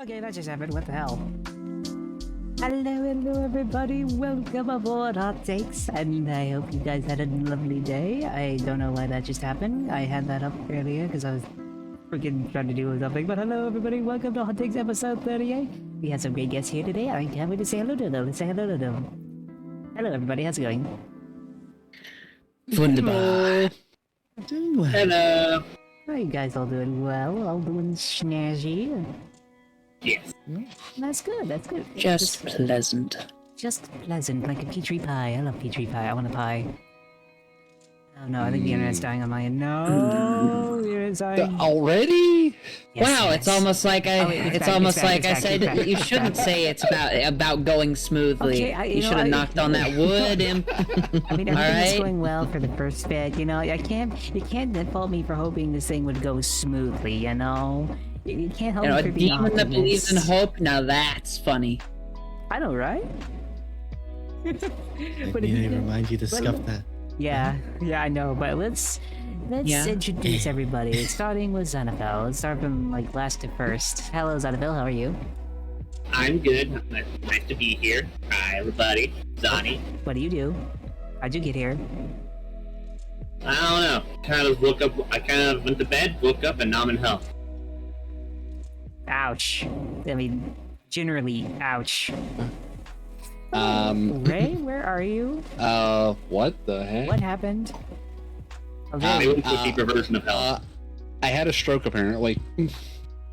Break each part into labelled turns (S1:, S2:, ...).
S1: Okay, that just happened. What the hell? Hello, everybody. Welcome aboard Hot Takes, and I hope you guys had a lovely day. I don't know why that just happened. I had that up earlier because I was freaking trying to do something. But hello, everybody. Welcome to Hot Takes episode 38. We have some great guests here today. I can't wait to say hello to them. Let's say hello to them. Hello, everybody. How's it going?
S2: Wunderbar.
S3: Doing well.
S2: Hello.
S1: How you guys all doing well? All doing snazzy?
S2: Yes.
S1: That's good. That's good.
S3: Just pleasant.
S1: Just pleasant, like a petri pie. I love petri pie. I want a pie. Oh no, I think the internet's dying on my end. No, the internet's dying.
S4: Already?
S1: Yes,
S3: Wow,
S1: yes.
S3: it's almost like I.
S1: Oh, wait,
S3: it's
S1: back,
S3: almost
S1: back,
S3: like I
S1: back,
S3: said.
S1: back.
S3: You shouldn't say it's about going smoothly.
S1: Okay,
S3: you should have knocked on that wood.
S1: I mean, everything
S3: Alright.
S1: is going well for the first bit. You know, you can't fault me for hoping this thing would go smoothly. You know, you can't help
S3: You know,
S1: me
S3: a
S1: for being
S3: demon that believes in
S1: optimist.
S3: hope. Now that's funny.
S1: I know, right?
S5: I
S1: But
S5: need
S1: if
S5: to
S1: you-
S5: remind you to
S1: but-
S5: scuff that.
S1: Yeah, I know, but let's
S3: Yeah.
S1: introduce everybody. Starting with Xenophil. Let's start from like last to first. Hello, Xenophil. How are you?
S2: I'm good. Nice to be here. Hi, everybody. Donnie.
S1: What do you do? How'd you get here?
S2: I don't know. I kind of went to bed, woke up, and now I'm in hell.
S1: Ouch. I mean, generally, ouch. Ray, where are you?
S4: What the heck?
S1: What happened? Oh,
S2: I
S1: there-
S2: went to a deeper version of hell.
S4: I had a stroke apparently.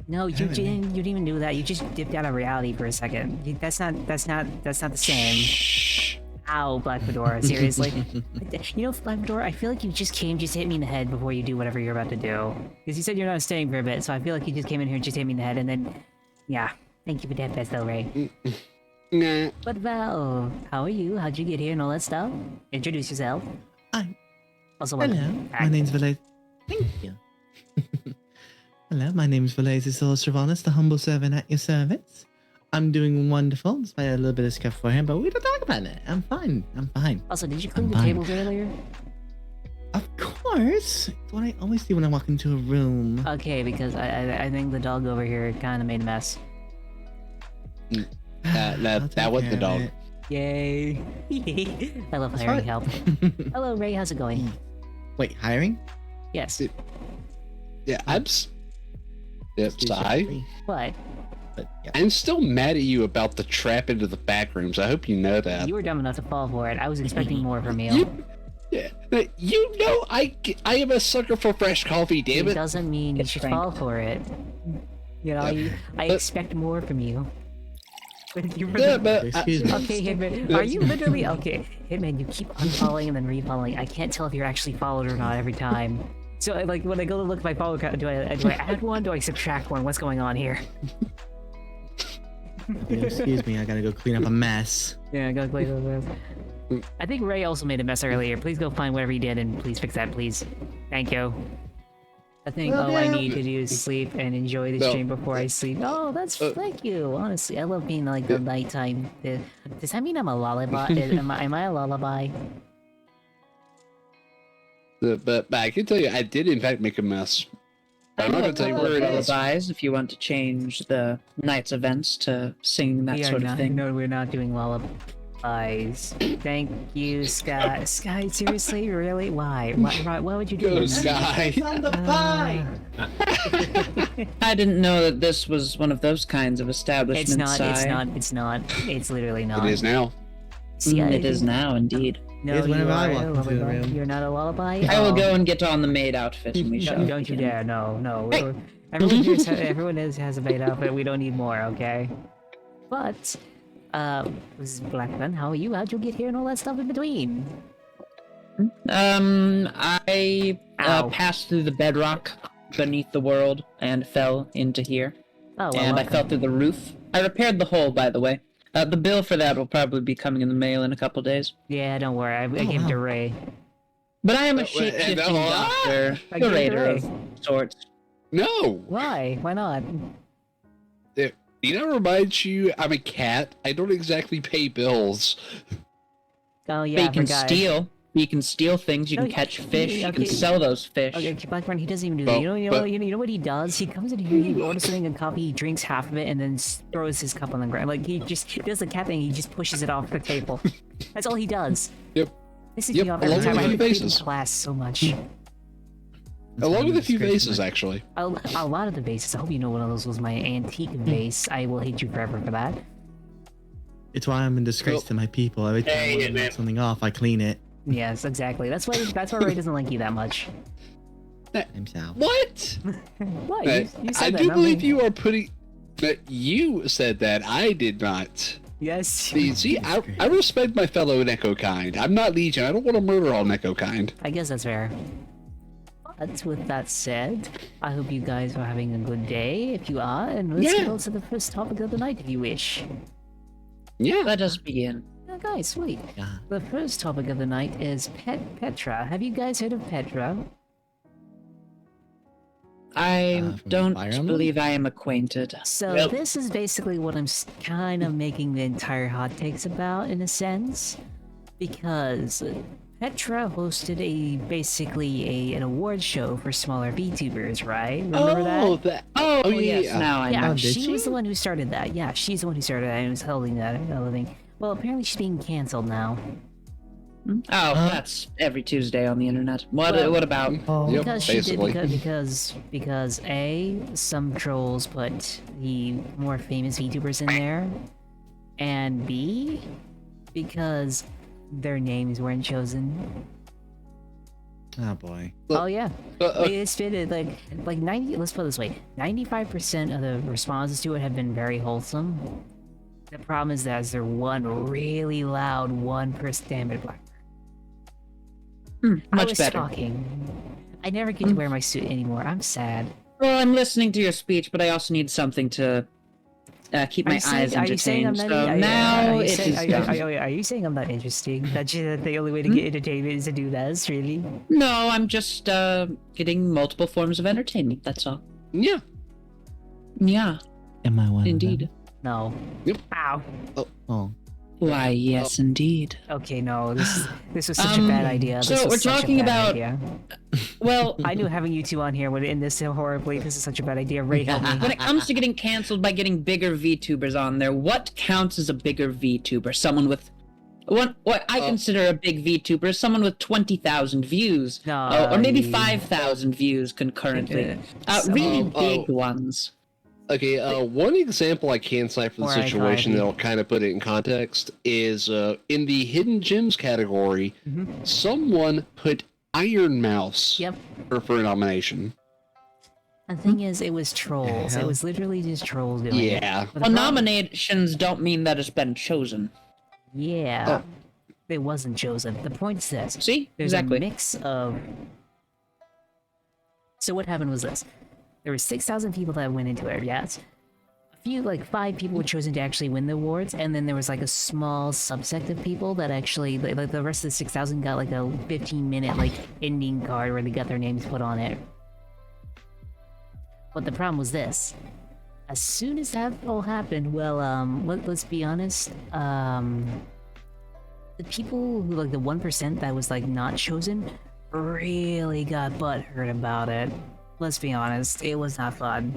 S1: no, you didn't even do that. You just dipped out of reality for a second. That's not the same.
S4: Shh.
S1: Ow, Black Fedora, seriously. You know, Black Fedora, I feel like you just hit me in the head before you do whatever you're about to do. Because you said you're not staying for a bit, so I feel like you just came in here and just hit me in the head, and then, yeah. Thank you for that, Pesto Ray.
S4: Nah.
S1: But Val, how are you? How'd you get here and all that stuff? Introduce yourself.
S5: Hi.
S1: Also,
S5: Hello.
S1: welcome back.
S5: My name's Valais. Thank you. Hello, my name's Valais Stravanis, the humble servant at your service. I'm doing wonderful, despite a little bit of scuff for him, but we don't talk about it. I'm fine. I'm fine.
S1: Also, did you clean
S5: I'm
S1: the
S5: fine.
S1: tables earlier?
S5: Of course. It's what I always do when I walk into a room.
S1: Okay, because I think the dog over here kind of made a mess.
S5: I'll
S4: That
S5: take
S4: was the
S5: care of
S4: dog.
S5: it.
S1: Yay! I love
S5: That's
S1: hiring
S5: right.
S1: help. Hello, Ray. How's it going?
S5: Wait, hiring?
S1: Yes.
S4: Yeah,
S1: What?
S5: But yeah.
S4: I'm still mad at you about the trap into the back rooms. I hope you know that.
S1: You were dumb enough to fall for it. I was expecting more from you.
S4: Yeah, you know I am a sucker for fresh coffee. Damn
S1: It
S4: it.
S1: doesn't mean you
S3: It's
S1: should
S3: frank.
S1: fall for it. You know, I expect more from you. But you're
S4: Yeah, but
S5: Excuse me.
S1: okay, Hitman. Are you literally okay? Hitman, you keep unfollowing and then refollowing. I can't tell if you're actually followed or not every time. So, like, when I go to look at my follow count, do I add one? Do I subtract one? What's going on here?
S5: Excuse me, I gotta go clean up a mess.
S1: Yeah, go play those. I think Ray also made a mess earlier. Please go find whatever he did and please fix that, please. Thank you. I think
S5: Well,
S1: all I
S5: yeah.
S1: need to do is sleep and enjoy the
S4: No.
S1: stream before I sleep. Oh, that's thank you. Honestly, I love being like the nighttime. Does that mean I'm a lullaby? am I a lullaby?
S4: But I can tell you, I did in fact make a mess. I'm not gonna tell you where it is.
S3: Lullabies, if you want to change the night's events to sing that
S1: We are
S3: sort of
S1: not,
S3: thing.
S1: No, we're not doing lullabies. Thank you, Sky. Sky, seriously, really? Why? Why would you do
S4: Go,
S1: this?
S4: Sky.
S5: On the pie!
S3: I didn't know that this was one of those kinds of establishments.
S1: It's not. It's
S3: Si.
S1: not. It's not. It's literally not.
S4: It is now.
S1: See,
S3: It is now, indeed.
S1: No,
S5: It's
S1: you
S5: whenever I
S1: are
S5: walk
S1: a
S5: into the
S1: lullaby.
S5: room.
S1: You're not a lullaby.
S3: I will
S1: Oh.
S3: go and get on the maid outfit and we shall.
S1: Don't you
S3: begin.
S1: dare! No, no.
S3: Hey.
S1: Everyone here has a maid outfit. We don't need more, okay? But, this is Blackman. How are you? How'd you get here and all that stuff in between?
S3: I
S1: Ow.
S3: passed through the bedrock beneath the world and fell into here.
S1: Oh, well,
S3: And I fell through the roof. I repaired the hole, by the way. The bill for that will probably be coming in the mail in a couple days.
S1: Yeah, don't worry. I gave it to Ray.
S3: But I am a
S4: wait,
S3: shape-shifting
S4: no,
S3: doctor,
S1: I gave it to
S3: curator
S1: Ray.
S3: of sorts.
S4: No.
S1: Why? Why not?
S4: You know, reminds you, I'm a cat. I don't exactly pay bills.
S1: Oh,
S3: But
S1: yeah,
S3: you
S1: I
S3: can
S1: forgot.
S3: steal. You can steal things. You
S1: No,
S3: can catch fish. You
S1: okay.
S3: can sell those fish.
S1: Okay, Blackburn, he doesn't even do
S4: Well,
S1: that. You
S4: but-
S1: know what he does? He comes in here, he orders something in coffee, he drinks half of it, and then throws his cup on the ground. Like, he does the cat thing, he just pushes it off the table. That's all he does.
S4: Yep.
S1: This is
S4: Yep,
S1: me off
S4: along
S1: every time.
S4: with
S1: I
S4: a
S1: have
S4: few
S1: to clean
S4: vases.
S1: class so much.
S4: Along with a few vases, actually.
S1: A lot of the vases. I hope you know one of those was my antique vase. I will hate you forever for that.
S5: It's why I'm in disgrace to my people. Every time
S2: Hey,
S5: I
S2: man.
S5: knock something off, I clean it.
S1: Yes, exactly. That's why Ray doesn't like you that much.
S5: Himself.
S4: What?
S1: What? You said
S4: I
S1: that,
S4: do
S1: not
S4: believe
S1: me.
S4: you are putting. That you said that. I did not.
S1: Yes.
S4: See, I respect my fellow Neko kind. I'm not Legion. I don't want to murder all Neko kind.
S1: I guess that's fair. But with that said, I hope you guys are having a good day. If you are, and let's
S4: Yeah.
S1: go to the first topic of the night if you wish.
S4: Yeah.
S3: Let us begin.
S1: Oh, guys, sweet.
S5: Yeah.
S1: The first topic of the night is Petra. Have you guys heard of Petra?
S3: I
S5: from
S3: don't
S5: Fire Emblem?
S3: believe I am acquainted.
S1: So
S2: Yep.
S1: this is basically what I'm kind of making the entire hot takes about, in a sense, because Petra hosted an award show for smaller VTubers, right? Remember that?
S3: Oh,
S4: yeah.
S3: yes, now I
S1: Yeah,
S3: know.
S5: did
S1: she was
S5: she?
S1: the one who started that. Yeah, she's the one who started that and was holding that other thing. Well, apparently she's being canceled now.
S3: Oh, that's every Tuesday on the internet. What?
S1: Well-
S3: What about?
S5: Oh,
S4: Yep,
S1: Because she
S4: basically.
S1: did because A, some trolls put the more famous VTubers in there, and B, because their names weren't chosen.
S5: oh boy.
S4: Look,
S1: Oh yeah,
S4: Uh,
S1: it's been like 90. Let's put it this way: 95% of the responses to it have been very wholesome. The problem is that there's one really loud 1%. Damn it, Black. I
S3: Much
S1: was
S3: better.
S1: talking. I never get to wear my suit anymore. I'm sad.
S3: Well, I'm listening to your speech, but I also need something to keep my eyes
S1: Are you saying I'm
S3: entertained.
S1: not?
S3: So
S1: are
S3: now
S1: you
S3: it
S1: saying,
S3: is
S1: are,
S3: done.
S1: are you saying I'm not interesting? That the only way to get entertainment is to do this? Really?
S3: No, I'm just getting multiple forms of entertainment. That's all.
S4: yeah.
S3: Yeah,
S5: Am I one?
S3: indeed.
S1: No.
S4: Yep.
S1: Ow.
S5: Oh.
S3: Why, yes, indeed.
S1: Okay, no. This was such a bad idea. This
S3: so
S1: was
S3: we're
S1: such a
S3: talking
S1: bad
S3: about-
S1: idea.
S3: Well,
S1: I knew having you two on here would end this so horribly. This is such a bad idea. Ray, help me.
S3: when it comes to getting canceled by getting bigger VTubers on there, what counts as a bigger VTuber? Someone with what I consider a big VTuber is someone with 20,000 views, or maybe 5,000 views concurrently. Really big ones.
S4: Okay, one example I can cite for the
S1: Or
S4: situation
S1: anxiety.
S4: that'll kind of put it in context is in the hidden gems category, someone put Iron Mouse
S1: Yep.
S4: for a nomination.
S1: The thing is, it was trolls. It
S5: hell?
S1: was literally just trolls doing it.
S4: Yeah.
S1: But the
S3: Well,
S1: problem-
S3: nominations don't mean that it's been chosen.
S1: Yeah. It wasn't chosen. The point is this.
S3: See?
S1: There's
S3: Exactly.
S1: a mix of. So what happened was this: there were 6,000 people that went into it. Yes, a few, like 5 people were chosen to actually win the awards, and then there was like a small subsect of people that actually, like the rest of the 6,000, got like a 15-minute like ending card where they got their names put on it. But the problem was this: as soon as that all happened, well, let's be honest, the people who, like the 1% that was like not chosen, really got butthurt about it. Let's be honest, it was not fun.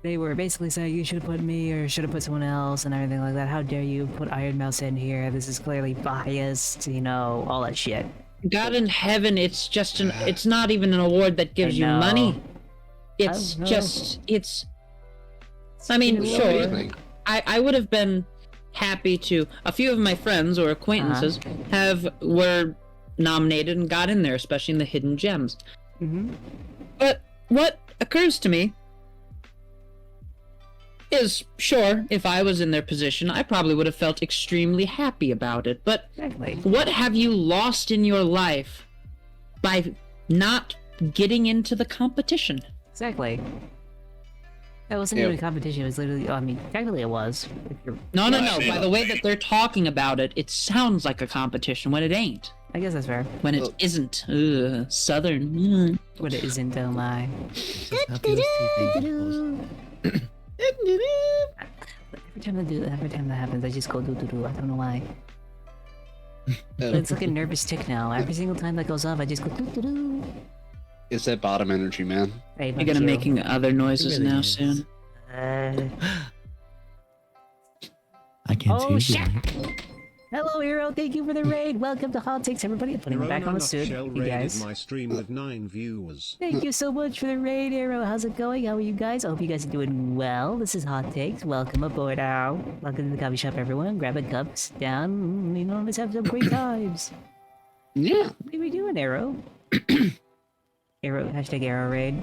S1: They were basically saying you should have put me or should have put someone else and everything like that. How dare you put Iron Mouse in here? This is clearly biased, you know, all that shit.
S3: God in heaven, it's just it's not even an award that gives you
S1: know.
S3: money. It's
S1: know.
S3: just, I mean,
S1: It's
S3: sure,
S4: amazing.
S3: I would have been happy to, a few of my friends or acquaintances were nominated and got in there, especially in the hidden gems.
S1: Mm-hmm.
S3: But what occurs to me is, sure, if I was in their position, I probably would have felt extremely happy about it. But
S1: Exactly.
S3: what have you lost in your life by not getting into the competition?
S1: Exactly. That wasn't even a competition. It was literally. I mean, technically it was. If you're,
S3: No. By the way that they're talking about it, it sounds like a competition when it ain't.
S1: I guess that's fair.
S3: When it isn't. Ugh, Southern.
S1: What it isn't, oh my. Every time that happens, I just go do do do. I don't know why. It's like a nervous tick now. Every single time that goes off, I just go do do do.
S4: It's that bottom energy, man.
S1: Hey,
S3: You're gonna making other noises
S5: really
S3: now
S5: is.
S3: soon.
S5: I can't
S1: Oh
S5: see
S1: shit!
S5: you.
S1: Hello, Hero. Thank you for the raid. Welcome to Hot Takes, everybody. I'm putting it back on the suit. You guys.
S6: My stream with 9 viewers.
S1: Thank you so much for the raid, Arrow. How's it going? How are you guys? I hope you guys are doing well. This is Hot Takes. Welcome aboard, Ow. Welcome to the coffee shop, everyone. Grab a cup, sit down. You know, let's have some great times.
S4: Yeah.
S1: What are we doing, Arrow? Arrow, hashtag Arrow raid.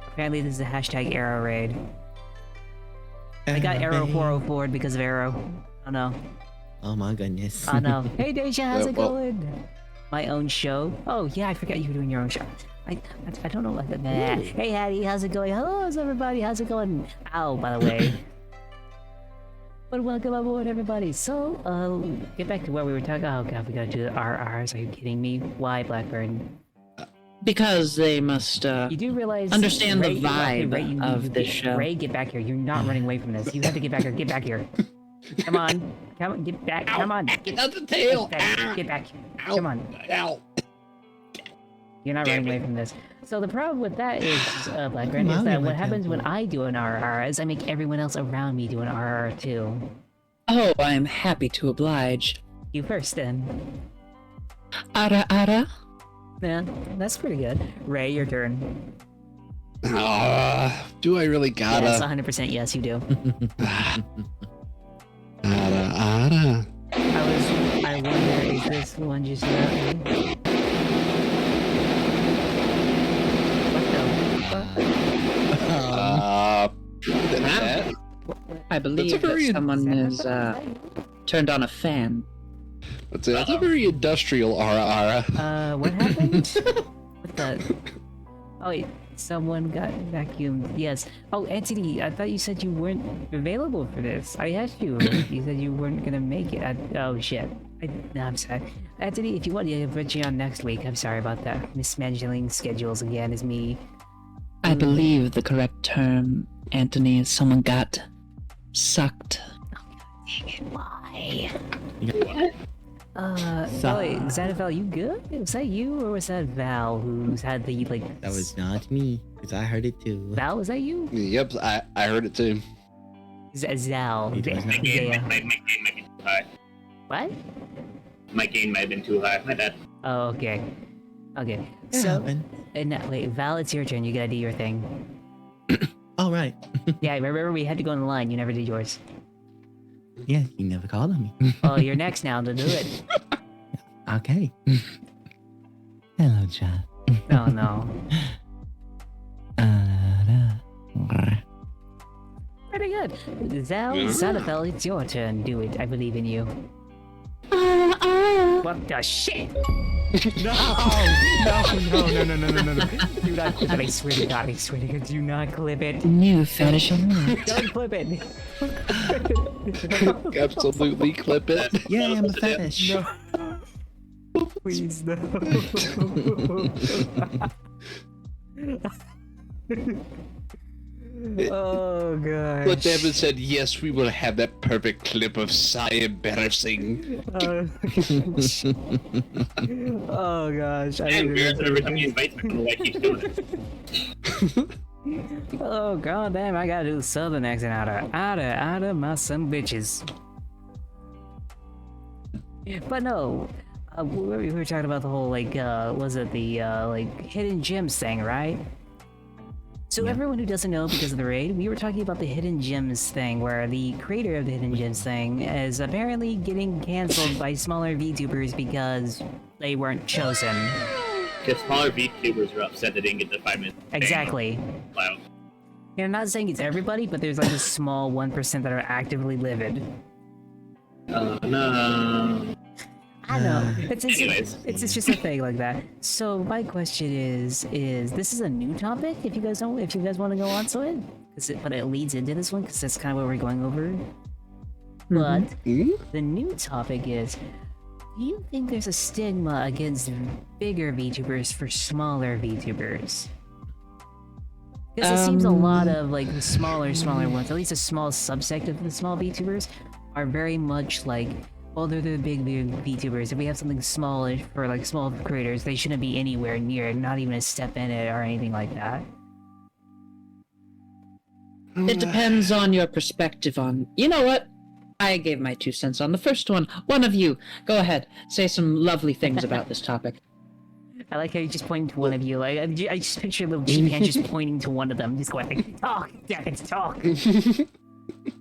S1: Apparently, this is a hashtag Arrow raid. I got Arrow 404 because of Arrow. Oh no.
S5: Oh my goodness.
S1: Oh no. Hey Deja, how's it
S4: well-
S1: going? My own show? Oh yeah, I forgot you were doing your own show. I don't know what that. Hey Hattie, how's it going? Hello everybody, how's it going? Ow, by the way. But welcome aboard everybody. So, get back to where we were talking. Oh god, we gotta do the RRs. Are you kidding me? Why, Blackburn?
S3: Because they must
S1: You do realize
S3: understand the
S1: Ray,
S3: vibe
S1: Ray, you need
S3: of
S1: to
S3: this
S1: get-
S3: show.
S1: Ray, get back here. You're not running away from this. You have to get back here. Get back here. Come on. Come on. Get back. Come on. Get
S4: Get out the tail.
S1: back. Get back.
S4: Ow.
S1: Come on.
S4: Ow.
S1: You're not running away from this. So the problem with that is, Blackburn, is
S5: Mommy
S1: that what
S5: went
S1: happens when
S5: temple.
S1: I do an RR is I make everyone else around me do an RR too.
S3: Oh, I am happy to oblige.
S1: You first then.
S3: Ara ara.
S1: Yeah, that's pretty good. Ray, your turn.
S4: Do I really
S1: Yes,
S4: gotta?
S1: 100% yes, you do.
S4: Ara.
S1: I wonder, is this one just not me? What
S4: That?
S3: I believe
S4: That's a very-
S3: that someone is turned on a fan.
S4: That's a very industrial ara.
S1: what happened? What the? Oh wait, someone got vacuumed. Yes. Oh, Anthony, I thought you said you weren't available for this. I asked you. You said you weren't gonna make it. Oh shit. No, I'm sorry. Anthony, if you want, I'll put you on next week. I'm sorry about that. Mismanaging schedules again is me.
S3: I believe the correct term, Anthony, is someone got sucked.
S1: Why?
S5: You
S1: Oh wait, Xanaval, you good? Was that you or was that Val who's had the like?
S5: That was not me, because I heard it too.
S1: Val, was that you?
S4: Yep, I heard it too.
S1: Zal.
S5: It was not.
S1: Yeah.
S2: My gain might be too high.
S1: What?
S2: My gain might have been too high. My bad.
S1: Oh, okay. Okay.
S5: It
S1: So,
S5: happened.
S1: wait, Val, it's your turn. You gotta do your thing.
S5: All right.
S1: Yeah, remember we had to go in the line. You never did yours.
S5: Yeah, you never called on me.
S1: Oh, you're next now to do it.
S5: Okay. Hello, John.
S1: Oh no. Pretty good. Zal, Zanafel, it's your turn. Do it. I believe in you. What the shit? No! No. Do not clip it. I swear to God, do not clip it.
S3: New fetish alert.
S1: Don't clip it.
S4: Absolutely clip it.
S5: Yeah, I'm a fetish.
S1: No. Please, no. Oh, gosh.
S4: But Devin said, yes, we will have that perfect clip of Psy embarrassing.
S1: Oh, gosh. I
S2: And
S1: need to-
S2: every time he invites me, I don't know why he keeps doing it.
S1: Oh, god damn, I gotta do the southern accent out of my some bitches. But no, we were talking about the whole, like, was it the, like, hidden gems thing, right? So everyone who doesn't know because of the raid, we were talking about the hidden gems thing, where the creator of the hidden gems thing is apparently getting canceled by smaller VTubers because they weren't chosen.
S2: Because smaller VTubers were upset they didn't get the 5 minutes.
S1: Exactly.
S2: Wow.
S1: You're not saying it's everybody, but there's like a small 1% that are actively livid.
S2: No.
S1: I know.
S2: Anyways.
S1: It's just a thing like that. So my question is this is a new topic? If you guys want to go on to it, but it leads into this one because that's kind of what we're going over. But the new topic is: do you think there's a stigma against bigger VTubers for smaller VTubers? Because it seems a lot of like the smaller ones, at least a small subsect of the small VTubers, are very much like, well, they're the big VTubers. If we have something smallish for like small creators, they shouldn't be anywhere near it, not even a step in it or anything like that.
S3: It depends on your perspective on... You know what? I gave my 2 cents on the first one. One of you, go ahead. Say some lovely things about this topic.
S1: I like how you just pointing to one of you. Like I just picture little cheap hand just pointing to one of them, just going, talk, Jackets, talk.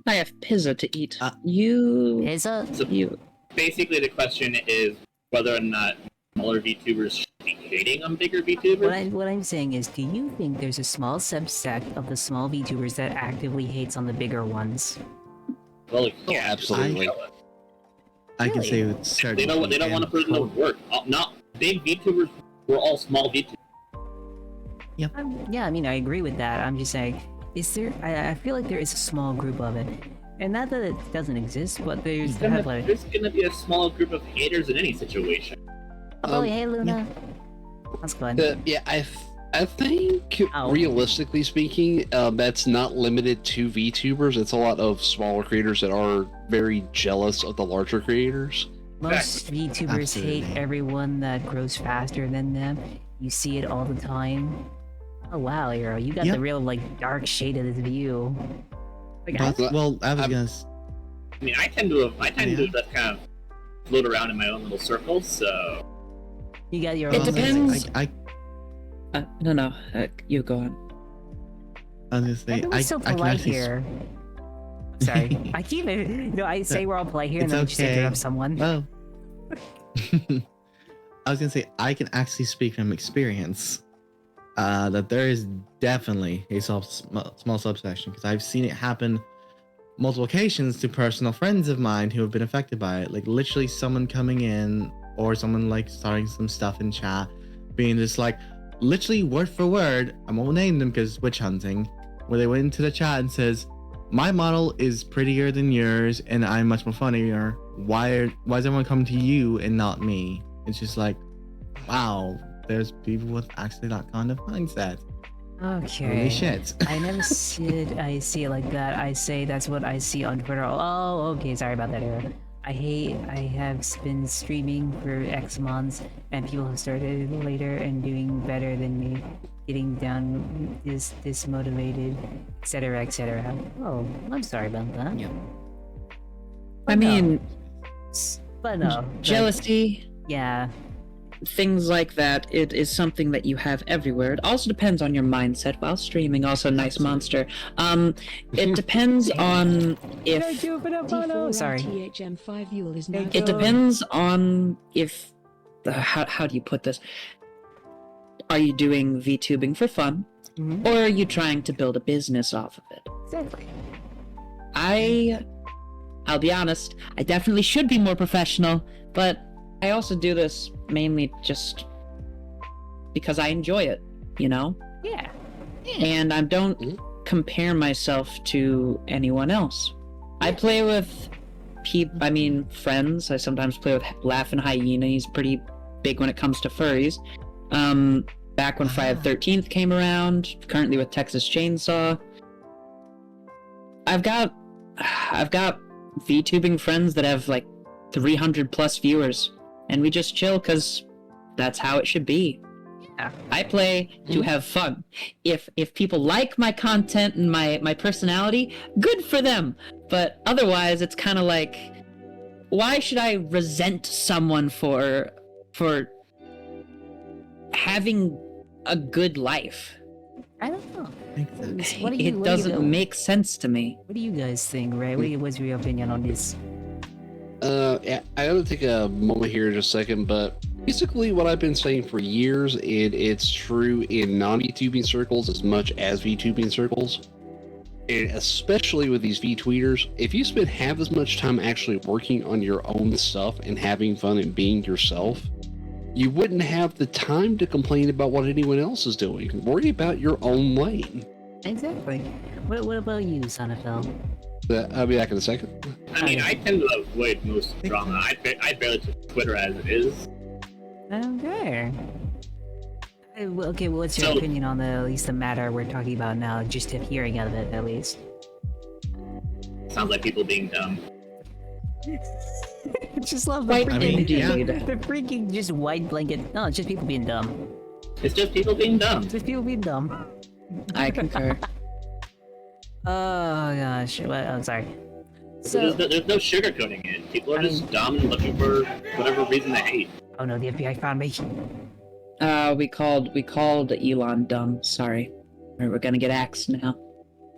S3: I have pizza to eat. You...
S1: Pizza?
S2: So
S3: You...
S2: basically, the question is whether or not smaller VTubers should be hating on bigger VTubers.
S1: What I'm saying is, do you think there's a small subsect of the small VTubers that actively hates on the bigger ones?
S2: Well,
S4: Oh, absolutely.
S5: I can
S1: Really?
S5: say with certainty.
S2: They don't want to put in the work. Not big VTubers. We're all small VTubers.
S1: Yeah, I mean, I agree with that. I'm just saying, is there? I feel like there is a small group of it, and not that it doesn't exist, but there's definitely.
S2: There's gonna be a small group of haters in any situation.
S1: Oh, hey, Luna. That's good.
S4: I think,
S1: Ow.
S4: realistically speaking, that's not limited to VTubers. It's a lot of smaller creators that are very jealous of the larger creators.
S1: Most VTubers hate
S5: Absolutely.
S1: everyone that grows faster than them. You see it all the time. Oh wow, Hero, you got
S5: Yep.
S1: the real like dark shade of this view. Like,
S5: But, well, I was
S4: I'm-
S5: gonna.
S2: I mean, I tend to just kind of float around in my own little circles. So
S1: you got your
S3: It
S1: own.
S3: depends.
S5: I
S3: No, you go on.
S5: was gonna say.
S1: Everyone's so
S5: I can
S1: polite
S5: actually.
S1: here. Sorry, I keep it. You know, I say we're all polite here, and
S5: It's
S1: then I just
S5: okay.
S1: interrupt someone.
S5: Well, I was gonna say I can actually speak from experience that there is definitely a small subsection because I've seen it happen multiple occasions to personal friends of mine who have been affected by it. Like literally someone coming in or someone like starting some stuff in chat, being just like literally word for word. I won't name them because witch hunting. Where they went into the chat and says, "My model is prettier than yours, and I'm much more funnier. Why is everyone coming to you and not me?" It's just like, wow, there's people with actually that kind of mindset.
S1: Okay.
S5: Holy shit.
S1: I never see it like that. I say that's what I see on Twitter. Oh, okay. Sorry about that, Era. I have been streaming for X months, and people have started later and doing better than me, getting down dismotivated, etc., etc. Oh, I'm sorry about that.
S5: Yeah.
S3: I mean,
S1: But no. like,
S3: jealousy,
S1: yeah.
S3: things like that, it is something that you have everywhere. It also depends on your mindset while streaming. Also, nice monster. It depends on if...
S1: Thank you for the follow. Sorry.
S7: THM5 Fuel is now
S1: Thank
S3: It depends on if... how do you put this? Are you doing VTubing for fun?
S1: Mhm.
S3: Or are you trying to build a business off of it?
S1: Exactly.
S3: I'll be honest, I definitely should be more professional, but I also do this mainly just because I enjoy it, you know?
S1: Yeah.
S3: And I don't compare myself to anyone else. I play with friends. I sometimes play with Laughing Hyena. He's pretty big when it comes to furries. Back when Friday the 13th came around, currently with Texas Chainsaw. I've got VTubing friends that have like 300 plus viewers, and we just chill because that's how it should be.
S1: Yeah.
S3: I play to have fun. If people like my content and my personality, good for them. But otherwise, it's kind of like, why should I resent someone for having a good life?
S1: I don't know.
S5: Exactly.
S1: What do you,
S3: It
S1: what do you
S3: doesn't
S1: go-
S3: make sense to me.
S1: What do you guys think, Ray? What's your opinion on this?
S4: Yeah, I gotta take a moment here in just a second, but basically what I've been saying for years, it's true in non-VTubing circles as much as VTubing circles. and especially with these V-tweeters, if you spend half as much time actually working on your own stuff and having fun and being yourself, you wouldn't have the time to complain about what anyone else is doing. Worry about your own lane.
S1: Exactly. What about you, Sonafel?
S4: I'll be back in a second.
S2: I mean, I tend to avoid most drama. I barely took Twitter as it is.
S1: Okay. Okay, well, what's your opinion on at least the matter we're talking about now? Just hearing out of it, at least.
S2: Sounds like people being dumb.
S1: Just love the the freaking just white blanket. No, it's just people being dumb.
S2: It's just people being dumb.
S1: Just people being dumb.
S3: I concur.
S1: Oh gosh, I'm sorry. So
S2: There's no sugarcoating it. People are just dumb and looking for whatever reason they hate.
S1: Oh no, the FBI found me.
S3: We called Elon dumb. Sorry, we're gonna get axed now.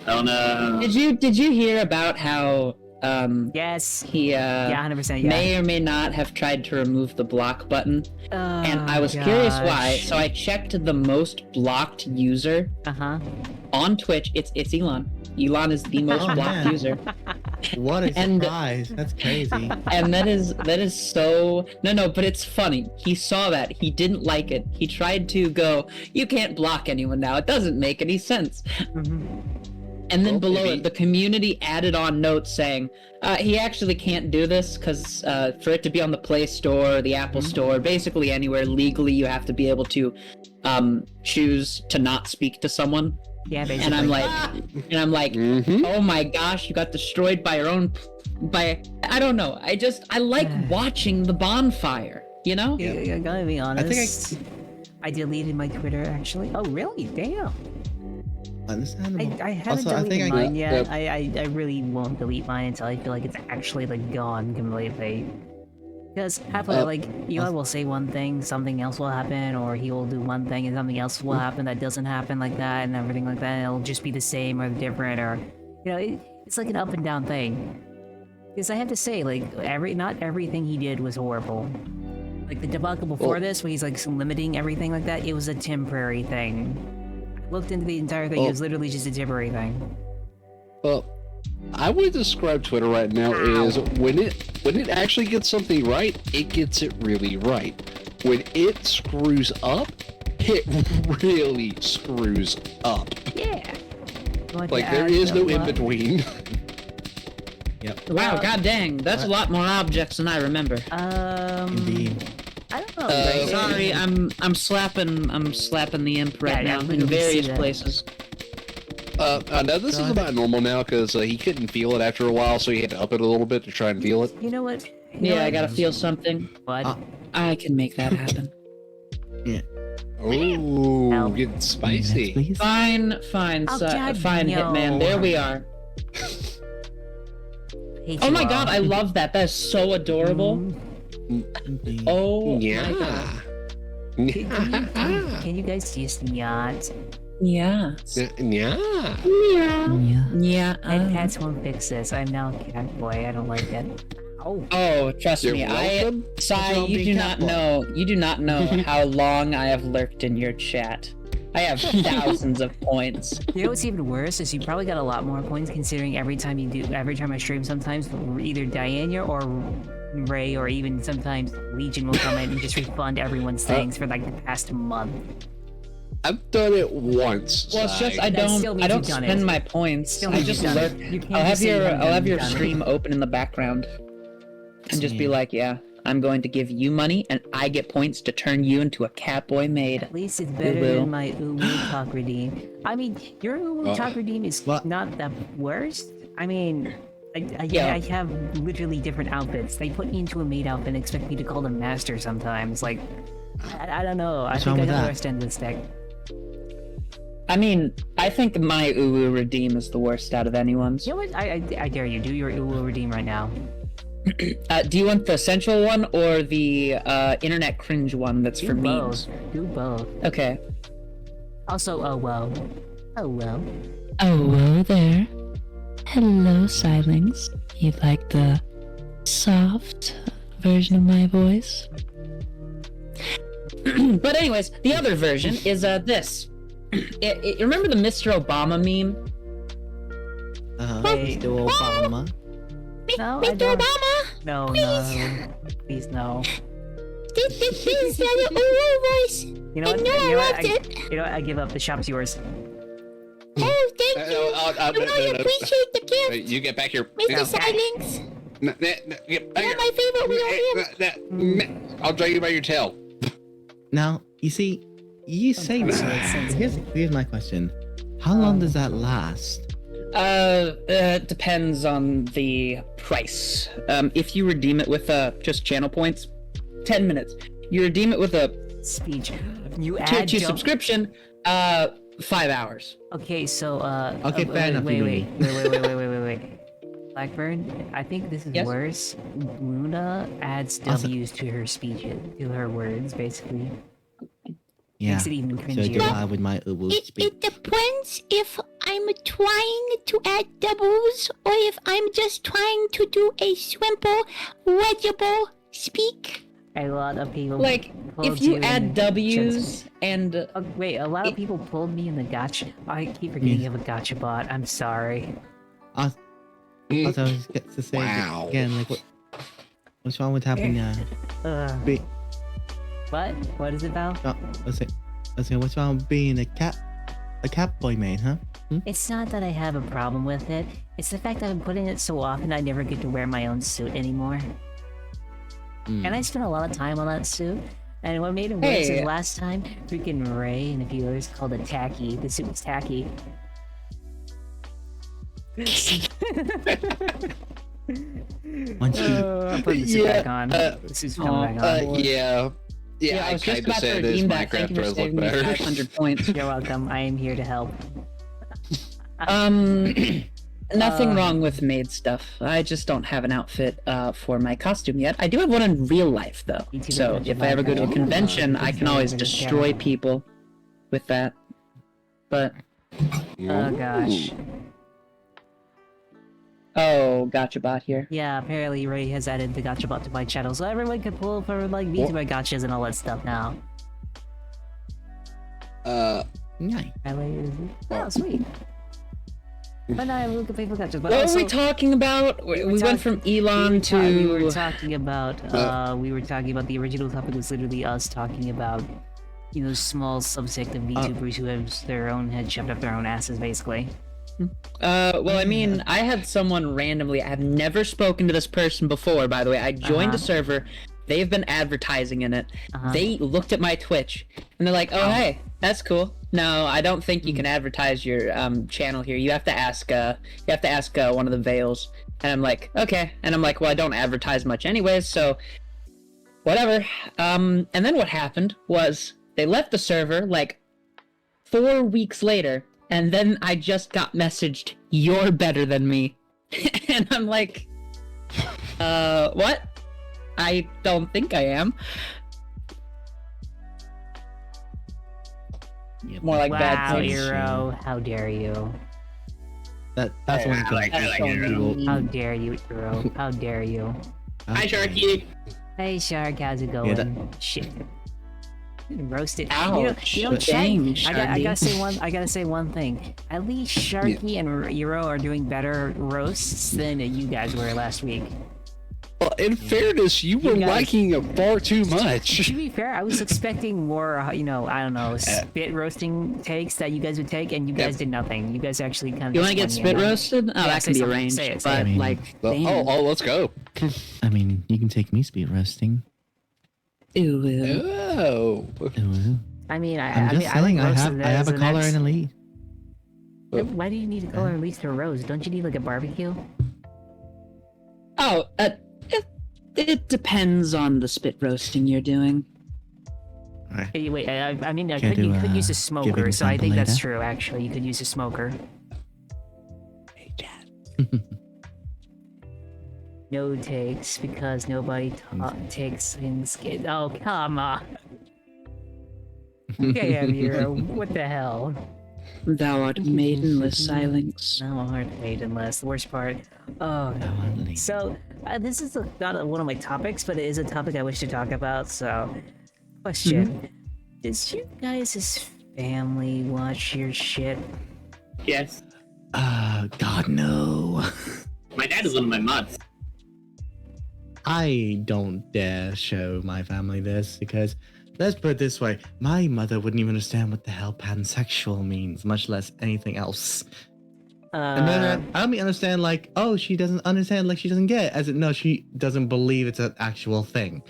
S2: Oh no.
S3: Did you hear about how
S1: yes,
S3: he
S1: yeah, 100%, yeah.
S3: may or may not have tried to remove the block button, and I was curious why. So I checked the most blocked user on Twitch. It's Elon. Elon is the most blocked user.
S5: What a surprise! That's crazy.
S3: And that is so no, but it's funny. He saw that, he didn't like it. He tried to go, you can't block anyone now. It doesn't make any sense. And then below it, the community added on notes saying, he actually can't do this because for it to be on the Play Store or the Apple Store, basically anywhere legally, you have to be able to choose to not speak to someone.
S1: Yeah, basically.
S3: And I'm like, oh my gosh, you got destroyed by your own, I don't know. I like watching the bonfire, you know?
S1: Yeah, I gotta be honest. I deleted my Twitter actually. Oh really? Damn.
S5: Understandable.
S1: I haven't deleted mine yet. I really won't delete mine until I feel like it's actually like gone completely. Because halfway, like, Elon will say one thing, something else will happen, or he will do one thing and something else will happen that doesn't happen like that, and everything like that, and it'll just be the same or different, or, you know, it's like an up and down thing. Because I have to say, like, not everything he did was horrible. Like, the debacle before this, where he's, like, limiting everything like that, it was a temporary thing. I looked into the entire thing, it was literally just a temporary thing.
S4: Well, I would describe Twitter right now is when it actually gets something right, it gets it really right. When it screws up, it really screws up.
S1: Yeah.
S4: Like there is no in between.
S5: Yep.
S3: Wow, god dang, that's a lot more objects than I remember.
S5: Indeed.
S1: I don't know.
S3: Sorry, I'm slapping the imp right now in various places.
S4: Now this is about normal now because he couldn't feel it after a while, so he had to up it a little bit to try and feel it.
S1: You know what?
S3: I gotta feel something.
S1: What?
S3: I can make that happen.
S5: Yeah.
S4: Oh, getting spicy.
S5: Please.
S3: Fine,
S1: God,
S3: Hitman. There we are. Oh my god, I love that. That is so adorable.
S5: Indeed.
S3: Oh
S4: Yeah.
S3: my god.
S1: Can you guys just not?
S3: Yeah.
S4: Yeah.
S3: Yeah.
S1: Cats won't fix this. I'm now a cat boy. I don't like it.
S3: Oh, trust
S4: You're
S3: me.
S4: welcome.
S3: Sai, you do not know. You do not know how long I have lurked in your chat. I have thousands of points.
S1: You know what's even worse is you probably got a lot more points considering every time I stream, sometimes either Diana or Ray or even sometimes Legion will come in and just refund everyone's things for like the past month.
S4: I've done it once.
S3: Well, it's just
S4: Sai.
S3: I don't spend my points. I just lurk. I'll have your stream open in the background, and just be like, yeah, I'm going to give you money, and I get points to turn you into a catboy maid.
S1: At least it's better than my Uwu Talk Redeem. I mean, your Uwu Talk Redeem is not the worst. I mean, I have literally different outfits. They put me into a maid outfit and expect me to call them master sometimes. Like, I don't know. I think I don't understand this deck.
S3: I mean, I think my Uwu Redeem is the worst out of anyone's.
S1: You know what? I dare you. Do your Uwu Redeem right now.
S3: Do you want the central one or the internet cringe one that's for memes?
S1: Do both.
S3: Okay.
S1: Also, oh well. Oh well.
S7: Oh, whoa there. Hello, Silings. You like the soft version of my voice?
S3: But anyways, the other version is this. Remember the Mr. Obama meme?
S1: Wait.
S5: Mr. Obama.
S1: No, I
S7: Mr.
S1: don't.
S7: Obama,
S1: No,
S7: please.
S1: no. Please, no.
S7: This your voice.
S1: You know what?
S7: I know
S1: You know
S7: I
S1: what?
S7: loved it.
S1: You know what? I give up. The shop's yours.
S7: Oh, thank you. I really appreciate the gift,
S4: You get back here.
S7: Mr. Silence. You're my favorite video game.
S4: I'll drag you by your tail.
S5: Now, you see, you say that. Here's my question. How long does that last?
S3: Depends on the price. If you redeem it with just channel points, 10 minutes. You redeem it with a
S1: Speech. You
S3: tier
S1: add
S3: 2
S1: jump-
S3: subscription, 5 hours.
S1: Okay, so
S5: Okay, fair enough,
S1: Wait.
S5: Yumi.
S1: Blackbird, I think this is
S3: Yes?
S1: worse. Luna adds
S5: Also-
S1: W's to her speeches, to her words, basically.
S5: Yeah.
S1: Makes it even
S5: So do
S1: cringier.
S5: I with my ubu
S7: It
S5: speak.
S7: depends if I'm trying to add doubles or if I'm just trying to do a simple, legible speak.
S1: A lot of people
S3: Like,
S1: pulled
S3: if you
S1: in
S3: add
S1: the-
S3: W's and
S1: Wait, a lot of people pulled me in the gotcha. I keep forgetting you have a gotcha bot. I'm sorry.
S5: Also, I was get to say
S4: Wow.
S5: again, like what's wrong with having be,
S1: What? What is it about?
S5: let's say what's wrong with being a cat boy main, huh?
S1: It's not that I have a problem with it. It's the fact that I'm putting it so often I never get to wear my own suit anymore. And I spent a lot of time on that suit. And what made it worse is last time, freaking Ray and a few others called it tacky. The suit was tacky.
S5: Once you
S1: I'm putting the suit back on. The suit's coming back on.
S4: Yeah,
S3: I was just
S4: kinda
S3: about to
S4: said this
S3: redeem that. Thank
S4: Minecraft
S3: you for
S4: does look
S3: saving me
S4: better.
S3: 500 points.
S1: You're welcome. I am here to help.
S3: Nothing wrong with maid stuff. I just don't have an outfit for my costume yet. I do have one in real life though. So if I ever go to a convention, I can always destroy people with that. But
S1: Oh gosh.
S3: oh, gotcha bot here.
S1: Yeah, apparently Ray has added the gotcha bot to my channel, so everyone can pull for like VTuber gotchas and all that stuff now.
S5: yeah.
S1: Oh, sweet. But now I'm looking for gotchas. But
S3: What
S1: also,
S3: were we talking about? We went from Elon to.
S1: We were talking about the original topic was literally us talking about, you know, small subsect of VTubers who have their own head shoved up their own asses, basically.
S3: Well, I mean, I had someone randomly. I have never spoken to this person before, by the way. I joined a server. They've been advertising in it. They looked at my Twitch and they're like, "Oh, hey, that's cool. No, I don't think you can advertise your channel here. You have to ask. One of the Veils." And I'm like, "Okay." And I'm like, "Well, I don't advertise much anyways, so whatever." And then what happened was they left the server like 4 weeks later. And then I just got messaged, "You're better than me." And I'm like, what? I don't think I am. More like bad
S1: Wow,
S3: things.
S1: Hero, how dare you?
S5: That's one
S2: I like
S5: thing.
S1: How dare you, Hero? How dare you?
S2: Hi, Sharky.
S1: Hey, Shark, how's it going?
S5: Yeah,
S1: Shit. Roasted.
S3: Ouch.
S1: You know,
S3: Dang,
S1: I gotta say one thing. At least Sharky and Euro are doing better roasts than you guys were last week.
S4: Well, in fairness, you were
S1: guys-
S4: liking it far too much.
S1: To be fair, I was expecting more, you know, I don't know, spit roasting takes that you guys would take, and you guys did nothing. You guys actually kind of.
S3: You want to get spit roasted? Oh, that
S1: say
S3: can be
S1: something.
S3: arranged.
S1: Say it,
S3: but
S1: say
S5: it.
S3: like, damn.
S4: Let's go.
S5: I mean, you can take me speed roasting.
S3: Ew.
S4: Oh.
S5: Ooh.
S1: I mean,
S5: I'm
S1: I
S5: just
S1: mean,
S5: saying,
S1: I
S5: I
S1: like
S5: have
S1: roasted
S5: a collar and a lead.
S1: Why do you need a color at least to roast? Don't you need like a barbecue?
S3: Oh, it depends on the spit roasting you're doing.
S1: Hey, wait, I mean,
S5: Can't
S1: you
S5: do,
S1: could use a
S5: give
S1: smoker,
S5: an
S1: so I
S5: example
S1: think that's
S5: later?
S1: true. Actually, you could use a smoker. No takes because nobody takes in skin. Oh, come on. Okay, Hero, what the hell?
S3: Thou art maidenless, Silence.
S1: No, aren't maidenless. The worst part. Oh, no. So, this is not one of my topics, but it is a topic I wish to talk about. So, question: Does you guys' family watch your shit?
S2: Yes.
S5: God, no.
S2: My dad is one of my mods.
S5: I don't dare show my family this because, let's put it this way, my mother wouldn't even understand what the hell pansexual means, much less anything else. And then I don't understand, like, oh, she doesn't understand, like, she doesn't get it. As in, no, she doesn't believe it's an actual thing.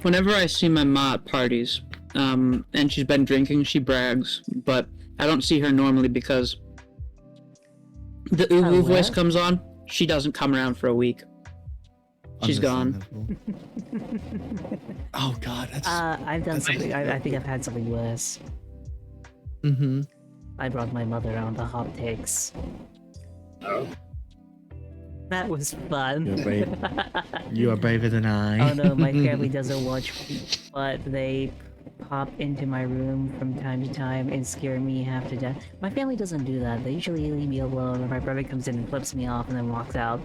S3: Whenever I see my ma at parties, and she's been drinking, she brags, but I don't see her normally because the uwu voice comes on. She doesn't come around for a week. She's gone.
S5: Oh God, that's.
S1: I've done something. I think I've had something worse.
S5: Mm-hmm.
S1: I brought my mother on the hot takes.
S2: Oh.
S1: That was fun.
S5: You're brave. You are braver than I.
S1: Oh no, my family doesn't watch, but they pop into my room from time to time and scare me half to death. My family doesn't do that. They usually leave me alone, or my brother comes in and flips me off and then walks out.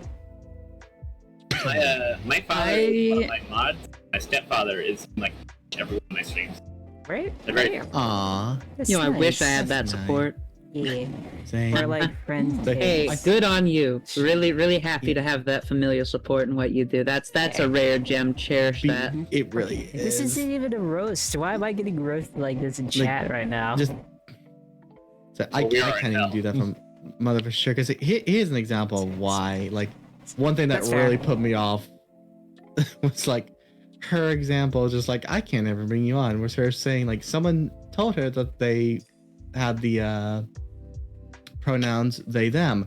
S2: My father is one of my mods. My stepfather is like every one of my streams.
S1: Right?
S2: They're very
S5: Aww.
S1: That's
S3: I wish I
S1: nice.
S3: had that
S5: That's
S3: support.
S1: Yeah.
S5: Same.
S1: We're like friends.
S3: Hey,
S1: takes.
S3: good on you. Really, really happy to have that familial support in what you do. That's a rare gem. Cherish that.
S5: It really is.
S1: This isn't even a roast. Why am I getting roasted like this in chat right now?
S5: Just. So I
S2: Well, we are
S5: can't
S2: right
S5: even
S2: now.
S5: do that from mother for sure. Because here's an example of why. Like, one thing that
S1: That's fair.
S5: really put me off was like her example. Just like, I can't ever bring you on. Was her saying like someone told her that they had the pronouns they them,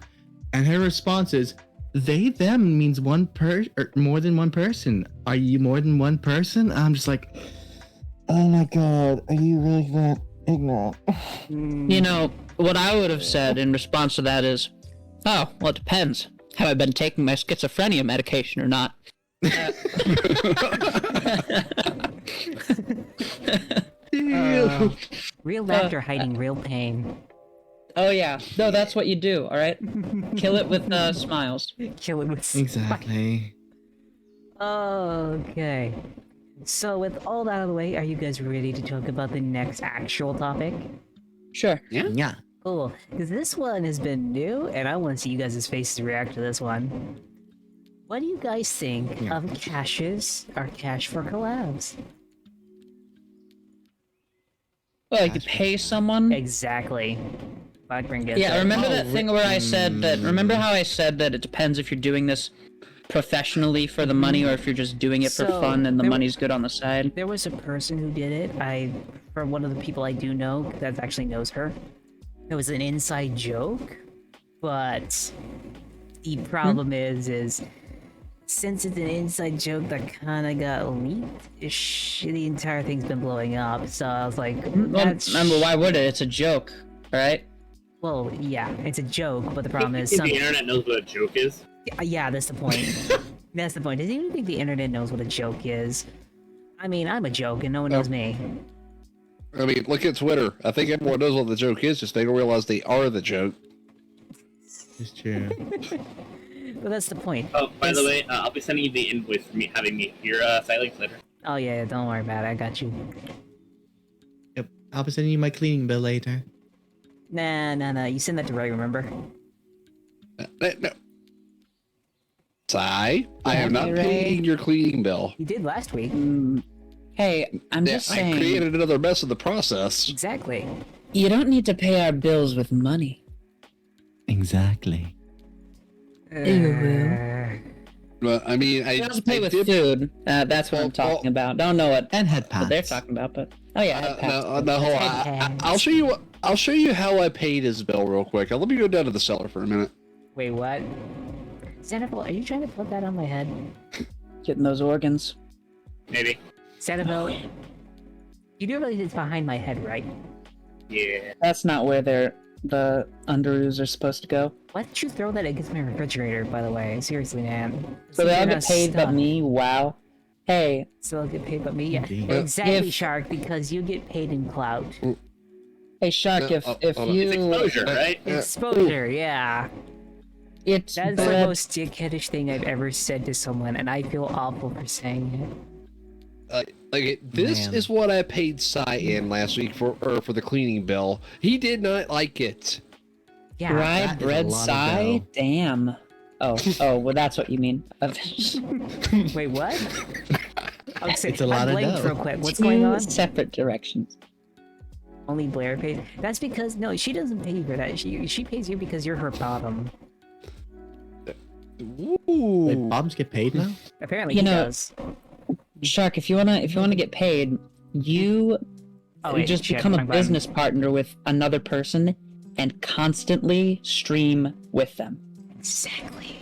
S5: and her response is, they them means one or more than one person. Are you more than one person? I'm just like, oh my God, are you really that ignorant?
S3: You know, what I would have said in response to that is, oh, well, it depends. Have I been taking my schizophrenia medication or not?
S1: Real laughter hiding real pain.
S3: Oh, yeah. No, that's what you do, all right? Kill it with smiles.
S1: Kill it with
S5: Exactly.
S1: Okay. So with all that out of the way, are you guys ready to talk about the next actual topic?
S3: Sure.
S5: Yeah.
S1: Cool. Because this one has been new, and I want to see you guys' faces react to this one. What do you guys think of caches or cash for collabs?
S3: Well, you could pay someone.
S1: Exactly.
S3: Yeah, remember that thing where I said that, remember how I said that it depends if you're doing this professionally for the money or if you're just doing it for
S1: So,
S3: fun and the
S1: there-
S3: money's good on the side?
S1: There was a person who did it. From one of the people I do know that actually knows her. It was an inside joke, but the problem is since it's an inside joke that kind of got leaked, the entire thing's been blowing up. So I was like,
S3: Well,
S1: that's
S3: remember, why would it? It's a joke, alright?
S1: well, yeah, it's a joke, but the problem is,
S2: the internet knows what a joke is.
S1: yeah, that's the point. That's the point. Does anyone think the internet knows what a joke is? I mean, I'm a joke, and no one knows me.
S4: I mean, look at Twitter. I think everyone knows what the joke is, just they don't realize they are the joke.
S5: It's true.
S1: But that's the point.
S2: Oh, by the way, I'll be sending you the invoice for me having me your site links later.
S1: Oh yeah, don't worry about it. I got you.
S5: Yep. I'll be sending you my cleaning bill later.
S1: Nah. You send that to Ray, remember?
S4: No. I am not
S3: Ray.
S4: paying your cleaning bill.
S1: You did last week.
S3: Hey, I'm just
S4: I
S3: saying,
S4: created another mess in the process.
S1: Exactly.
S3: you don't need to pay our bills with money.
S5: Exactly.
S4: But I mean,
S3: You don't have to pay with food. That's what I'm talking about. Don't know what,
S5: And head
S3: what
S5: pads.
S3: they're talking about, but oh yeah, head pads.
S4: no, hold on. I'll show you. I'll show you how I paid his bill real quick. Let me go down to the cellar for a minute.
S1: Wait, what? Sandoval, are you trying to put that on my head?
S3: Getting those organs.
S2: Maybe.
S1: Sandoval, you do realize it's behind my head, right?
S2: Yeah.
S3: That's not where the underoos are supposed to go.
S1: Why did you throw that against my refrigerator, by the way? Seriously, man.
S3: So they all
S1: You're
S3: get paid but
S1: stuck.
S3: me. Wow. Hey,
S1: So they'll get paid but me? Yeah.
S5: Indeed.
S1: Exactly,
S3: If-
S1: Shark, because you get paid in clout.
S3: hey, Shark. If
S4: hold on.
S3: you,
S2: It's exposure, right?
S1: Exposure, yeah.
S3: it's
S1: That's the
S3: bread.
S1: most dickheadish thing I've ever said to someone, and I feel awful for saying
S4: This
S5: Man.
S4: is what I paid Cyan last week for the cleaning bill. He did not like it.
S1: Yeah.
S3: Rye
S5: that is a
S3: bread
S5: lot of
S3: sigh?
S5: dough.
S3: Damn. Oh, well, that's what you mean.
S1: Wait, what? Okay,
S5: It's a lot
S1: I
S5: of
S1: blinked
S5: dough.
S1: real quick. What's going on?
S3: Separate directions.
S1: Only Blair pays. That's because no, she doesn't pay you for that. She pays you because you're her bottom.
S5: Wait,
S4: Ooh.
S5: bottoms get paid now?
S1: Apparently
S3: You
S1: he
S3: know-
S1: does.
S3: Shark, if you wanna get paid, you
S1: Oh, wait,
S3: just
S1: shit,
S3: become a
S1: my bad.
S3: business partner with another person and constantly stream with them.
S1: Exactly.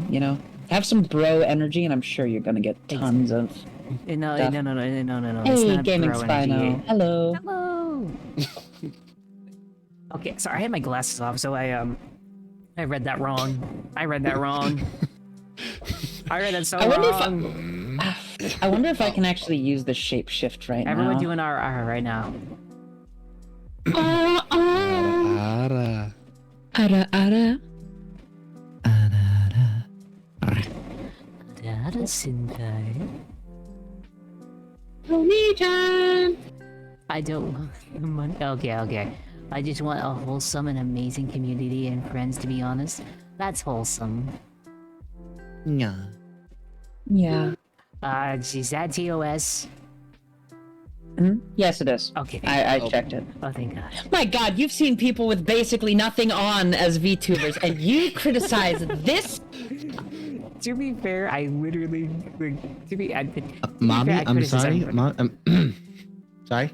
S3: You know, have some bro energy, and I'm sure you're gonna get tons of.
S1: No.
S3: Stuff.
S1: No. It's
S3: Hey,
S1: not
S3: gaming
S1: bro
S3: Spino.
S1: energy.
S3: Hello.
S1: Hello. Okay, sorry, I had my glasses off, so I read that wrong. I read that wrong. I read that so
S3: I wonder
S1: wrong.
S3: I wonder if I can actually use the shapeshift right
S1: Everyone
S3: now.
S1: doing our right now.
S4: Ara.
S3: Ara.
S1: Data Sentai. I don't want the money. Okay. I just want a wholesome and amazing community and friends, to be honest. That's wholesome.
S5: Yeah.
S3: Yeah.
S1: Is that TOS?
S3: Yes, it is.
S1: Okay.
S3: I checked it.
S1: Oh, thank God.
S3: My God, you've seen people with basically nothing on as VTubers, and you criticize this.
S1: To be fair, I literally like, to be.
S5: Mommy,
S1: fair, I
S5: I'm
S1: criticize
S5: sorry.
S1: everybody.
S5: Sorry.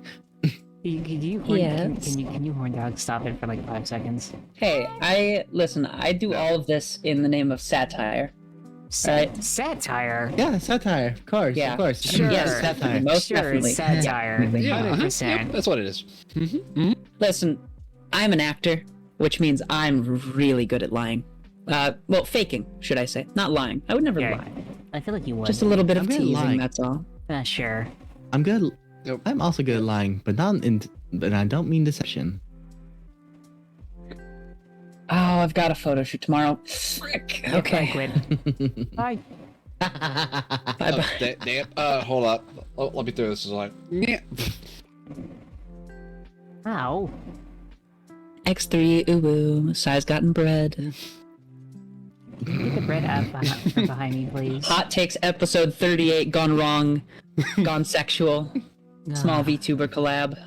S1: Can you horn dog stop it for like 5 seconds?
S3: Hey, I do all of this in the name of satire. Right.
S1: Satire.
S5: Yeah, satire. Of course.
S3: Yeah.
S5: Of course.
S1: Sure.
S3: Yes, definitely. Most
S1: Sure,
S3: definitely.
S1: it's satire.
S4: Yeah,
S1: 100%.
S4: yep, that's what it is.
S3: Listen, I'm an actor, which means I'm really good at lying. Well, faking, should I say? Not lying. I would never
S1: Okay.
S3: lie.
S1: I feel like you would.
S3: Just a little bit of
S5: I'm good at
S3: teasing,
S5: lying.
S3: that's all.
S1: Sure.
S5: I'm good.
S4: Nope.
S5: I'm also good at lying, but but I don't mean deception.
S3: Oh, I've got a photo shoot tomorrow. Frick. Okay.
S1: Quit. Bye.
S3: Bye-bye.
S4: Damn. Hold up. Let me throw this aside. Yeah.
S1: Ow.
S3: X3, ooh, size gotten bread.
S1: Get the bread up from behind me, please.
S3: Hot Takes episode 38 gone wrong, gone sexual. Small VTuber collab.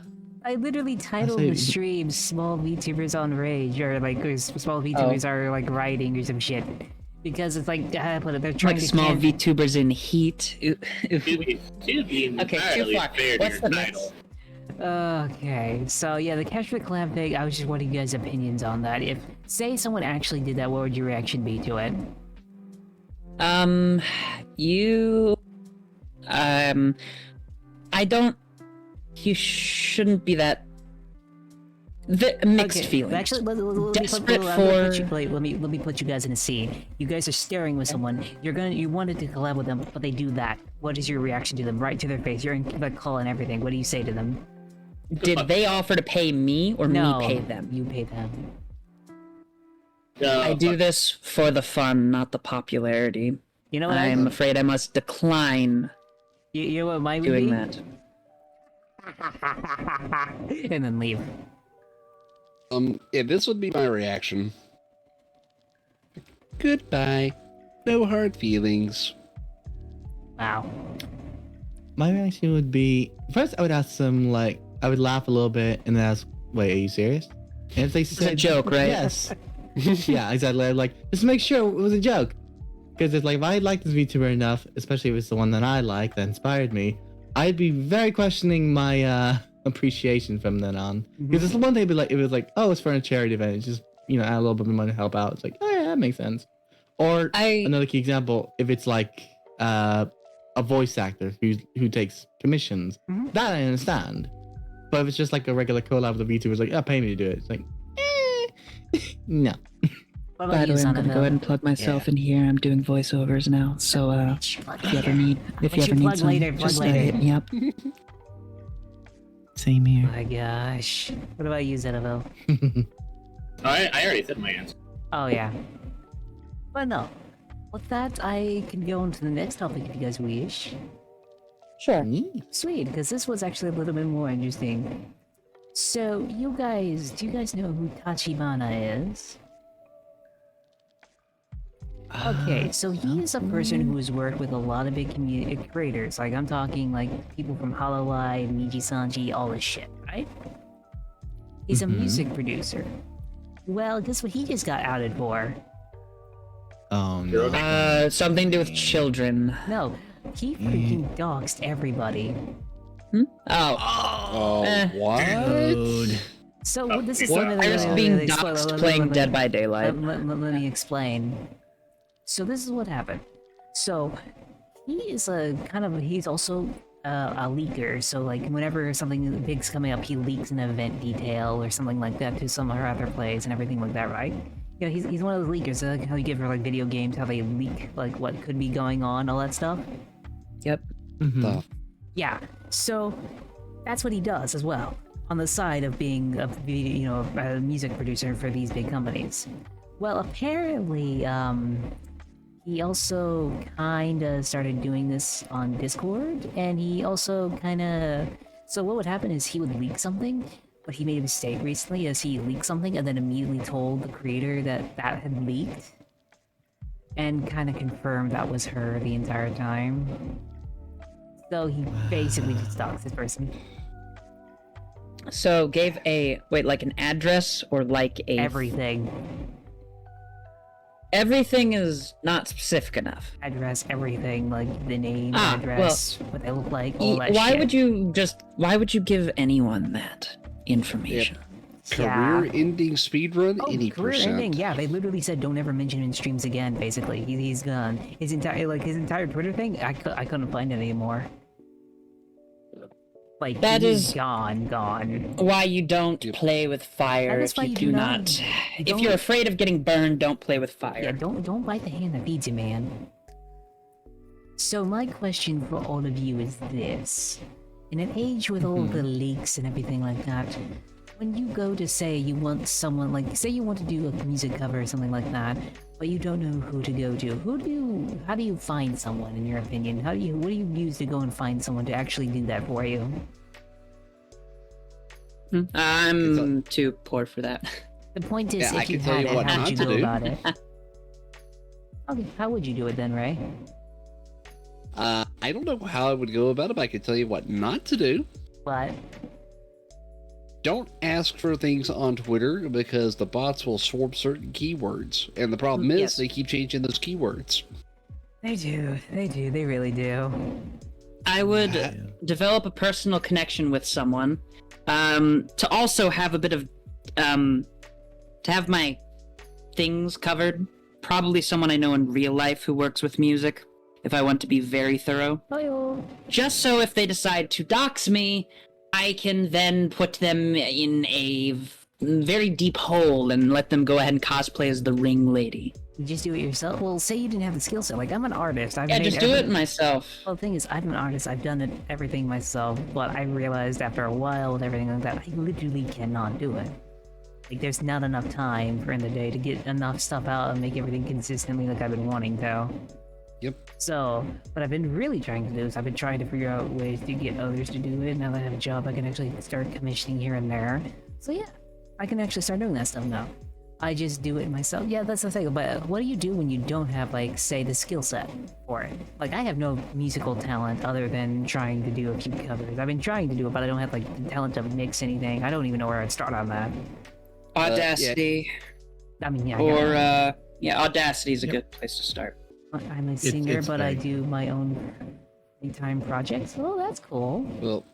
S1: I literally titled
S5: say-
S1: the stream "Small VTubers on Rage" or like small VTubers are like rioting or some shit, because it's like they're trying
S3: Like
S1: to
S3: small
S1: can-
S3: VTubers in heat. Ooh, ooh.
S2: To be
S3: Okay, too
S2: entirely
S3: far.
S2: fair to
S3: What's
S2: your
S3: the
S2: title.
S3: next?
S1: Okay, so yeah, the Cash for Collab thing. I was just wanting you guys' opinions on that. If say someone actually did that, what would your reaction be to it?
S3: I don't. You shouldn't be that. Mixed
S1: Okay,
S3: feelings.
S1: Actually,
S3: Desperate
S1: let me put you guys in a scene. You guys are staring with someone. You wanted to collab with them, but they do that. What is your reaction to them? Right to their face. You're in the call and everything. What do you say to them?
S3: Did they offer to pay me or
S1: No,
S3: me pay them?
S1: You pay them.
S3: I do this for the fun, not the popularity.
S1: You know what?
S3: I'm afraid I must decline
S1: You know what mine would
S3: doing
S1: be?
S3: that.
S1: And then leave.
S4: Yeah, this would be my reaction. Goodbye. No hard feelings.
S1: Wow.
S5: My reaction would be first I would ask them like I would laugh a little bit and then ask, "Wait, are you serious?" And if they said
S3: a joke, right?
S5: Yes. Yeah, exactly. Like just make sure it was a joke. Because it's like if I like this VTuber enough, especially if it's the one that I like that inspired me, I'd be very questioning my appreciation from then on. Because it's the one thing be like, it was like, oh, it's for a charity event. It's just add a little bit of money to help out. It's like, oh yeah, that makes sense. Or another key example, if it's like a voice actor who takes commissions, that I understand. But if it's just like a regular collab with a VTuber, it's like, oh, pay me to do it. It's like, no.
S1: What
S3: By
S1: about
S3: the
S1: you,
S3: way, I'm gonna go
S1: Zonabelle?
S3: ahead and plug myself in here. I'm doing voiceovers now, so
S1: Plug
S3: if you ever
S1: later.
S3: need,
S1: Plug
S3: some,
S1: later, plug
S3: just
S1: later.
S3: hit me up.
S5: Same here.
S1: My gosh. What about you, Zenabelle?
S2: I already said my answer.
S1: Oh yeah. But no. With that, I can go on to the next topic if you guys wish.
S3: Sure.
S1: Sweet, because this was actually a little bit more interesting. So, do you guys know who Tachibana is? Okay, so he is a person who has worked with a lot of big community creators. Like, I'm talking, like, people from Hololive, Miji Sanji, all this shit, right? He's a music producer. Well, guess what he just got outed for?
S5: Oh no.
S3: Something to do with children.
S1: No, he freaking doxed everybody.
S3: Oh.
S4: What?
S5: Dude.
S1: So this is
S4: What?
S1: something
S3: I was
S1: that
S3: being
S1: let-
S3: doxxed
S1: let-
S3: playing
S1: let-
S3: Dead by Daylight.
S1: Let me explain. So this is what happened. So he is he's also a leaker. So like whenever something big's coming up, he leaks an event detail or something like that to some other plays and everything like that, right? Yeah, he's one of those leakers. Like how you get for like video games, how they leak like what could be going on, all that stuff.
S3: Yep.
S4: The
S1: Yeah. So that's what he does as well, on the side of being a music producer for these big companies. Well, apparently, he also kind of started doing this on Discord, and he also kind of... So what would happen is he would leak something, but he made a mistake recently as he leaked something and then immediately told the creator that that had leaked, and kind of confirmed that was her the entire time. So he basically just doxed this person.
S3: So gave like an address or like a...
S1: Everything.
S3: Everything is not specific enough.
S1: Address, everything, like the name,
S3: Ah,
S1: address, what they look like, all that
S3: Why
S1: shit.
S3: why would you give anyone that information?
S1: Yeah.
S4: career-ending speedrun,
S1: Oh,
S4: any
S1: career
S4: percent.
S1: ending. Yeah, they literally said don't ever mention him in streams again. Basically, he's gone. His entire Twitter thing. I couldn't find it anymore. Like
S3: That
S1: he's
S3: is-
S1: gone.
S3: Why you don't play with fire
S1: That is
S3: if
S1: why
S3: you
S1: you
S3: do
S1: do
S3: not.
S1: not-
S3: If
S1: don't-
S3: you're afraid of getting burned, don't play with fire.
S1: Yeah, don't bite the hand that feeds you, man. So my question for all of you is this: in an age with all the leaks and everything like that, when you go to say you want someone, like say you want to do a music cover or something like that, but you don't know who to go to, how do you find someone in your opinion? What do you use to go and find someone to actually do that for you?
S3: I'm too poor for that.
S1: The point is,
S4: Yeah, I
S1: if you
S4: can tell
S1: had
S4: you
S1: it,
S4: what
S1: how would
S4: not
S1: you
S4: to
S1: go
S4: do.
S1: about it? Okay, how would you do it then, Ray?
S4: I don't know how I would go about it, but I can tell you what not to do.
S1: What?
S4: Don't ask for things on Twitter because the bots will swarm certain keywords. And the problem is
S3: Yes.
S4: they keep changing those keywords.
S1: They do, they really do.
S3: I would develop a personal connection with someone, to also have a bit of, to have my things covered. Probably someone I know in real life who works with music, if I want to be very thorough.
S1: Oh,
S3: Just so if they decide to dox me, I can then put them in a very deep hole and let them go ahead and cosplay as the ring lady.
S1: you just do it yourself? Well, say you didn't have the skill set. Like, I'm an artist.
S3: Yeah, just do it myself.
S1: Well, the thing is, I'm an artist. I've done everything myself, but I realized after a while with everything like that, I literally cannot do it. Like, there's not enough time in the day to get enough stuff out and make everything consistently like I've been wanting to.
S4: Yep.
S1: So, what I've been really trying to do is I've been trying to figure out ways to get others to do it. Now that I have a job, I can actually start commissioning here and there. So yeah, I can actually start doing that stuff now. I just do it myself. Yeah, that's the thing. But what do you do when you don't have, like, say, the skill set for it? Like, I have no musical talent other than trying to do a few covers. I've been trying to do it, but I don't have, like, the talent to mix anything. I don't even know where I'd start on that.
S3: Audacity.
S1: I mean, yeah.
S3: Or, Audacity is a good place to start.
S1: I'm a singer,
S5: it's
S1: but I
S5: very-
S1: do my own time projects. Oh, that's cool.
S4: Well,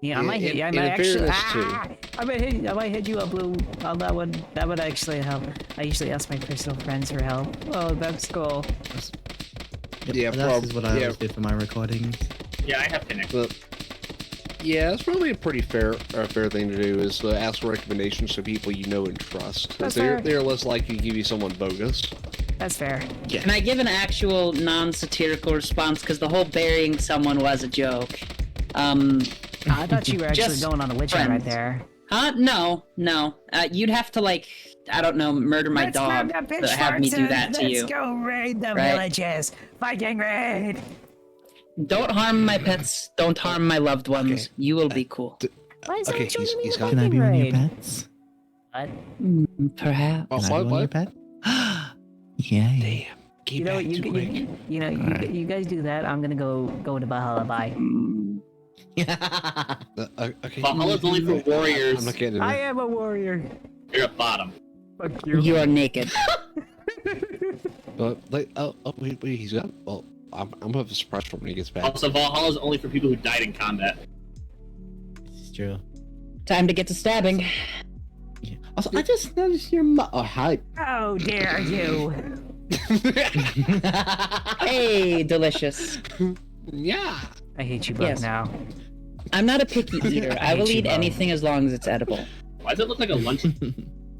S1: Yeah, I might hit you. I
S4: in
S1: might actually.
S4: fairness
S1: I might hit you up, Blue, on that one. That would actually help. I usually ask my personal friends for help. Oh, that's cool.
S4: Yeah,
S5: That is what I
S4: yeah.
S5: always do for my recordings.
S2: Yeah, I have connections.
S4: Well, yeah, it's probably a pretty fair thing to do is ask for recommendations to people you know and trust. 'Cause
S1: That's fair.
S4: they're less likely to give you someone bogus.
S1: That's fair.
S3: Can I give an actual non-satirical response? Because the whole burying someone was a joke.
S1: I thought you were actually
S3: Just
S1: going on a witch hunt right
S3: friends.
S1: there.
S3: Huh? No. You'd have to, like, I don't know, murder my dog to have me do that to you.
S1: Let's go raid the
S3: Right?
S1: villages. Viking raid.
S3: Don't harm my pets. Don't harm my loved ones.
S4: Okay.
S3: You will be cool.
S1: Why is
S4: Okay,
S1: that joining me
S4: he's
S1: in the
S4: got-
S5: Can I
S1: Viking
S5: be one of your
S1: raid?
S5: pets?
S1: What?
S3: Perhaps.
S4: Oh,
S5: Can I be one of your pets? Yay.
S1: You know, you guys do that. I'm gonna go to Valhalla. Bye.
S4: Okay.
S2: Valhalla's only for warriors.
S4: I'm not getting
S1: I
S4: it.
S1: am a warrior.
S2: You're a bottom.
S1: Fuck you.
S3: You are naked.
S4: But like, wait, he's got. Well, I'm gonna have a surprise for him when he gets back.
S2: Also, Valhalla's only for people who died in combat.
S5: This is true.
S3: Time to get to stabbing.
S5: Yeah. Also, I just noticed your Oh, hi.
S1: How dare you?
S3: Hey, delicious.
S4: Yeah.
S1: I hate you both
S3: Yes.
S1: now.
S3: I'm not a picky eater. I will
S1: hate you
S3: eat
S1: both.
S3: anything as long as it's edible.
S2: Why does it look like a lunch?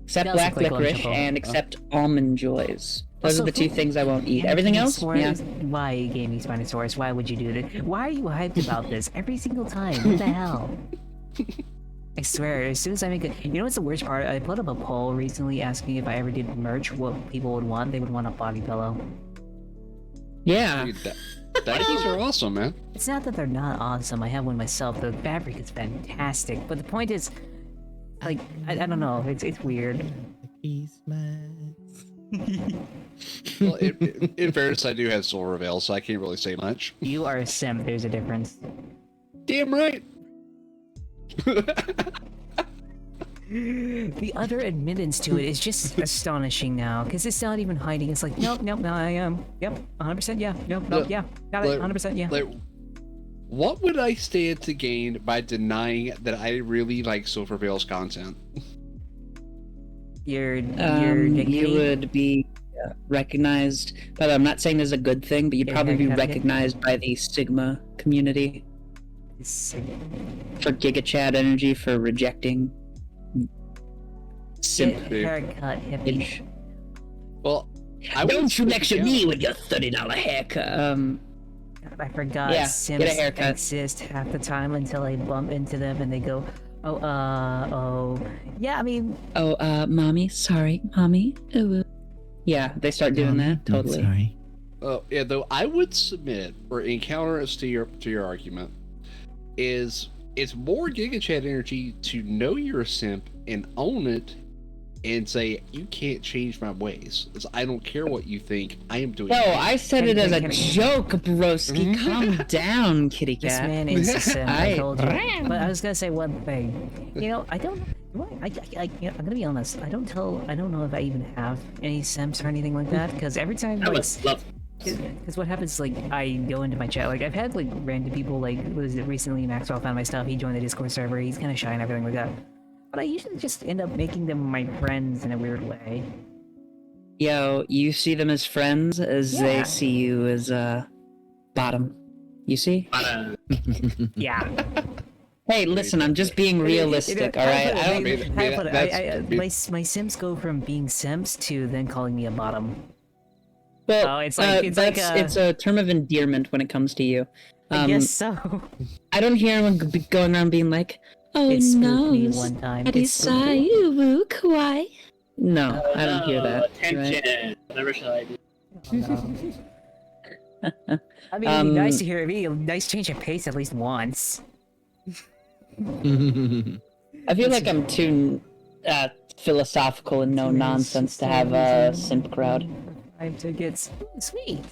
S3: Except
S1: Does
S3: black
S1: look like
S3: licorice
S1: Lunchable.
S3: and except almond joys. Those
S1: Also,
S3: are the two
S1: who-
S3: things I won't eat.
S1: And
S3: Everything else?
S1: Spinosaurus,
S3: Yeah.
S1: Why, Gaming Spinosaurus? Why would you do this? Why are you hyped about this every single time? What the hell? I swear, as soon as I make a... You know what's the worst part? I put up a poll recently asking if I ever did merch, what people would want. They would want a body pillow.
S3: Yeah.
S4: Dude, Dickies are awesome, man.
S1: It's not that they're not awesome. I have one myself. The fabric is fantastic. But the point is, like, I don't know. It's weird.
S5: Christmas.
S4: Well, in fairness, I do have Silver Veil, so I can't really say much.
S1: You are a simp. There's a difference.
S4: Damn right.
S1: The utter admittance to it is just astonishing now, because it's not even hiding. It's like, nope, no, I am. Yep, 100%, yeah. Nope, yeah. Got it, 100%, yeah.
S4: Like, what would I stand to gain by denying that I really like Silver Veil's content?
S1: Your
S3: You
S1: dignity.
S3: would be recognized. But I'm not saying this is a good thing, but you'd
S1: Your
S3: probably be
S1: haircut, yeah.
S3: recognized by the Sigma community for Giga Chat energy for rejecting simp.
S1: haircut, hippie.
S3: Itch.
S4: Well, I wouldn't
S3: Don't you
S4: split
S3: lecture
S4: the
S3: me
S4: count.
S3: with your $30 haircut.
S1: I forgot
S3: Yeah,
S1: Sims
S3: get a haircut.
S1: exist half the time until I bump into them and they go, oh. Yeah, I mean,
S3: Mommy, sorry, mommy. Yeah, they start doing that, totally.
S5: Sorry.
S4: Yeah, though I would submit or encounter us to your argument is it's more Giga Chat energy to know you're a simp and own it and say you can't change my ways. 'Cause I don't care what you think. I am doing.
S3: No,
S4: me.
S3: I said it as a
S1: Kenny.
S3: joke, broski. Calm down, kitty
S1: this
S3: cat.
S1: man is a simp, I
S3: I-
S1: told you. But I was gonna say one thing. You know, I don't. I'm gonna be honest. I don't know if I even have any simps or anything like that. Because every time,
S2: I
S1: like,
S2: would love.
S1: because what happens, like, I go into my chat. Like, I've had like random people. Like, was it recently Maxwell found my stuff? He joined the Discord server. He's kind of shy and everything like that. But I usually just end up making them my friends in a weird way.
S3: Yo, you see them as friends as
S1: Yeah.
S3: they see you as bottom. You see?
S1: Yeah.
S3: Hey, listen, I'm just being realistic, all right? I don't.
S1: My Sims go from being Sims to then calling me a bottom.
S3: Well,
S1: Oh, it's like
S3: it's a term of endearment when it comes to you.
S1: I guess so.
S3: I don't hear anyone going around being like, "Oh
S1: It spooked
S3: no,
S1: me one time.
S7: I
S1: It spooked me.
S7: you, woo, kawaii.
S3: No, I don't hear that. Right?
S2: Attention. Never shall I do.
S1: I mean, it'd be nice to hear it be a nice change of pace at least once.
S3: I feel like I'm too philosophical and no nonsense to have a simp crowd.
S1: 5 tickets. Ooh, sweet.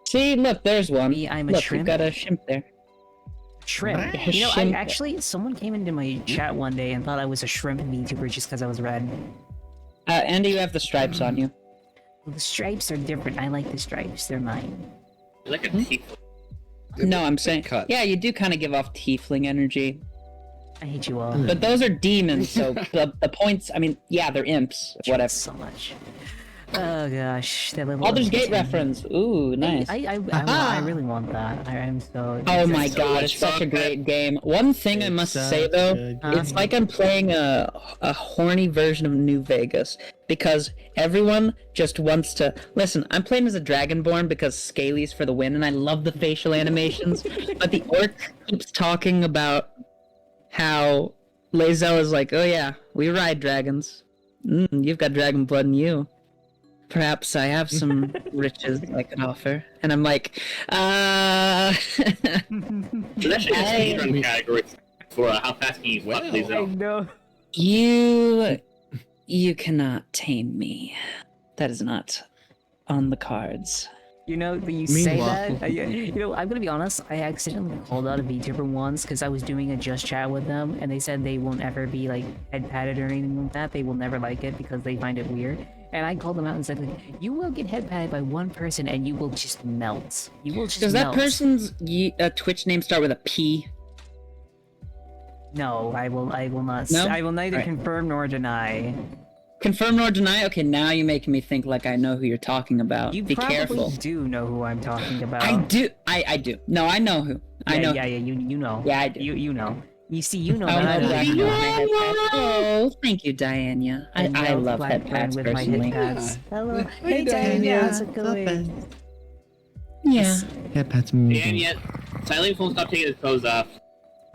S3: See, look, there's one.
S1: Me, I'm a
S3: Look,
S1: shrimp.
S3: you've got a shimp there.
S1: Shrimp. You know,
S3: Shrimp.
S1: someone came into my chat one day and thought I was a shrimp VTuber just because I was red.
S3: Andy, you have the stripes on you.
S1: Well, the stripes are different. I like the stripes. They're mine.
S2: You're like a thief.
S3: No, I'm saying,
S4: cut.
S3: yeah, you do kind of give off tiefling energy,
S1: I hate you all.
S3: but those are demons, so the points. I mean, yeah, they're imps. Whatever.
S1: So much. Oh gosh, that level.
S3: Baldur's
S1: of
S3: Gate
S1: 10.
S3: reference. Ooh, nice.
S1: I really want that. I'm so.
S3: Oh my
S2: so
S3: god,
S2: much
S3: it's such a
S2: fun.
S3: great game. One thing I must say though, it's like I'm playing a horny version of New Vegas because everyone just wants to listen. I'm playing as a Dragonborn because Scaly's for the win, and I love the facial animations. But the orc keeps talking about how Lae'zel is like, oh yeah, we ride dragons. You've got dragon blood in you. Perhaps I have some riches I can offer. And I'm like,
S2: There's actually a speedrun category for how fast can you fuck these
S1: I
S2: out.
S1: know.
S3: you cannot tame me. That is not on the cards.
S1: You know, you say
S5: Meanwhile-
S1: that. You know, I'm gonna be honest. I accidentally called out a VTuber once because I was doing a just chat with them, and they said they won't ever be like head patted or anything like that. They will never like it because they find it weird. And I called them out and said, like, "You will get head patted by one person, and you will just melt. You will just
S3: Does that
S1: melt."
S3: person's Twitch name start with a P?
S1: No, I will. I will not.
S3: No?
S1: I will neither
S3: Alright.
S1: confirm nor deny.
S3: Confirm nor deny? Okay, now you're making me think like I know who you're talking about.
S1: You
S3: Be
S1: probably
S3: careful.
S1: do know who I'm talking about.
S3: I do. I do. No, I know who. I know.
S1: Yeah. You know.
S3: Yeah, I do.
S1: You know. You see, you know
S3: Oh,
S1: that I
S3: no,
S1: like
S3: you
S1: you.
S3: know my head pats. Oh, thank you, Diana. I
S1: know
S3: love
S1: Black
S3: head
S1: Friend
S3: pats
S1: with my
S3: personally.
S1: head pats. Hello.
S4: Hey,
S1: Hey,
S4: Diana.
S1: Diana. How's it going?
S3: Yeah.
S5: Head pats.
S2: And yet, Silent won't stop taking his clothes off.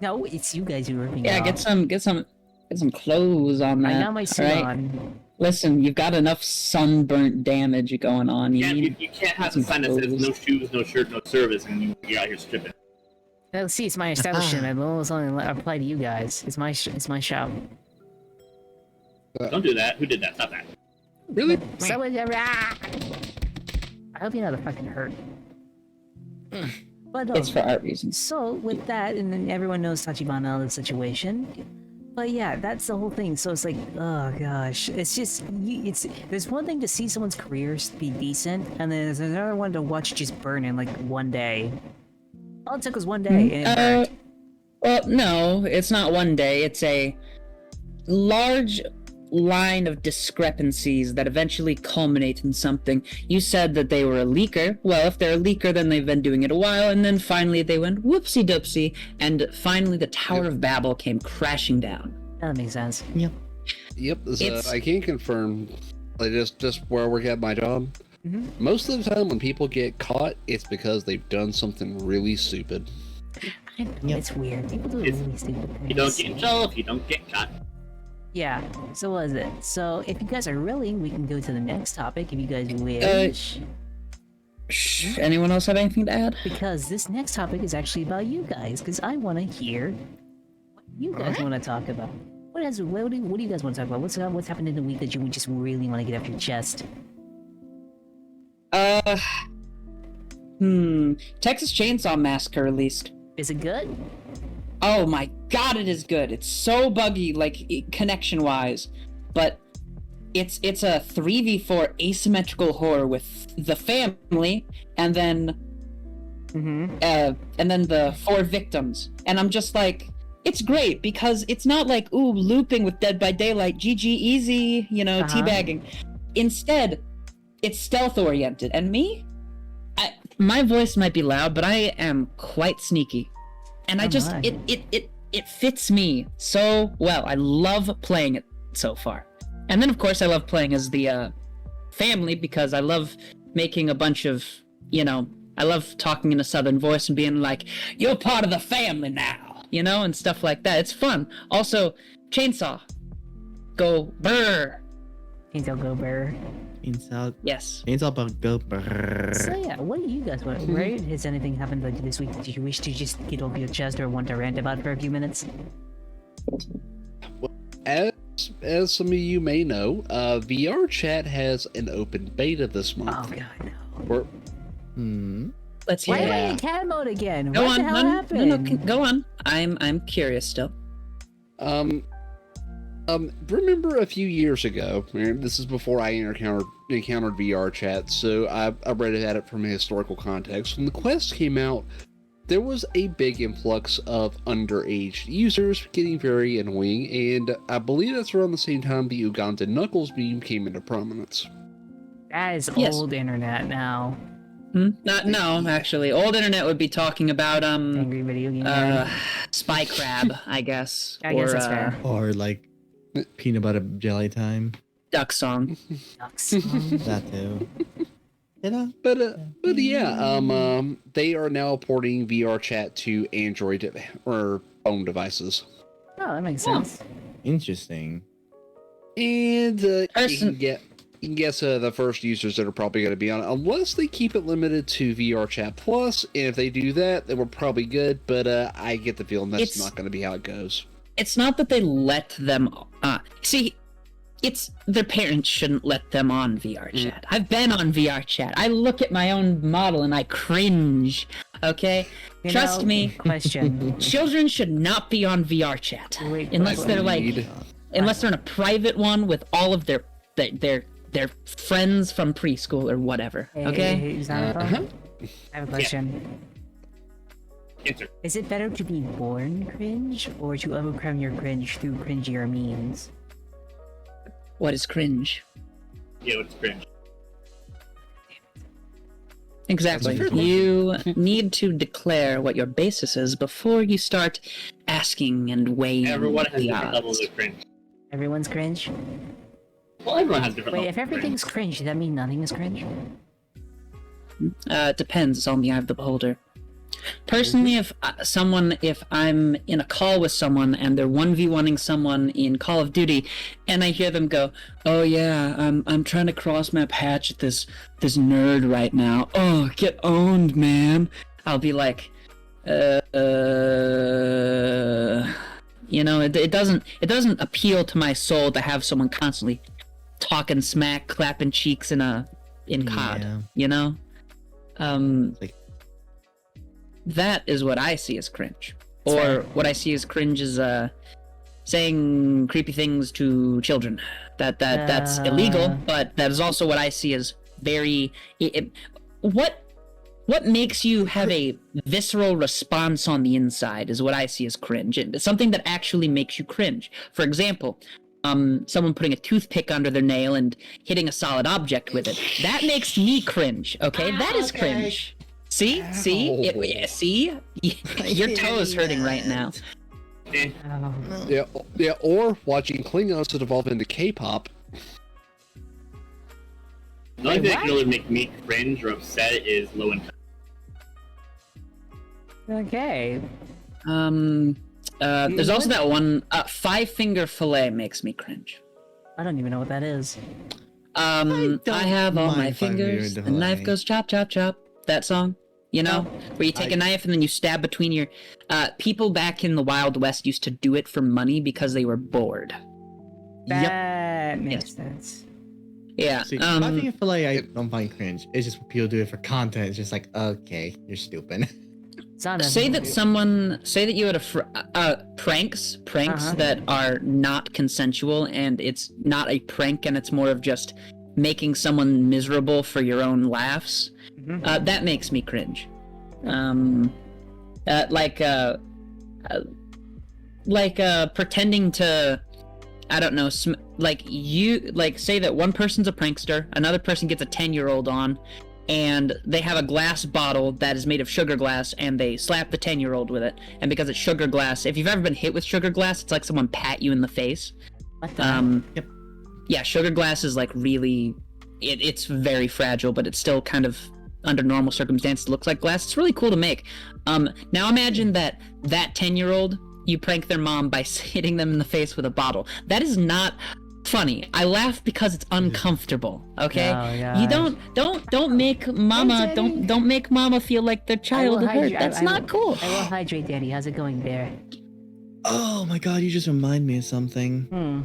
S1: No, it's you guys who are ripping
S3: Yeah,
S1: it
S3: get some clothes on that.
S1: I got my suit
S3: alright?
S1: on.
S3: Listen, you've got enough sunburnt damage going on. You need
S2: You can't have a sign that says no shoes, no shirt, no service, and you're out here stripping.
S1: Oh, see, it's my establishment. I will only apply to you guys. It's my shop.
S2: Don't do that. Who did that? Stop that.
S4: Really?
S1: Someone, I hope you're not fucking hurt. But
S3: it's for art reasons.
S1: so with that, and then everyone knows Tachibana the situation. But yeah, that's the whole thing. So it's like, oh gosh, it's just there's one thing to see someone's careers be decent, and then there's another one to watch just burn in like one day. All it took was one day, and it burned.
S3: Well, no, it's not one day. It's a large line of discrepancies that eventually culminate in something. You said that they were a leaker. Well, if they're a leaker, then they've been doing it a while, and then finally they went whoopsie doopsie, and finally the Tower of Babel came crashing down.
S1: That makes sense.
S5: Yep.
S4: Yep.
S3: It's-
S4: I can confirm. Like just where I work at my job.
S1: Mhm.
S4: Most of the time, when people get caught, it's because they've done something really stupid.
S1: I know, it's weird. People do
S2: It's-
S1: really stupid things.
S2: You don't get in trouble if you don't get caught.
S1: Yeah, so was it. So if you guys are willing, we can go to the next topic if you guys wish.
S3: Shh. Anyone else have anything to add?
S1: Because this next topic is actually about you guys, because I want to hear what you guys want to talk about. What do you guys want to talk about? What's happened in the week that you just really want to get off your chest?
S3: Texas Chainsaw Massacre released.
S1: Is it good?
S3: Oh my god, it is good. It's so buggy, like connection wise, but it's a 3v4 asymmetrical horror with the family and then the 4 victims. And I'm just like, it's great because it's not like looping with Dead by Daylight, GG easy, teabagging. Instead, it's stealth oriented, and my voice might be loud, but I am quite sneaky. And I just,
S1: my.
S3: it fits me so well. I love playing it so far. And then, of course, I love playing as the family because I love making a bunch of, I love talking in a southern voice and being like, you're part of the family now, and stuff like that. It's fun. Also, Chainsaw. Go burr.
S1: Chainsaw go burr.
S3: Yes.
S5: Chainsaw bug go brrrr.
S1: So yeah, what do you guys want? Right? Has anything happened like this week that you wish to just get off your chest or want to rant about for a few minutes?
S4: As some of you may know, VR Chat has an open beta this
S1: Oh
S4: month.
S1: god, no.
S5: Hmm.
S3: Let's hear
S1: Why
S3: it.
S1: am I in cat mode again?
S3: Go
S1: what
S3: on.
S1: the hell happened?
S3: No, go on. I'm curious still.
S4: Remember a few years ago, and this is before I encountered VR Chat, so I read at it from a historical context. When the Quest came out, there was a big influx of underage users getting very annoying, and I believe that's around the same time the Ugandan Knuckles meme came into prominence.
S1: That is
S3: Yes.
S1: old internet now.
S3: No, actually, old internet would be talking about
S1: Angry video game.
S3: Spy Crab, I guess.
S1: I guess that's fair.
S5: Or like peanut butter jelly time.
S3: Duck Song.
S1: Sucks.
S5: That too.
S4: But yeah, they are now porting VR Chat to Android or phone devices.
S1: Oh, that makes sense.
S5: Interesting.
S4: And you
S3: Person-
S4: can guess the first users that are probably going to be on it, unless they keep it limited to VR Chat Plus. And if they do that, then we're probably good. But I get the feeling that's
S3: It's-
S4: not going to be how it goes.
S3: It's not that they let them. See, it's their parents shouldn't let them on VR chat. I've been on VR chat. I look at my own model and I cringe. Okay, trust me.
S1: Question.
S3: Children should not be on VR chat unless they're like, unless they're in a private one with all of their friends from preschool or whatever. Okay.
S1: Hey, Xenophone? I have a question.
S2: Answer.
S1: Is it better to be born cringe or to overcome your cringe through cringier means?
S3: What is cringe?
S2: Yeah, it's cringe.
S3: Exactly. You need to declare what your basis is before you start asking and weighing
S2: Everyone has
S3: the
S2: different
S3: odds.
S2: levels of cringe.
S1: Everyone's cringe?
S2: Well, everyone has different
S1: Wait,
S2: levels
S1: if everything's cringe, does that mean nothing is cringe?
S3: It depends. It's on the eye of the beholder. Personally, if I'm in a call with someone and they're 1v1ing someone in Call of Duty, and I hear them go, "Oh yeah, I'm trying to cross map hatch at this nerd right now. Oh, get owned, man." I'll be like, it doesn't appeal to my soul to have someone constantly talking smack, clapping cheeks in COD.
S5: Yeah.
S3: You know,
S5: Like-
S3: that is what I see as cringe, or what I see as cringe is saying creepy things to children. That's illegal, but that is also what I see as very. What makes you have a visceral response on the inside is what I see as cringe. Something that actually makes you cringe. For example, someone putting a toothpick under their nail and hitting a solid object with it. That makes me cringe. Okay, that is cringe. See, your toe is hurting right now.
S4: Yeah, or watching Klingons that evolve into K-pop.
S2: The only thing that can really make me cringe or upset is low income.
S1: Okay.
S3: There's also that one, five-finger fillet makes me cringe.
S1: I don't even know what that is.
S3: I have all my
S5: mind five-finger
S3: fingers, the
S5: fillet.
S3: knife goes chop, chop, chop. That song, you know, where you take a knife and then you stab between your. People back in the Wild West used to do it for money because they were bored.
S1: That makes sense.
S3: Yeah.
S5: See, five-finger fillet, I don't find cringe. It's just when people do it for content. It's just like, okay, you're stupid.
S3: Say that you had pranks that are not consensual, and it's not a prank, and it's more of just making someone miserable for your own laughs. That makes me cringe. Pretending to, I don't know, say that one person's a prankster, another person gets a 10-year-old on, and they have a glass bottle that is made of sugar glass, and they slap the 10-year-old with it. And because it's sugar glass, if you've ever been hit with sugar glass, it's like someone pat you in the face.
S1: What the
S5: Yep.
S3: Yeah, sugar glass is like really, it's very fragile, but it's still kind of, under normal circumstances, looks like glass. It's really cool to make. Now imagine that 10-year-old, you prank their mom by hitting them in the face with a bottle. That is not funny. I laugh because it's uncomfortable. Okay, you don't make mama don't make mama feel like their child hurt. That's not cool.
S1: I will hydrate, Daddy. How's it going there?
S5: Oh my god, you just remind me of something.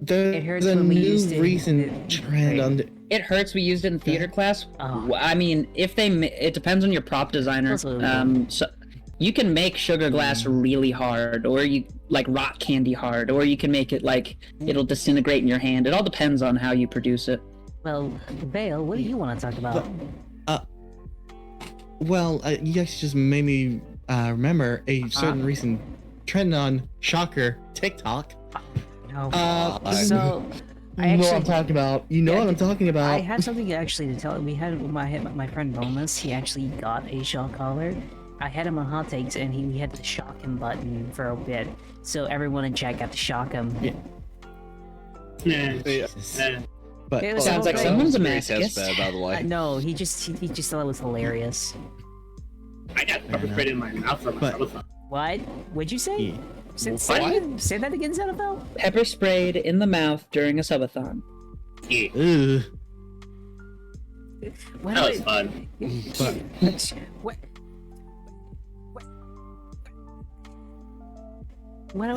S5: There's
S1: It hurts
S5: a
S1: when we
S5: new
S1: used it.
S5: recent trend on the...
S3: It hurts. We used it in theater class.
S1: Oh.
S3: I mean, it depends on your prop designer. So you can make sugar glass really hard, or you like rock candy hard, or you can make it like it'll disintegrate in your hand. It all depends on how you produce it.
S1: Well, Vale, what do you want to talk about?
S5: You guys just made me remember a certain recent trend on Shocker TikTok.
S1: No.
S5: So
S1: I
S5: you know what
S1: actually
S5: I'm talking about. You know what I'm talking about.
S1: I have something actually to tell. We had my friend Bonus. He actually got a shock collar. I had him on hot takes, and we had to shock him button for a bit. So everyone in chat got to shock him.
S5: But
S1: It was
S3: Sounds like
S1: okay.
S3: someone's a
S4: Very test
S3: masochist.
S4: bed, by the way.
S1: No, he just thought it was hilarious.
S2: I got pepper sprayed in my mouth for my
S5: But-
S2: telephone.
S1: What? What'd you say?
S5: Yeah.
S1: Say that again, Zenithal?
S3: Pepper sprayed in the mouth during a subathon.
S2: Yeah,
S5: Ugh.
S1: What?
S2: that was fun.
S5: But
S1: What? Why do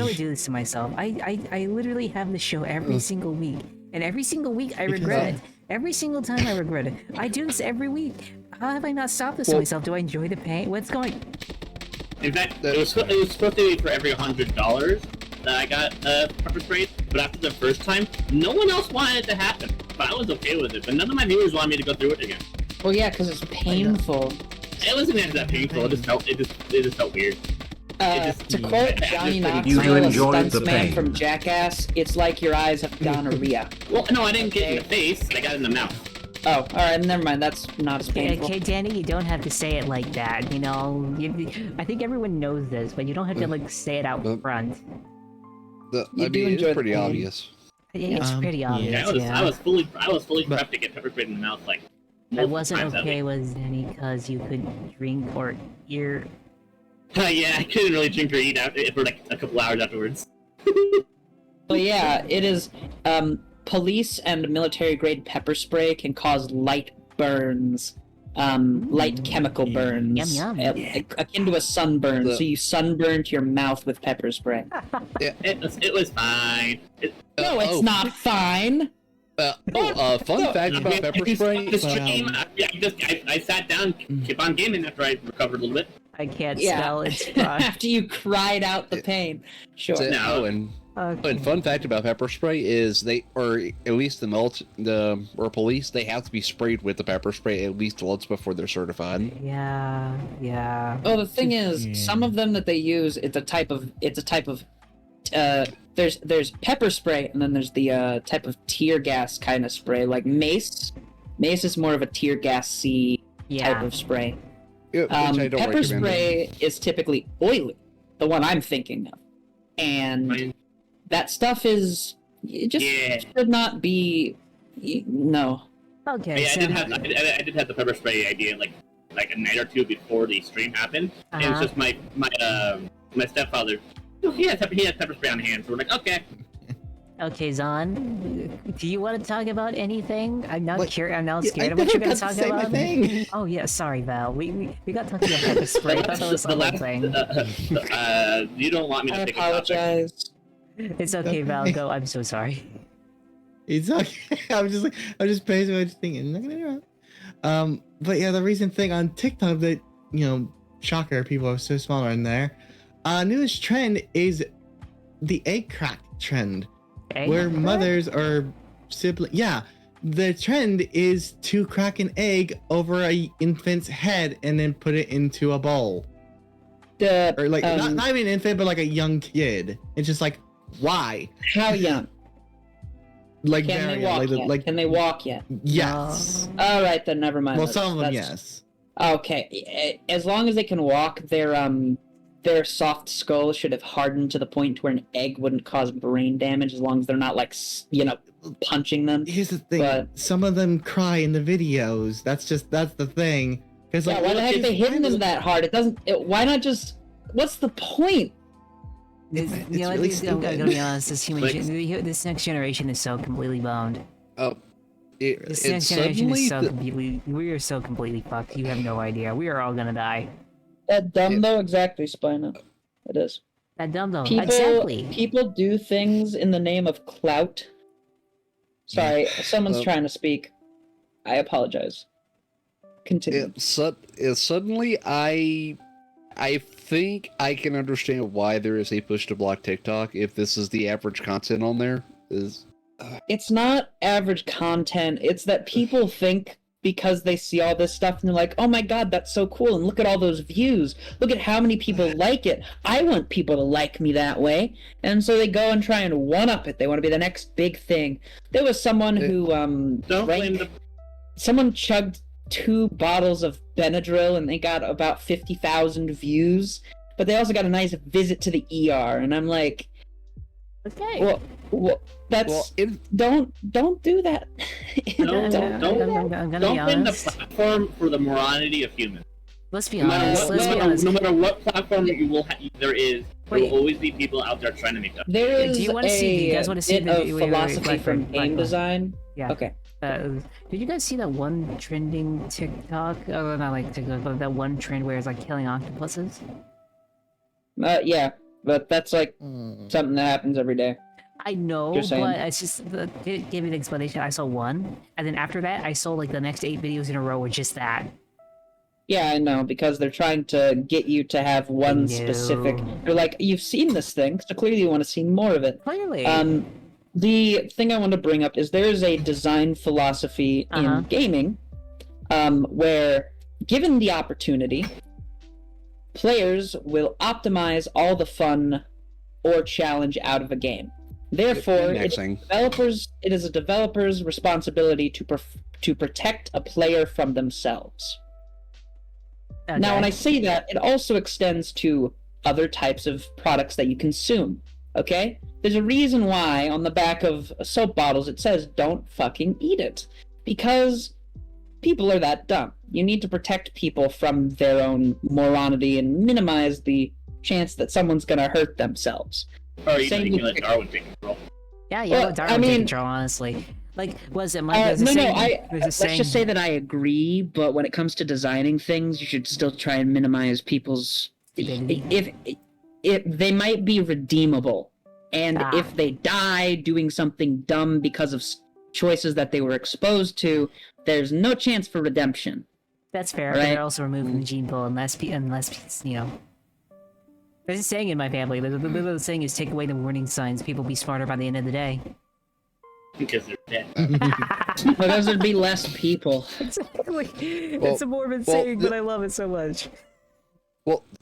S1: I do this to myself? I literally have the show every single week, and every single week I regret it. Every single time I regret it. I do this every week. How have I not stopped this to myself? Do I enjoy the pain? What's going?
S2: In fact, it was supposed to be for every $100 that I got pepper sprayed, but after the first time, no one else wanted it to happen. But I was okay with it, but none of my viewers wanted me to go through it again.
S3: Well, yeah, because it's painful.
S2: It wasn't actually that painful. It just felt weird.
S3: To quote Johnny
S6: You
S3: Knoxville, a
S6: enjoyed the
S3: stuntsman
S6: pain.
S3: from Jackass, it's like your eyes have gonorrhea.
S2: Well, no, I didn't get it in the face. I got it in the mouth.
S3: Oh, alright, never mind. That's not as painful.
S1: Okay, Danny, you don't have to say it like that. You know, I think everyone knows this, but you don't have to like say it out front.
S3: You
S4: I
S3: do
S4: mean,
S3: enjoy
S4: it's pretty
S3: the pain.
S4: obvious.
S1: It's pretty obvious.
S2: Yeah, I was fully prepped to get pepper sprayed in the mouth like.
S1: I wasn't
S2: times that
S1: okay
S2: week.
S1: with Danny because you could drink or eat.
S2: Yeah, I couldn't really drink or eat for like a couple hours afterwards.
S3: Well, yeah, it is. Police and military-grade pepper spray can cause light burns, light chemical burns,
S1: Yum,
S3: akin to a sunburn. So you sunburned your mouth with pepper spray.
S2: It was fine.
S3: No, it's not fine.
S4: Fun fact about pepper spray.
S2: The stream, I sat down, kept on gaming after I recovered a little bit.
S1: I can't
S3: Yeah.
S1: spell. It's fine.
S3: After you cried out the pain. Sure.
S2: No.
S4: And fun fact about pepper spray is or at least the police, they have to be sprayed with the pepper spray at least once before they're certified.
S1: Yeah.
S3: Oh, the thing is, some of them that they use, it's a type of there's pepper spray, and then there's the type of tear gas kind of spray, like mace. Mace is more of a tear gassy type of spray.
S4: Yeah, which I don't
S3: Pepper
S4: recommend.
S3: spray is typically oily, the one I'm thinking of, and that stuff is should not be. No.
S1: Okay.
S2: Yeah,
S1: So,
S2: I did have the pepper spray idea like a night or two before the stream happened. And it's just my stepfather. He has pepper spray on hand, so we're like, okay.
S1: Okay, Zahn, do you want to talk about anything? I'm now
S5: What?
S1: scared. I'm now
S5: Yeah,
S1: scared
S5: I
S1: of what you're
S5: never
S1: going to
S5: got
S1: talk
S5: to say my
S1: about.
S5: thing.
S1: Oh yeah, sorry, Val. We got talking about pepper spray. I thought that was the whole thing.
S2: You don't want me to
S3: I
S2: pick a topic.
S3: apologize.
S1: It's okay, Val. Go. I'm so sorry.
S5: It's okay. I'm just basically what you're thinking. But yeah, the recent thing on TikTok that, shocker, people are so smaller in there. Newest trend is the egg crack trend, where mothers or siblings. Yeah, the trend is to crack an egg over a infant's head and then put it into a bowl. Or like not even an infant, but like a young kid. It's just like, why?
S3: How young?
S5: Like
S3: Can
S5: very
S3: they walk
S5: young,
S3: yet?
S5: like
S3: Can they walk yet?
S5: yes.
S3: All right, then never mind.
S5: Well, some of them
S3: That's-
S5: yes.
S3: Okay, as long as they can walk, their soft skull should have hardened to the point where an egg wouldn't cause brain damage, as long as they're not like punching them.
S5: Here's the thing:
S3: But-
S5: some of them cry in the videos. That's the thing. Because
S3: Yeah, why the heck are they hitting them that hard? Why not just? What's the point?
S1: You know,
S5: really
S1: I'm gonna be
S5: stupid.
S1: honest. This next generation is so completely boned. This next generation is so completely. We are so completely fucked. You have no idea. We are all gonna die.
S3: That dumb though, exactly, Spina. It is.
S1: That dumb though.
S3: People,
S1: Exactly.
S3: people do things in the name of clout. Sorry, someone's trying to speak. I apologize. Continue.
S4: Suddenly, I think I can understand why there is a push to block TikTok if this is the average content on there.
S3: It's not average content. It's that people think because they see all this stuff and they're like, oh my god, that's so cool. And look at all those views. Look at how many people like it. I want people to like me that way. And so they go and try and one-up it. They want to be the next big thing. There was someone who someone chugged 2 bottles of Benadryl and they got about 50,000 views. But they also got a nice visit to the ER. And I'm like,
S1: Okay.
S3: well that's don't do that.
S2: No,
S1: I'm gonna be
S2: don't blame the
S1: honest.
S2: platform for the morality of humans.
S1: Let's be
S2: No matter
S1: honest.
S2: what,
S1: Let's be honest.
S2: no matter what platform there
S1: Wait.
S2: will always be people out there trying to make that.
S3: There is
S1: Do you wanna see- do you guys wanna see
S3: bit
S1: the
S3: of
S1: video- wait,
S3: philosophy
S1: wait,
S3: from
S1: wait,
S3: game
S1: wait.
S3: design.
S1: Yeah.
S3: Okay.
S1: Did you guys see that one trending TikTok? Oh, not like TikTok, but that one trend where it's like killing octopuses.
S3: Yeah. But that's like something that happens every day.
S1: I know,
S3: You're saying-
S1: but it's just give me an explanation. I saw one, and then after that, I saw like the next 8 videos in a row were just that.
S3: Yeah, I know, because they're trying to get you to have one specific. They're like, you've seen this thing, so clearly you want to see more of it.
S1: Clearly.
S3: The thing I want to bring up is there is a design philosophy in gaming, where, given the opportunity, players will optimize all the fun or challenge out of a game. Therefore, it is a developer's responsibility to protect a player from themselves.
S1: Okay.
S3: Now, when I say that, it also extends to other types of products that you consume, okay? There's a reason why on the back of soap bottles it says, don't fucking eat it. Because people are that dumb. You need to protect people from their own moronity and minimize the chance that someone's gonna hurt themselves.
S2: Or you can let Darwin take control.
S1: Yeah,
S3: Well,
S1: let Darwin take control, honestly. Like, was it Mike?
S3: Let's just say that I agree, but when it comes to designing things, you should still try and minimize people's... If they might be redeemable, and if they die doing something dumb because of choices that they were exposed to, there's no chance for redemption.
S1: That's fair,
S3: right?
S1: but they're also removing the gene pool unless, you know... There's a saying in my family, the saying is take away the warning signs, people be smarter by the end of the day.
S2: Because they're dead.
S3: Because there'd be less people.
S1: Exactly. It's a morbid saying, but I love it so much.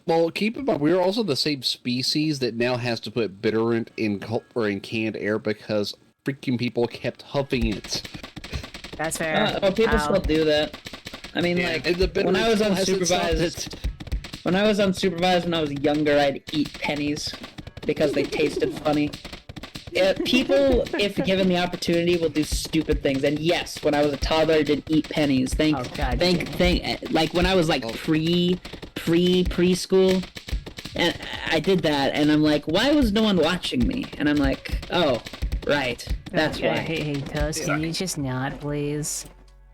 S4: Well, keep in mind, we're also the same species that now has to put bitterant in canned air because freaking people kept huffing it.
S1: That's fair.
S3: People still do that. I mean, like, when I was unsupervised, when I was younger, I'd eat pennies because they tasted funny. People, if given the opportunity, will do stupid things. And yes, when I was a toddler, I did eat pennies. Like when I was like preschool, and I did that, and I'm like, why was no one watching me? And I'm like, oh, right, that's why.
S1: Hey, Toast, can you just not, please?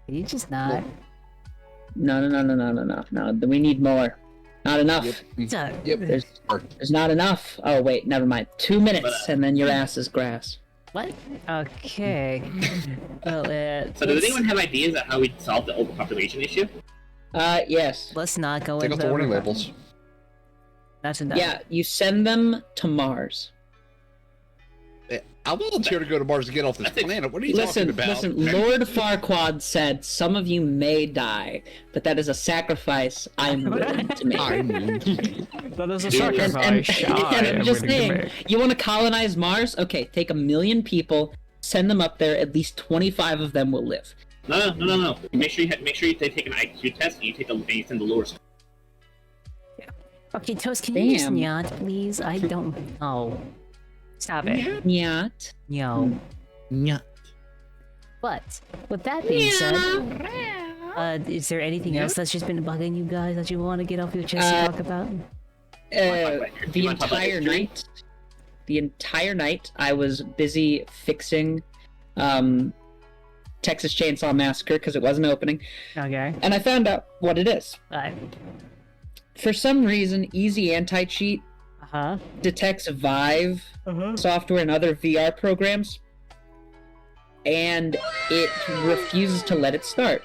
S1: Can you just not?
S3: No. We need more. Not enough. There's not enough. Oh wait, never mind. 2 minutes, and then your ass is grass.
S1: What? Okay. Well,
S2: so does anyone have ideas on how we solve the overpopulation issue?
S3: Yes.
S1: Let's not go
S4: Take
S1: into
S4: off the warning labels.
S1: That's enough.
S3: Yeah, you send them to Mars.
S4: I'll volunteer to go to Mars to get off this planet. What are you talking about?
S3: Listen, Lord Farquaad said some of you may die, but that is a sacrifice I'm willing to make.
S1: That is a sacrifice.
S3: And I'm just saying, you want to colonize Mars? Okay, take 1 million people, send them up there, at least 25 of them will live.
S2: No. Make sure they take an IQ test and you send the lower score.
S1: Okay, Toast, can you just not, please? I don't know. Stop it.
S3: Nyat.
S1: No.
S5: Nyat.
S1: But, with that being said, is there anything else that's just been bugging you guys that you want to get off your chest to talk about?
S3: The entire night, I was busy fixing Texas Chainsaw Massacre because it wasn't opening.
S1: Okay.
S3: And I found out what it is.
S1: Alright.
S3: For some reason, Easy Anti-Cheat detects Vive software and other VR programs, and it refuses to let it start.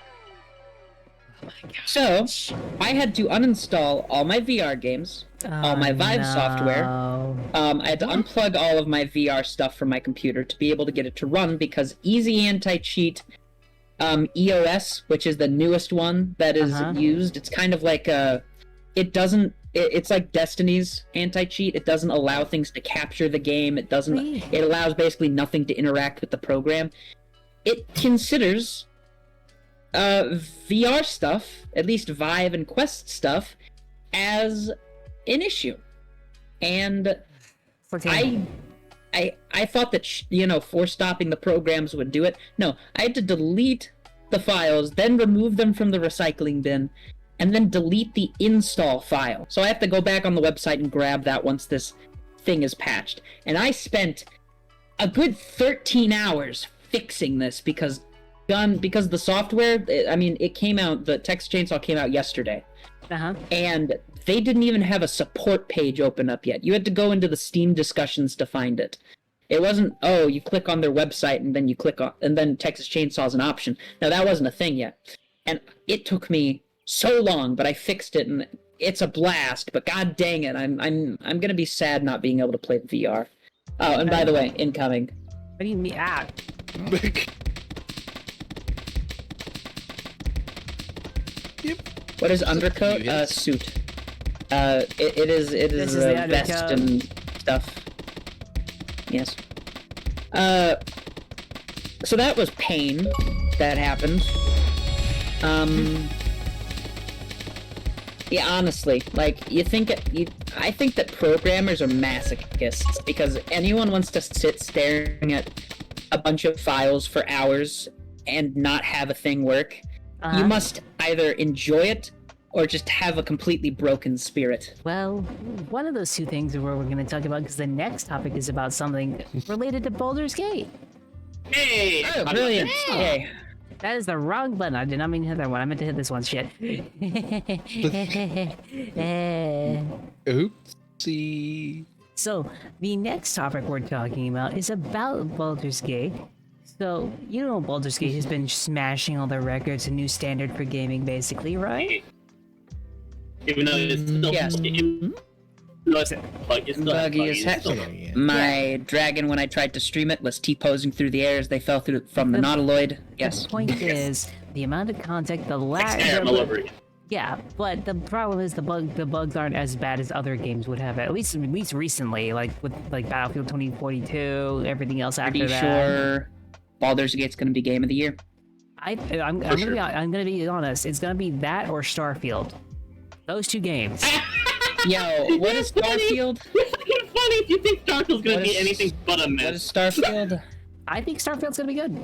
S3: So, I had to uninstall all my VR games, all my Vive software. I had to unplug all of my VR stuff from my computer to be able to get it to run, because Easy Anti-Cheat EOS, which is the newest one that is used, it's kind of like it's like Destiny's anti-cheat. It doesn't allow things to capture the game. It allows basically nothing to interact with the program. It considers VR stuff, at least Vive and Quest stuff, as an issue. And I thought that, force stopping the programs would do it. No, I had to delete the files, then remove them from the recycling bin, and then delete the install file. So I have to go back on the website and grab that once this thing is patched. And I spent a good 13 hours fixing this because the software, it came out, the Texas Chainsaw came out yesterday. And they didn't even have a support page open up yet. You had to go into the Steam discussions to find it. It wasn't, oh, you click on their website and then you click on, and then Texas Chainsaw is an option. No, that wasn't a thing yet. And it took me so long, but I fixed it, and it's a blast. But god dang it, I'm gonna be sad not being able to play VR. Oh, and by the way, incoming.
S1: What do you mean? Ah.
S3: What is undercoat? Suit. It is a vest and stuff. Yes. So that was pain that happened. Yeah, honestly, like, I think that programmers are masochists, because anyone wants to sit staring at a bunch of files for hours and not have a thing work. You must either enjoy it or just have a completely broken spirit.
S1: Well, one of those two things are what we're going to talk about, because the next topic is about something related to Baldur's Gate.
S2: Hey!
S3: Oh, brilliant. Yay.
S1: That is the wrong button. I did not mean to hit that one. I meant to hit this one. Shit.
S4: Oopsie.
S1: So, the next topic we're talking about is about Baldur's Gate. So, you know Baldur's Gate has been smashing all the records, a new standard for gaming, basically, right?
S2: Even though it's still...
S3: Yes. Buggy as heck. My dragon, when I tried to stream it, was T-posing through the air as they fell through from the nautiloid. Yes.
S1: The point is, the amount of content, the yeah, but the problem is the bugs aren't as bad as other games would have. At least recently, like with Battlefield 2042, everything else after
S3: Pretty
S1: that.
S3: sure Baldur's Gate's gonna be game of the year.
S1: I'm gonna be honest. It's gonna be that or Starfield. Those two games.
S3: Yo, what is Starfield?
S2: You're fucking funny if you think Starfield's gonna be anything but a mess.
S3: What is Starfield?
S1: I think Starfield's gonna be good.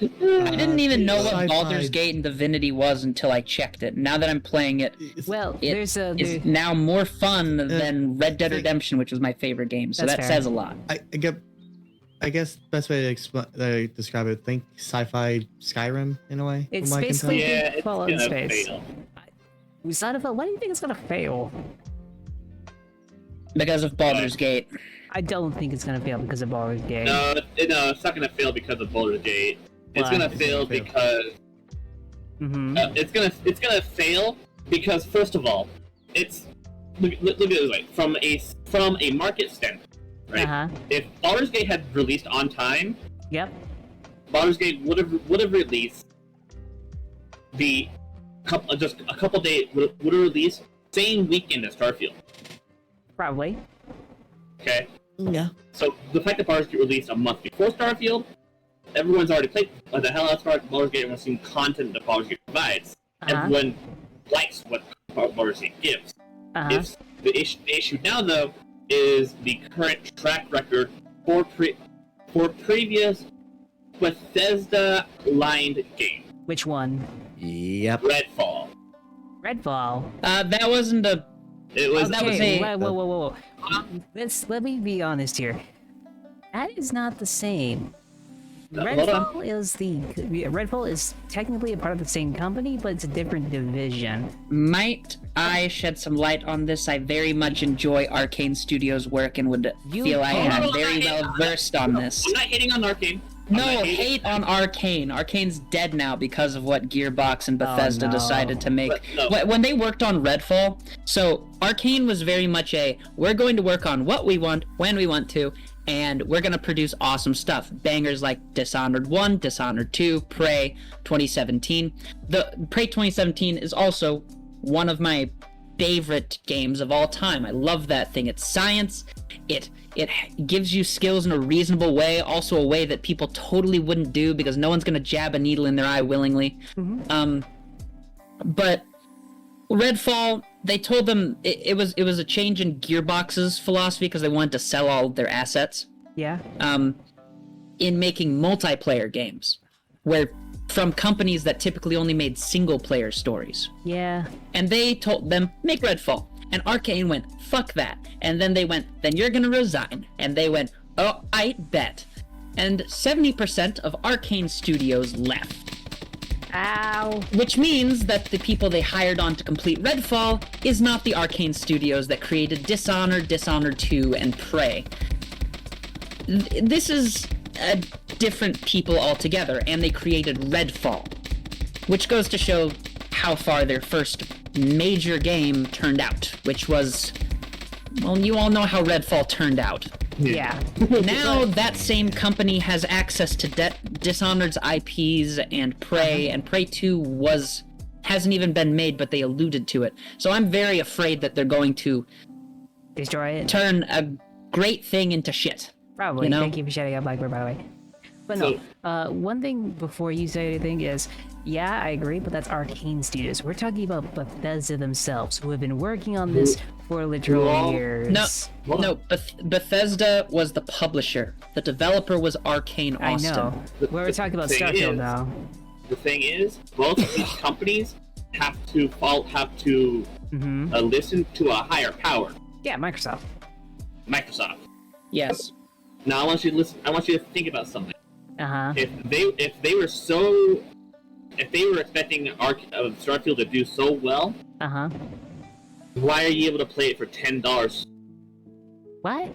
S3: I didn't even know what Baldur's Gate and Divinity was until I checked it. Now that I'm playing it,
S1: well,
S3: it's now more fun than Red Dead Redemption, which was my favorite game. So that says a lot.
S5: I guess best way to describe it, think sci-fi Skyrim in a way.
S1: It's basically
S2: it's
S1: Fallout in
S2: gonna
S1: space.
S2: fail.
S1: Why do you think it's gonna fail?
S3: Because of Baldur's Gate.
S1: I don't think it's gonna fail because of Baldur's Gate.
S2: No, it's not gonna fail because of Baldur's Gate. It's gonna fail because it's gonna fail because, first of all, it's look at it this way, from a market standpoint, right? If Baldur's Gate had released on time, Baldur's Gate would have released just a couple days would have released same weekend as Starfield.
S1: Probably.
S2: Okay.
S5: Yeah.
S2: So the fact that Baldur's Gate released a month before Starfield, everyone's already played what the hell else Baldur's Gate, everyone's seen content that Baldur's Gate provides. Everyone likes what Baldur's Gate gives. It's the issue now, though, is the current track record for previous Bethesda-lined game.
S1: Which one?
S5: Yep.
S1: Redfall.
S3: That wasn't a...
S2: It was...
S3: that was a...
S1: Whoa. Let me be honest here. That is not the same. Redfall is technically a part of the same company, but it's a different division.
S3: Might I shed some light on this? I very much enjoy Arcane Studios' work and would feel I am very well versed on this.
S2: I'm not hating on Arcane.
S3: No, hate on Arcane. Arcane's dead now because of what Gearbox and Bethesda decided to make. When they worked on Redfall, so Arcane was very much we're going to work on what we want, when we want to, and we're going to produce awesome stuff. Bangers like Dishonored 1, Dishonored 2, Prey 2017. The Prey 2017 is also one of my favorite games of all time. I love that thing. It's science. It gives you skills in a reasonable way, also a way that people totally wouldn't do because no one's gonna jab a needle in their eye willingly. But Redfall, they told them it was a change in Gearbox's philosophy because they wanted to sell all of their assets.
S1: Yeah.
S3: In making multiplayer games, where from companies that typically only made single player stories.
S1: Yeah. And
S3: they told them, make Redfall. And Arcane went, fuck that. And then they went, then you're gonna resign. And they went, oh, I bet. And 70% of Arcane Studios left.
S1: Ow.
S3: Which means that the people they hired on to complete Redfall is not the Arcane Studios that created Dishonored, Dishonored 2, and Prey. This is different people altogether, and they created Redfall, which goes to show how far their first major game turned out, which was, well, you all know how Redfall turned out.
S1: Yeah.
S3: Now that same company has access to Dishonored's IPs and Prey 2 hasn't even been made, but they alluded to it. So I'm very afraid that they're going to
S1: Destroy it.
S3: turn a great thing into shit.
S1: Probably.
S3: You know?
S1: Thank you for shutting up, Blackbird, by the way. But no, one thing before you say anything is, yeah, I agree, but that's Arcane Studios. We're talking about Bethesda themselves, who have been working on this for literal years.
S3: No, Bethesda was the publisher. The developer was Arcane Austin.
S1: I know. We're talking about
S2: thing
S1: Starfield
S2: is-
S1: now.
S2: The thing is, both of these companies have to listen to a higher power,
S1: Yeah, Microsoft.
S2: Microsoft.
S3: Yes.
S2: Now I want you to think about something.
S1: Uh-huh.
S2: If they were expecting Starfield to do so well,
S1: Uh-huh.
S2: why are you able to play it for $10?
S1: What?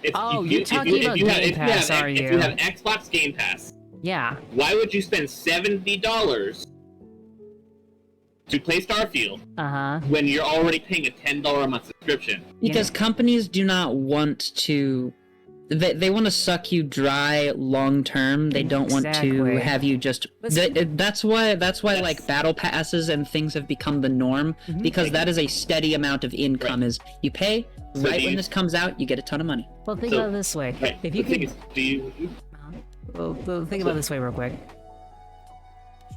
S2: If
S1: You're talking about Game Pass, are you?
S2: If you have Xbox Game Pass,
S1: Yeah.
S2: why would you spend $70 to play Starfield
S1: Uh-huh.
S2: when you're already paying a $10 a month subscription?
S3: Because companies do not want to... They want to suck you dry long term. They don't want to
S1: Exactly.
S3: have you just... That's why like battle passes and things have become the norm, because that is a steady amount of income.
S2: Right.
S3: Is you pay
S2: So
S3: right
S2: do
S3: when
S2: you-
S3: this comes out, you get a ton of money.
S1: Well, think
S2: So-
S1: about it this way.
S2: Right.
S1: If you
S2: the thing
S1: could...
S2: is, do you?
S1: Well, think about it this way real quick.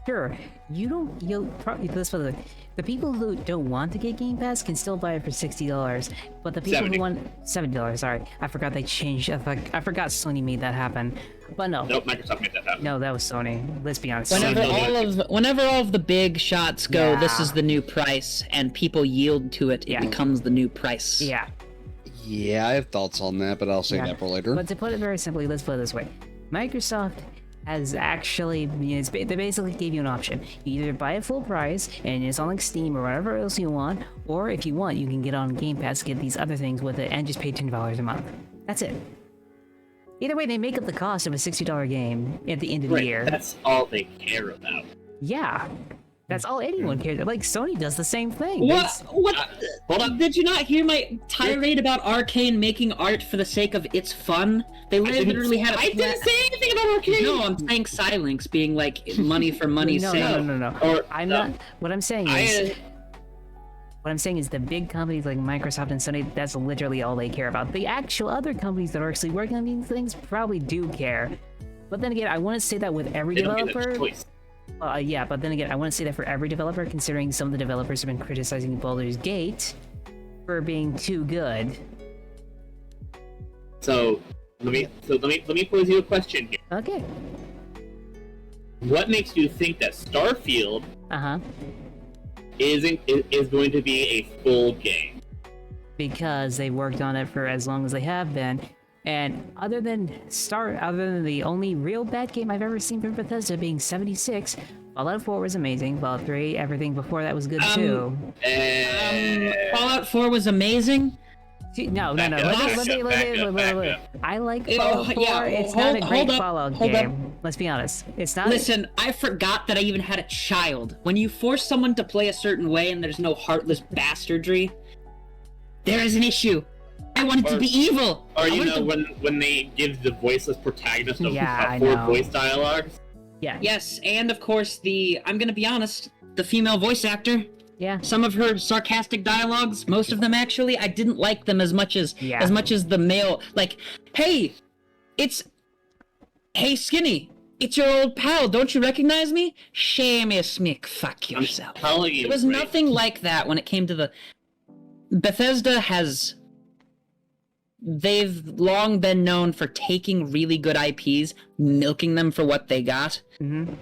S1: Sure, you'll probably this by the way. The people who don't want to get Game Pass can still buy it for $60, but the people
S2: 70.
S1: who want $70, sorry, I forgot they changed. I forgot Sony made that happen. But no,
S2: Nope, Microsoft made that happen.
S1: no, that was Sony. Let's be honest.
S3: Whenever
S2: Sony.
S3: whenever all of the big shots go, this
S1: Yeah.
S3: is the new price, and people yield to it, it
S1: Yeah.
S3: becomes the new price.
S1: Yeah,
S4: Yeah, I have thoughts on that, but I'll save
S1: Yeah.
S4: that for later.
S1: but to put it very simply, let's put it this way: Microsoft has actually, they basically gave you an option. You either buy it full price and it's on like Steam or whatever else you want, or if you want, you can get on Game Pass, get these other things with it, and just pay $10 a month. That's it. Either way, they make up the cost of a $60 game at the end of the
S2: Right,
S1: year.
S2: that's all they care about.
S1: Yeah, that's all anyone cares. Like Sony does the same thing.
S3: What?
S2: Hold on.
S3: Did you not hear my tirade about Arcane making art for the sake of it's fun? They literally had a
S2: I didn't say anything about Arcane.
S3: No, I'm saying Silence being like money for money's
S1: No,
S3: sake.
S1: no.
S2: Or
S1: I'm
S2: no.
S1: not. What I'm saying is. What I'm saying is the big companies like Microsoft and Sony, that's literally all they care about. The actual other companies that are actually working on these things probably do care. But then again, I wouldn't say that with every
S2: They don't get
S1: developer.
S2: that choice.
S1: Yeah, but then again, I wouldn't say that for every developer, considering some of the developers have been criticizing Baldur's Gate for being too good.
S2: So let me pose you a question here.
S1: Okay.
S2: What makes you think that Starfield
S1: Uh-huh.
S2: is going to be a full game?
S1: Because they worked on it for as long as they have been. And other than the only real bad game I've ever seen from Bethesda being 76, Fallout 4 was amazing. Fallout 3, everything before that was good too.
S3: Fallout 4 was amazing.
S1: No.
S2: Back up.
S1: I like
S3: Oh,
S1: Fallout 4.
S3: yeah,
S1: It's
S3: hold-
S1: not a great
S3: hold up,
S1: Fallout
S3: hold
S1: game. Let's be honest. It's not.
S3: Listen, I forgot that I even had a child. When you force someone to play a certain way and there's no heartless bastardry, there is an issue. I wanted to be evil.
S2: Or
S3: I
S2: you
S3: wanted
S2: know
S3: to-
S2: when they give the voiceless protagonist of
S1: Yeah, I
S2: 4
S1: know.
S2: voice dialogues?
S1: Yeah.
S3: Yes, and of course I'm gonna be honest, the female voice actor.
S1: Yeah.
S3: Some of her sarcastic dialogues, most of them actually, I didn't like them as much as the male. Like, hey Skinny, it's your old pal. Don't you recognize me? Seamus McFuck yourself.
S2: I'm telling you,
S3: It was
S2: right?
S3: nothing like that when it came to the Bethesda has. They've long been known for taking really good IPs, milking them for what they got,
S1: Mm-hmm.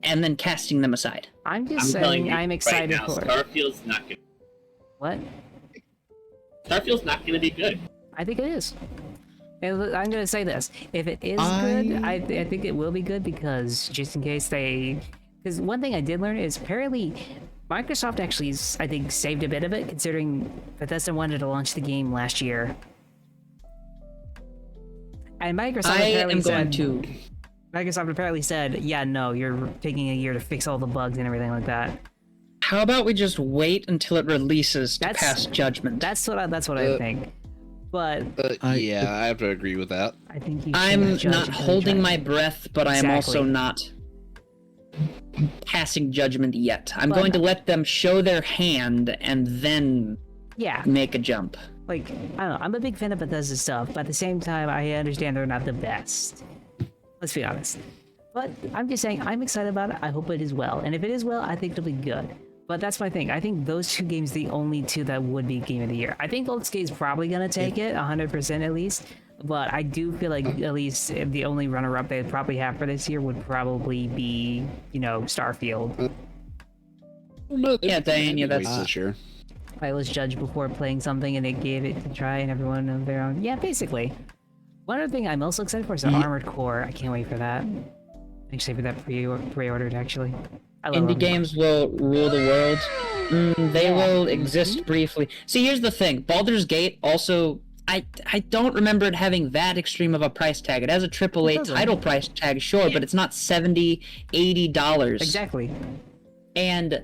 S3: and then casting them aside.
S1: I'm just
S2: I'm telling
S1: saying
S2: you
S1: I'm excited
S2: right now,
S1: for it.
S2: Starfield's not gonna.
S1: What?
S2: Starfield's not gonna be good.
S1: I think it is. And look, I'm gonna say this: if it is good, I think it will be good because just in case because one thing I did learn is apparently Microsoft actually, I think, saved a bit of it considering Bethesda wanted to launch the game last year, and Microsoft apparently said, yeah, no, you're taking a year to fix all the bugs and everything like that.
S3: How about we just wait until it releases to pass judgment?
S1: That's what I think. But
S4: I have to agree with that.
S1: I think
S3: I'm not holding my breath, but I am also not passing judgment yet. I'm going to let them show their hand and then make a jump.
S1: Like, I don't know, I'm a big fan of Bethesda stuff, but at the same time, I understand they're not the best. Let's be honest. But I'm just saying, I'm excited about it. I hope it is well. And if it is well, I think it'll be good. But that's my thing. I think those two games are the only two that would be Game of the Year. I think Baldur's Gate is probably going to take it, 100% at least. But I do feel like at least the only runner-up they'd probably have for this year would probably be, Starfield.
S3: Yeah, Diane, that's
S4: this year.
S1: I was judged before playing something and they gave it to try and everyone of their own. Yeah, basically. One other thing I'm also excited for is the Armored Core. I can't wait for that. I actually have that pre-ordered, actually.
S3: Indie games will rule the world. They will exist briefly. See, here's the thing. Baldur's Gate also... I don't remember it having that extreme of a price tag. It has a AAA title price tag, sure, but it's not $70, $80.
S1: Exactly.
S3: And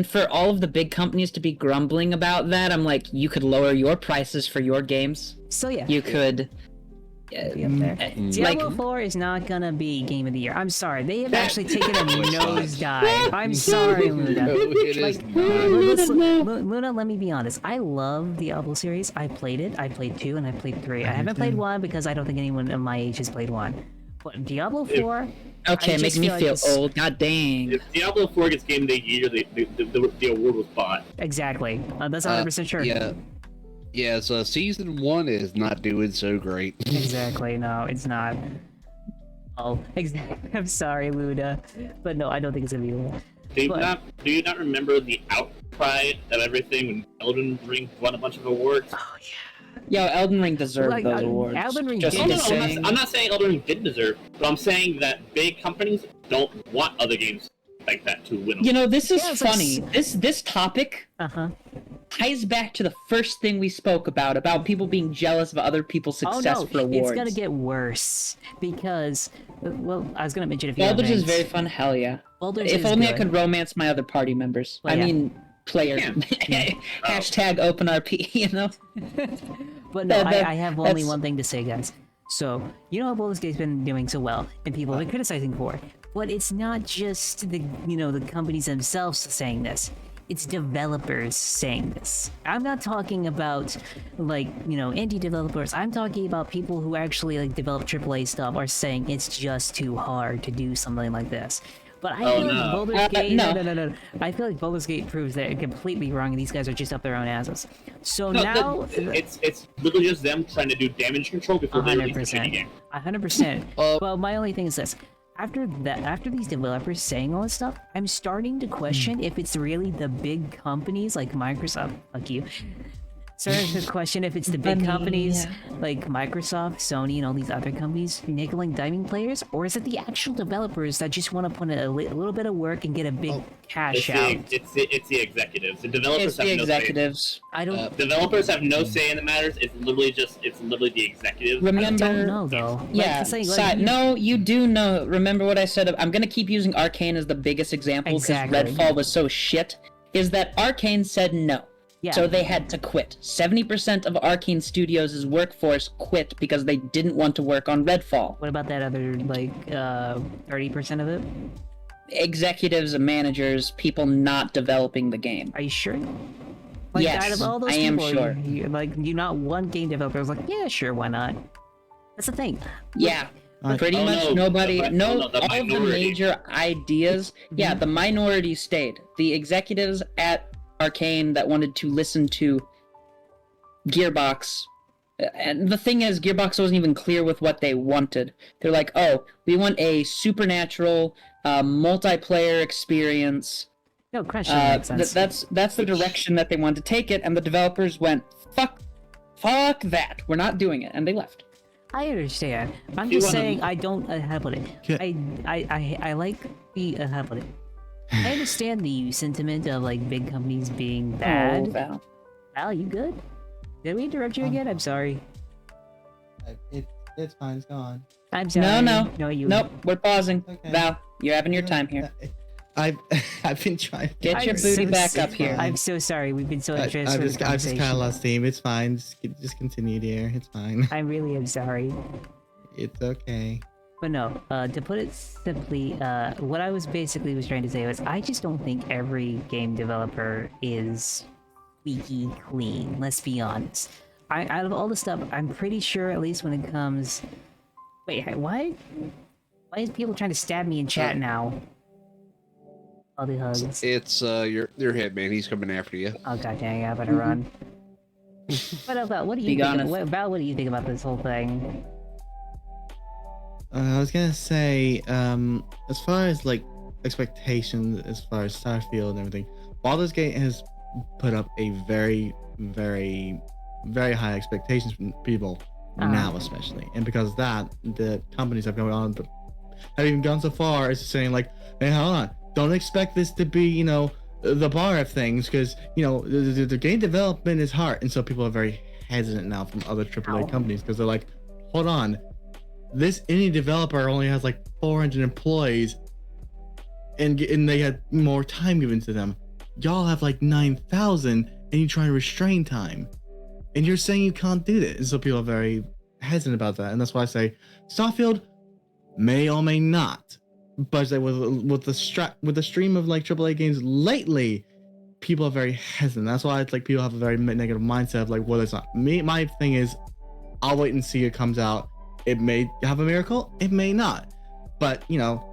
S3: for all of the big companies to be grumbling about that, I'm like, you could lower your prices for your games.
S1: So yeah.
S3: You could...
S1: Diablo 4 is not gonna be Game of the Year. I'm sorry. They have actually taken a nosedive. I'm sorry, Luna. Luna, let me be honest. I love the Diablo series. I played it. I played 2 and I played 3. I haven't played 1 because I don't think anyone of my age has played 1. But Diablo 4...
S3: Okay, make me feel old. God dang.
S2: If Diablo 4 gets Game of the Year, the award was bought.
S1: Exactly. That's 100% sure.
S4: Yeah, so season 1 is not doing so great.
S1: Exactly, no, it's not. Oh, exactly. I'm sorry, Luna. But no, I don't think it's gonna be Luna.
S2: Do you not remember the outcry of everything when Elden Ring won a bunch of awards?
S1: Oh, yeah.
S3: Yo, Elden Ring deserved those awards.
S1: Elden Ring
S3: Just
S2: I'm not saying Elden Ring did deserve, but I'm saying that big companies don't want other games like that to win.
S3: This is funny. This topic ties back to the first thing we spoke about people being jealous of other people's success for awards.
S1: It's gonna get worse because, well, I was gonna mention a few
S3: Baldur's
S1: things.
S3: is very fun, hell yeah.
S1: Baldur's
S3: if
S1: is
S3: only
S1: good.
S3: I could romance my other party members.
S1: Well,
S3: I
S1: yeah.
S3: mean, player. Hashtag OpenRP,
S1: But no, I have only one thing to say, guys. So, how Baldur's Gate's been doing so well, and people have been criticizing for it. But it's not just the companies themselves saying this. It's developers saying this. I'm not talking about, indie developers. I'm talking about people who actually, develop AAA stuff are saying it's just too hard to do something like this. But I feel like Baldur's Gate... No. I feel like Baldur's Gate proves that it's completely wrong and these guys are just up their own asses. So now...
S2: It's literally just them trying to do damage control before they release the game.
S1: 100%. Well, my only thing is this. After these developers saying all this stuff, I'm starting to question if it's really the big companies like Microsoft, fuck you, starting to question if it's the big companies like Microsoft, Sony, and all these other companies nickel and diming players, or is it the actual developers that just want to put in a little bit of work and get a big cash out?
S2: It's the executives. The developers have no
S3: executives.
S2: say. I don't. Developers have no say in the matters. It's literally the executives.
S3: Remember?
S1: I don't know though.
S3: Yeah. No, you do know. Remember what I said? I'm gonna keep using Arcane as the biggest example because Redfall was so shit. Is that Arcane said no. Yeah. So they had to quit. 70% of Arcane Studios' workforce quit because they didn't want to work on Redfall.
S1: What about that other, 30% of it?
S3: Executives and managers, people not developing the game.
S1: Are you sure?
S3: Yes,
S1: out of all those
S3: I
S1: people,
S3: am sure.
S1: You not one game developer was like, yeah, sure, why not? That's the thing.
S3: Yeah. Pretty much nobody, all of the major ideas, the minority stayed. The executives at Arcane that wanted to listen to Gearbox, and the thing is, Gearbox wasn't even clear with what they wanted. They're like, oh, we want a supernatural multiplayer experience.
S1: No, Crash makes sense.
S3: That's the direction that they wanted to take it, and the developers went, fuck that, we're not doing it, and they left.
S1: I understand. I'm
S2: You
S1: just
S2: wanna-
S1: saying I don't have it.
S5: Okay.
S1: I like the have it. I understand the sentiment of like big companies being
S3: Oh,
S1: bad.
S3: Val.
S1: Val, you good? Did we interrupt you again? I'm sorry.
S5: It's fine. It's gone.
S1: I'm sorry.
S3: No.
S1: you.
S3: Nope, we're pausing.
S5: Okay.
S3: Val, you're having your time here.
S5: I've been trying to
S3: Get your
S1: I'm
S3: booty
S1: so
S3: back up
S1: sorry.
S3: here.
S1: I'm so sorry. We've been so interested in the
S5: I've just kind
S1: conversation.
S5: of lost steam. It's fine. Just continue, dear. It's fine.
S1: I really am sorry.
S5: It's okay.
S1: But no, to put it simply, what I was trying to say was I just don't think every game developer is squeaky clean. Let's be honest. Out of all the stuff, I'm pretty sure, at least when it comes. Wait, why is people trying to stab me in chat now? All the hugs.
S4: It's your head, man. He's coming after you.
S1: Oh god dang! I better run. What about what do you
S3: Be
S1: think?
S3: honest.
S1: What do you think about this whole thing?
S5: I was gonna say, as far as like expectations, as far as Starfield and everything, Baldur's Gate has put up a very, very, very high expectations from people now, especially, and because of that, the companies have gone on, but have even gone so far as to saying like, "Hey, hold on, don't expect this to be, the bar of things, because the game development is hard," and so people are very hesitant now from other AAA companies because they're like, "Hold on." This indie developer only has like 400 employees, and they had more time given to them. Y'all have like 9,000, and you try to restrain time, and you're saying you can't do this. And so people are very hesitant about that, and that's why I say Starfield may or may not. But with the stream of like AAA games lately, people are very hesitant. That's why it's like people have a very negative mindset of like, well, it's not me. My thing is, I'll wait and see it comes out. It may have a miracle, it may not. But,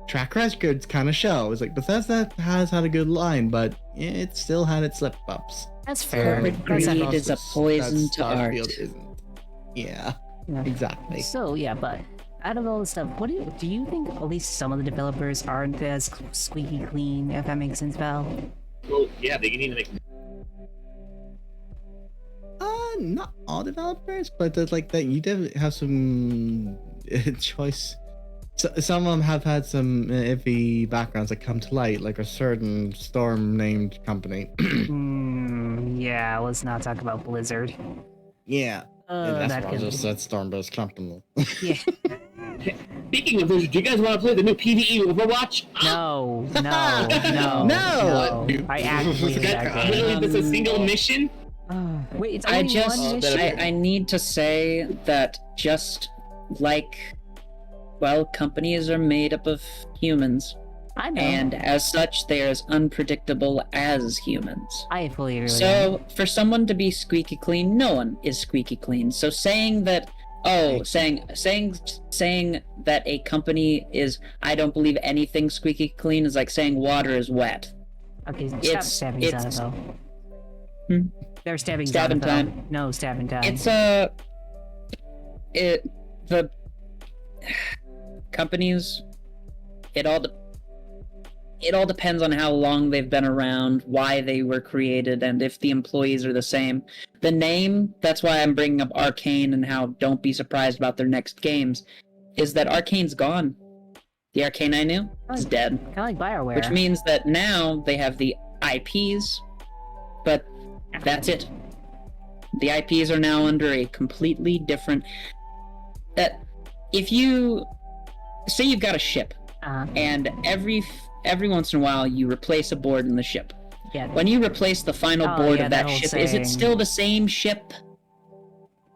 S5: track records kind of show. It's like Bethesda has had a good line, but it still had its slip-ups.
S1: That's fair.
S3: Corporate
S1: That's
S3: greed
S1: not-
S3: is a poison to art.
S5: Starfield isn't. Yeah,
S1: Yeah.
S5: exactly.
S1: So yeah, but out of all the stuff, what do you think? At least some of the developers aren't as squeaky clean, if that makes sense, Val.
S2: Well, yeah, they need to make.
S5: Not all developers, but there's like that you definitely have some choice. Some of them have had some iffy backgrounds that come to light, like a certain Storm named company.
S1: Yeah, let's not talk about Blizzard.
S5: Yeah, and
S1: That
S5: that's why I
S1: could
S5: just said Storm-based company.
S1: yeah.
S2: Speaking of Blizzard, do you guys want to play the new PvE Overwatch?
S1: No.
S5: No.
S1: I actually hate that game.
S2: Literally, there's a single mission.
S1: Wait, it's
S3: I
S1: only
S3: just,
S1: one mission?
S3: I need to say that just like, well, companies are made up of humans,
S1: I know.
S3: and as such, they are as unpredictable as humans.
S1: I fully agree with
S3: So, for someone to be squeaky clean, no one is squeaky clean. So saying that, saying that a company is, I don't believe anything squeaky clean is like saying water is wet.
S1: that. Okay, stop
S3: it's-
S1: stabbing
S3: it's-
S1: Zonatho.
S3: Hmm?
S1: They're stabbing
S3: Stabbing
S1: Zonatho.
S3: time.
S1: No, stabbing time.
S3: It's the companies. It all depends on how long they've been around, why they were created, and if the employees are the same. The name, that's why I'm bringing up Arcane and how don't be surprised about their next games, is that Arcane's gone. The Arcane I knew is dead.
S1: kind of like BioWare.
S3: Which means that now they have the IPs, but that's it. The IPs are now under a completely different. If you say you've got a ship, and every once in a while you replace a board in the ship.
S1: Yeah.
S3: When you replace the final
S1: Oh,
S3: board
S1: yeah,
S3: of
S1: that
S3: that
S1: whole
S3: ship, is it
S1: saying.
S3: still the same ship?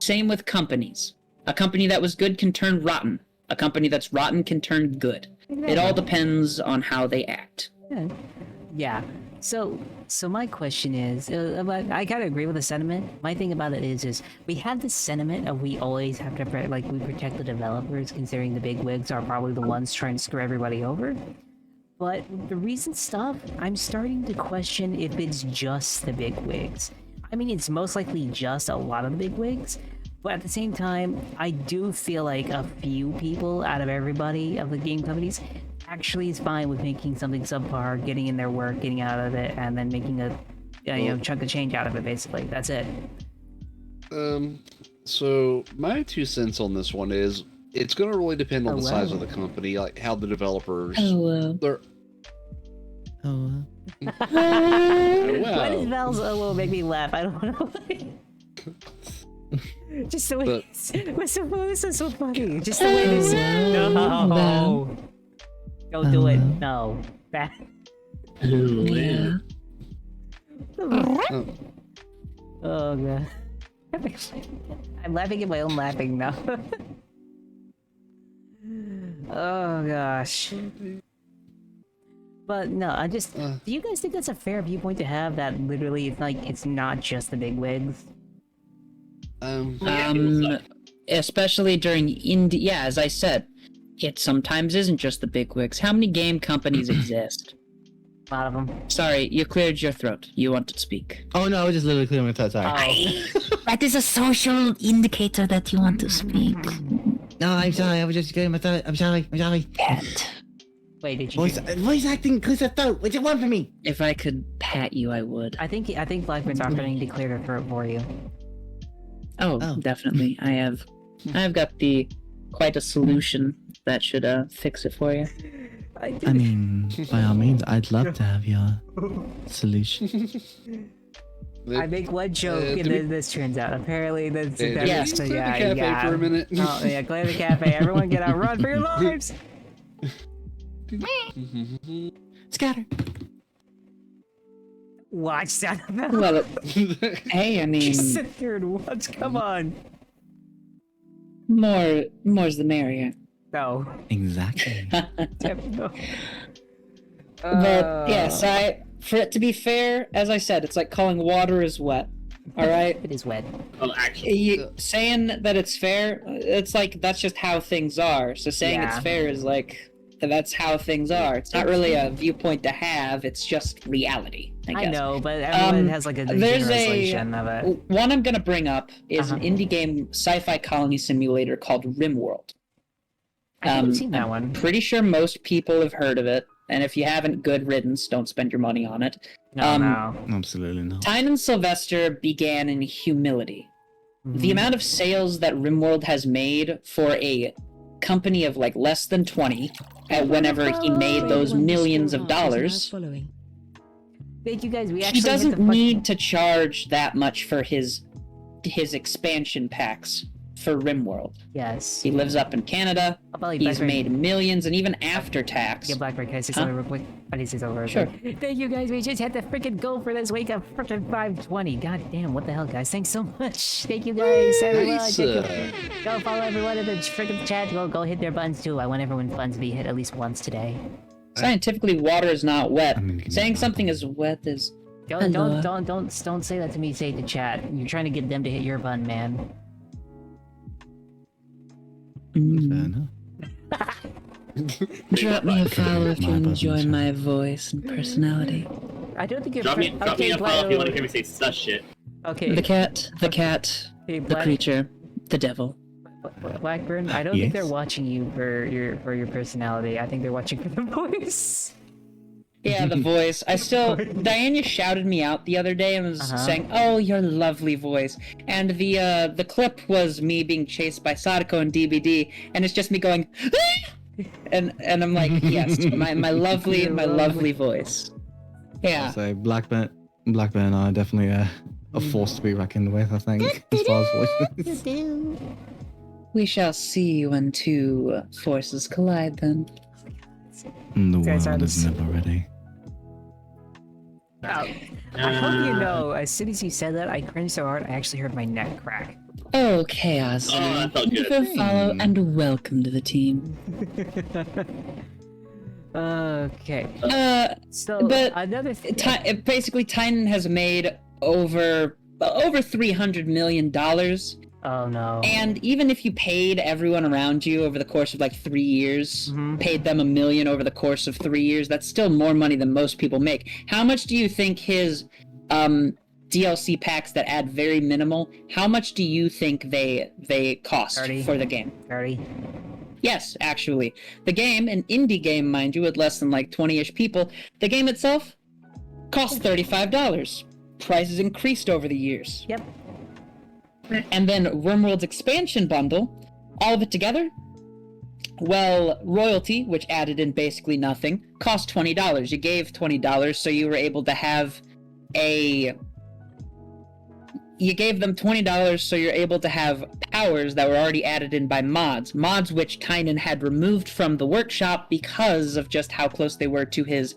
S3: Same with companies. A company that was good can turn rotten. A company that's rotten can turn good. It all depends on how they act.
S1: Yeah. So my question is, I gotta agree with the sentiment. My thing about it is we have this sentiment of we always have to we protect the developers, considering the big wigs are probably the ones trying to screw everybody over. But the recent stuff, I'm starting to question if it's just the big wigs. I mean, it's most likely just a lot of the big wigs, but at the same time, I do feel like a few people out of everybody of the game companies actually is fine with making something subpar, getting in their work, getting out of it, and then making a chunk of change out of it. Basically, that's it.
S4: So my 2 cents on this one is it's going to really depend on the size of the company, like how the developers. They're.
S5: Oh,
S1: Why does Val's "oh" make me laugh? I don't know. Just the way this is so funny. Just the way this. No. Don't do it. No. Bad.
S3: Yeah.
S1: Oh god. I'm laughing at my own laughing now. Oh gosh. But no, I just do you guys think that's a fair viewpoint to have, that literally it's like it's not just the big wigs?
S3: Especially during indie, yeah, as I said, it sometimes isn't just the big wigs. How many game companies exist?
S1: A lot of them.
S3: Sorry, you cleared your throat. You want to speak.
S5: Oh no, I was just literally clearing my throat. Sorry.
S7: That is a social indicator that you want to speak.
S5: No, I'm sorry. I was just clearing my throat. I'm sorry.
S7: Pet.
S1: Wait, did you?
S5: Voice acting clears the throat. What do you want from me?
S3: If I could pat you, I would.
S1: I think Blackbird's offering to clear her throat for you.
S3: Oh, definitely. I've got quite a solution that should fix it for you.
S5: I mean, by all means, I'd love to have your solution.
S1: I make one joke and then this turns out. Apparently, that's
S4: Clear the cafe for a minute.
S1: Oh yeah, clear the cafe. Everyone get out, run for your lives.
S5: Scatter.
S1: Watch that.
S3: Well, hey, I mean,
S1: Just sit there and watch. Come on.
S3: more's the merrier.
S1: No.
S5: Exactly.
S1: No.
S3: But yes, for it to be fair, as I said, it's like calling water is wet. All right.
S1: It is wet.
S2: Oh, actually.
S3: Saying that it's fair, it's like that's just how things are. So saying it's fair is like that's how things are. It's not really a viewpoint to have. It's just reality. I guess.
S1: know, but everyone has like a translation of it.
S3: One I'm gonna bring up is an indie game sci-fi colony simulator called RimWorld.
S1: I haven't seen that one.
S3: Pretty sure most people have heard of it, and if you haven't, good riddance. Don't spend your money on it.
S1: No.
S5: Absolutely not.
S3: Tyne and Sylvester began in humility. The amount of sales that RimWorld has made for a company of like less than 20, whenever he made those millions of dollars,
S1: Thank you guys.
S3: he doesn't need to charge that much for his expansion packs for RimWorld.
S1: Yes.
S3: He lives up in Canada. He's made millions, and even after tax.
S1: Yeah, Blackbird, can I say something real quick? I need to say something real
S3: Sure.
S1: quick. Thank you guys. We just had to freaking go for this week of freaking 520. God damn, what the hell, guys? Thanks so much. Thank you guys. Everyone. Go follow everyone in the freaking chat. Go hit their buttons too. I want everyone's buttons to be hit at least once today.
S3: Scientifically, water is not wet. Saying something is wet is.
S1: Don't say that to me. Say it to chat. You're trying to get them to hit your button, man.
S5: Fair enough.
S3: Drop me a follow if you enjoy my voice and personality.
S1: I don't think you're.
S2: Drop me a follow if you want to hear me say such shit.
S1: Okay.
S3: The cat,
S1: Hey,
S3: the creature, the devil.
S1: Blackburn, I don't think they're watching you for your personality. I think they're watching for the voice.
S3: Yeah, the voice. Diana shouted me out the other day and was saying, "Oh, your lovely voice." And the clip was me being chased by Sadako and DBD, and it's just me going, and I'm like, yes, my lovely voice. Yeah.
S5: So Blackburn are definitely a force to be reckoned with, I think, as far as voices.
S3: We shall see when two forces collide then.
S5: The world is never ready.
S1: I hope you know, as soon as you said that, I cringed so hard I actually heard my neck crack.
S3: Oh, Chaos.
S2: that felt
S3: Thank you
S2: good.
S3: for follow and welcome to the team.
S1: Okay. So,
S3: but
S1: another thing.
S3: Basically, Tynan has made over $300 million.
S1: Oh no.
S3: And even if you paid everyone around you over the course of like 3 years, paid them $1 million over the course of 3 years, that's still more money than most people make. How much do you think his DLC packs that add very minimal, how much do you think they cost
S1: 30.
S3: for the game?
S1: 30.
S3: Yes, actually. The game, an indie game, mind you, with less than like 20-ish people, the game itself costs $35. Prices increased over the years.
S1: Yep.
S3: And then Wormworld's expansion bundle, all of it together, well, royalty, which added in basically nothing, cost $20. You gave $20, so you were able to have You gave them $20, so you're able to have powers that were already added in by mods. Mods which Kynan had removed from the workshop because of just how close they were to his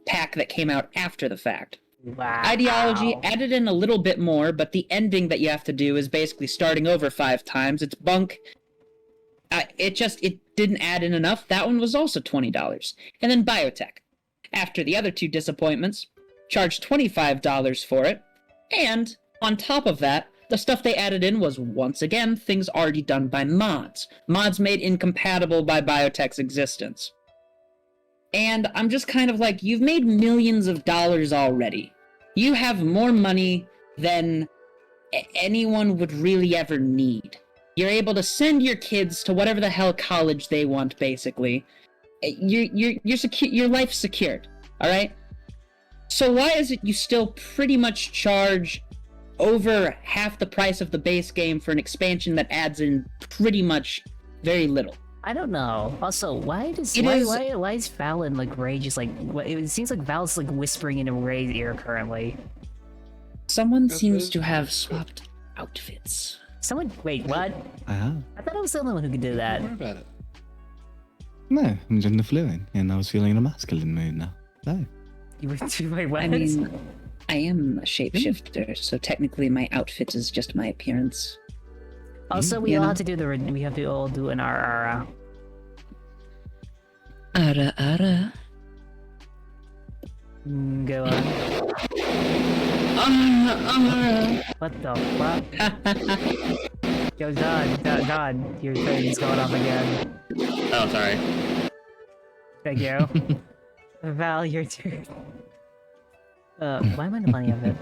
S3: pack that came out after the fact.
S1: Wow.
S3: Ideology added in a little bit more, but the ending that you have to do is basically starting over 5 times. It's bunk. It didn't add in enough. That one was also $20. And then biotech. After the other 2 disappointments, charged $25 for it. And on top of that, the stuff they added in was, once again, things already done by mods. Mods made incompatible by biotech's existence. And I'm just kind of like, you've made millions of dollars already. You have more money than anyone would really ever need. You're able to send your kids to whatever the hell college they want, basically. Your life's secured, all right? So why is it you still pretty much charge over half the price of the base game for an expansion that adds in pretty much very little?
S1: I don't know. Also, why is Val and like Ray just like? It seems like Val's like whispering into Ray's ear currently.
S3: Someone seems to have swapped outfits.
S1: Someone, wait, what?
S5: I
S1: thought I was the only one who could do that.
S4: Don't worry about it.
S5: No, I'm gender fluid, and I was feeling in a masculine mood now. So.
S1: You were too. Wait, what?
S3: I mean, I am a shapeshifter, so technically my outfit is just my appearance.
S1: Also, we all have to do we have to all do an ara.
S3: Ara.
S1: Go on.
S3: Ara.
S1: What the fuck? Yo, God, your thing's going off again.
S2: Oh, sorry.
S1: Thank you. Val, your turn. Why am I not playing of it?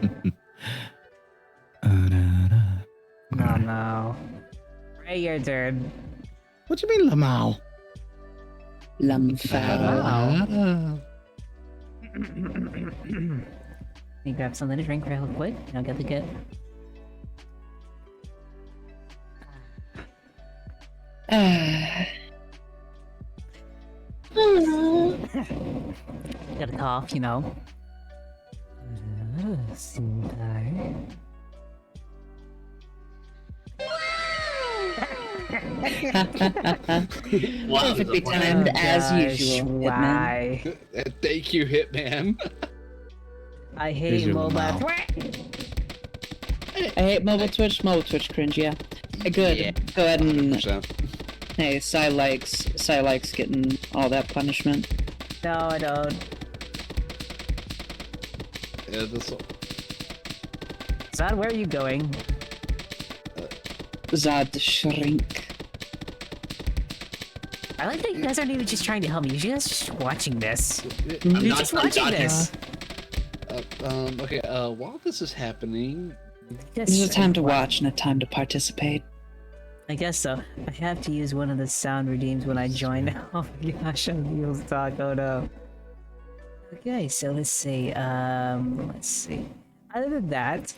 S1: Oh no. Ray, your turn.
S5: What do you mean, Lamau?
S3: Lumfowl.
S1: Let me grab something to drink real quick. I'll get the get. Got a cough, you know.
S2: Wow,
S3: Perfectly timed as usual.
S1: Why?
S4: Thank you, Hitman.
S1: I hate
S5: Visual
S1: mobile.
S5: now.
S3: I hate mobile Twitch. Mobile Twitch cringe, yeah. Good.
S4: Yeah.
S3: Go ahead and
S4: 100%.
S3: hey, Sai likes getting all that punishment.
S1: No, I don't.
S4: Yeah, this
S1: Zod, where are you going?
S3: Zod the Shrink.
S1: I like that you guys aren't even just trying to help me. You guys are just watching this.
S2: I'm
S1: You're
S2: not
S1: just watching
S2: dodging.
S1: this.
S4: Okay, while this is happening,
S3: This is a time to watch and a time to participate.
S1: I guess so. I have to use one of the sound redeems when I join. Oh my gosh, I'm Heels Talk. Oh no. Okay, so let's see. Let's see. Other than that,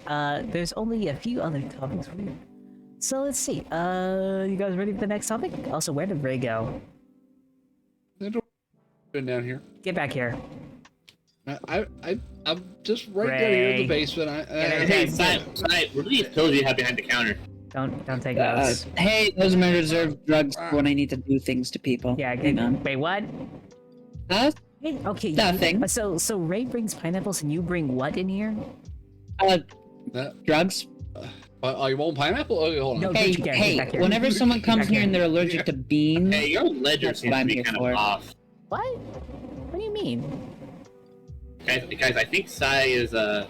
S1: there's only a few other topics for you. So let's see. You guys ready for the next topic? Also, where did Ray go?
S4: been down here.
S1: Get back here.
S4: I'm just right down here in the
S1: Ray.
S4: basement.
S2: Hey, Side, what do these pills you have behind the counter?
S1: Don't take those.
S3: Hey, those are my reserved drugs for when I need to do things to people.
S1: Yeah,
S3: Hang
S1: get,
S3: on.
S1: wait, what?
S3: Huh?
S1: Hey, okay.
S3: Nothing.
S1: So Ray brings pineapples and you bring what in here?
S3: Drugs?
S4: Oh, you want pineapple? Okay, hold on.
S1: No.
S3: Hey,
S1: Get back
S3: hey,
S1: here.
S3: whenever someone comes here and they're allergic to beans,
S2: Hey, your ledger
S3: That's
S2: seems
S3: what
S2: to
S3: I'm
S2: be
S3: here
S2: kind
S3: for.
S2: of off.
S1: What? What do you mean?
S2: Guys, I think Sai is, I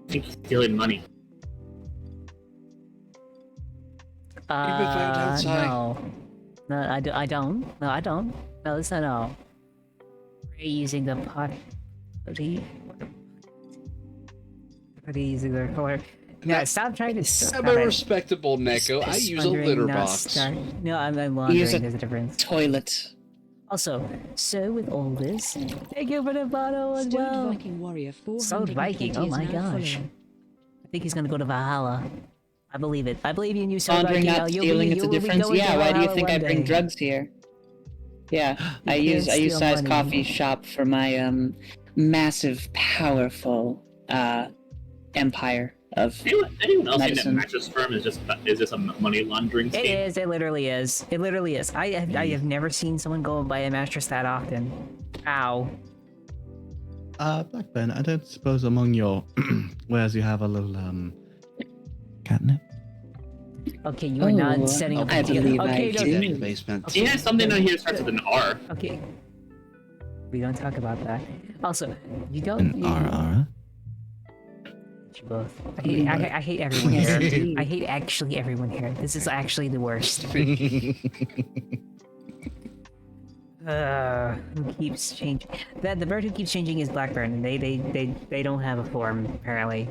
S2: think he's stealing money.
S4: You've been found outside.
S1: No. No, I don't. No, I don't. No, listen, no. Ray using the pot. What are you using the core? Yeah, stop trying to.
S4: I'm a respectable Neko. I use a litter box.
S1: No, I'm laundering.
S3: Use a
S1: There's a difference.
S3: toilet.
S1: Also, so with all this, thank you for the bottle as well.
S8: Viking warrior 420
S1: Sold Viking. Oh
S8: is
S1: my
S8: now
S1: gosh.
S8: following.
S1: I think he's gonna go to Valhalla. I believe it. I believe you, Soka.
S3: Laundering, not stealing, it's a difference. Yeah, why do you think I bring drugs here? Yeah, I use size
S1: money.
S3: coffee shop for my massive, powerful empire of
S2: Anyone else think that
S3: medicine.
S2: Mattress Firm is just a money laundering scheme?
S1: It is. It literally is. It literally is. I have never seen someone go and buy a mattress that often. Ow.
S5: Blackburn, I don't suppose among your wares you have a little catnip.
S1: Okay, you are not setting up.
S3: I believe
S1: okay,
S3: I
S1: no,
S3: do.
S4: In the basement.
S2: He has something on here that starts with an R.
S1: Okay. We don't talk about that. Also, you don't.
S5: An ara.
S1: You both. I hate everyone
S3: Yes,
S1: here.
S3: indeed.
S1: I hate actually everyone here. This is actually the worst. Who keeps changing? The bird who keeps changing is Blackburn, and they don't have a form apparently.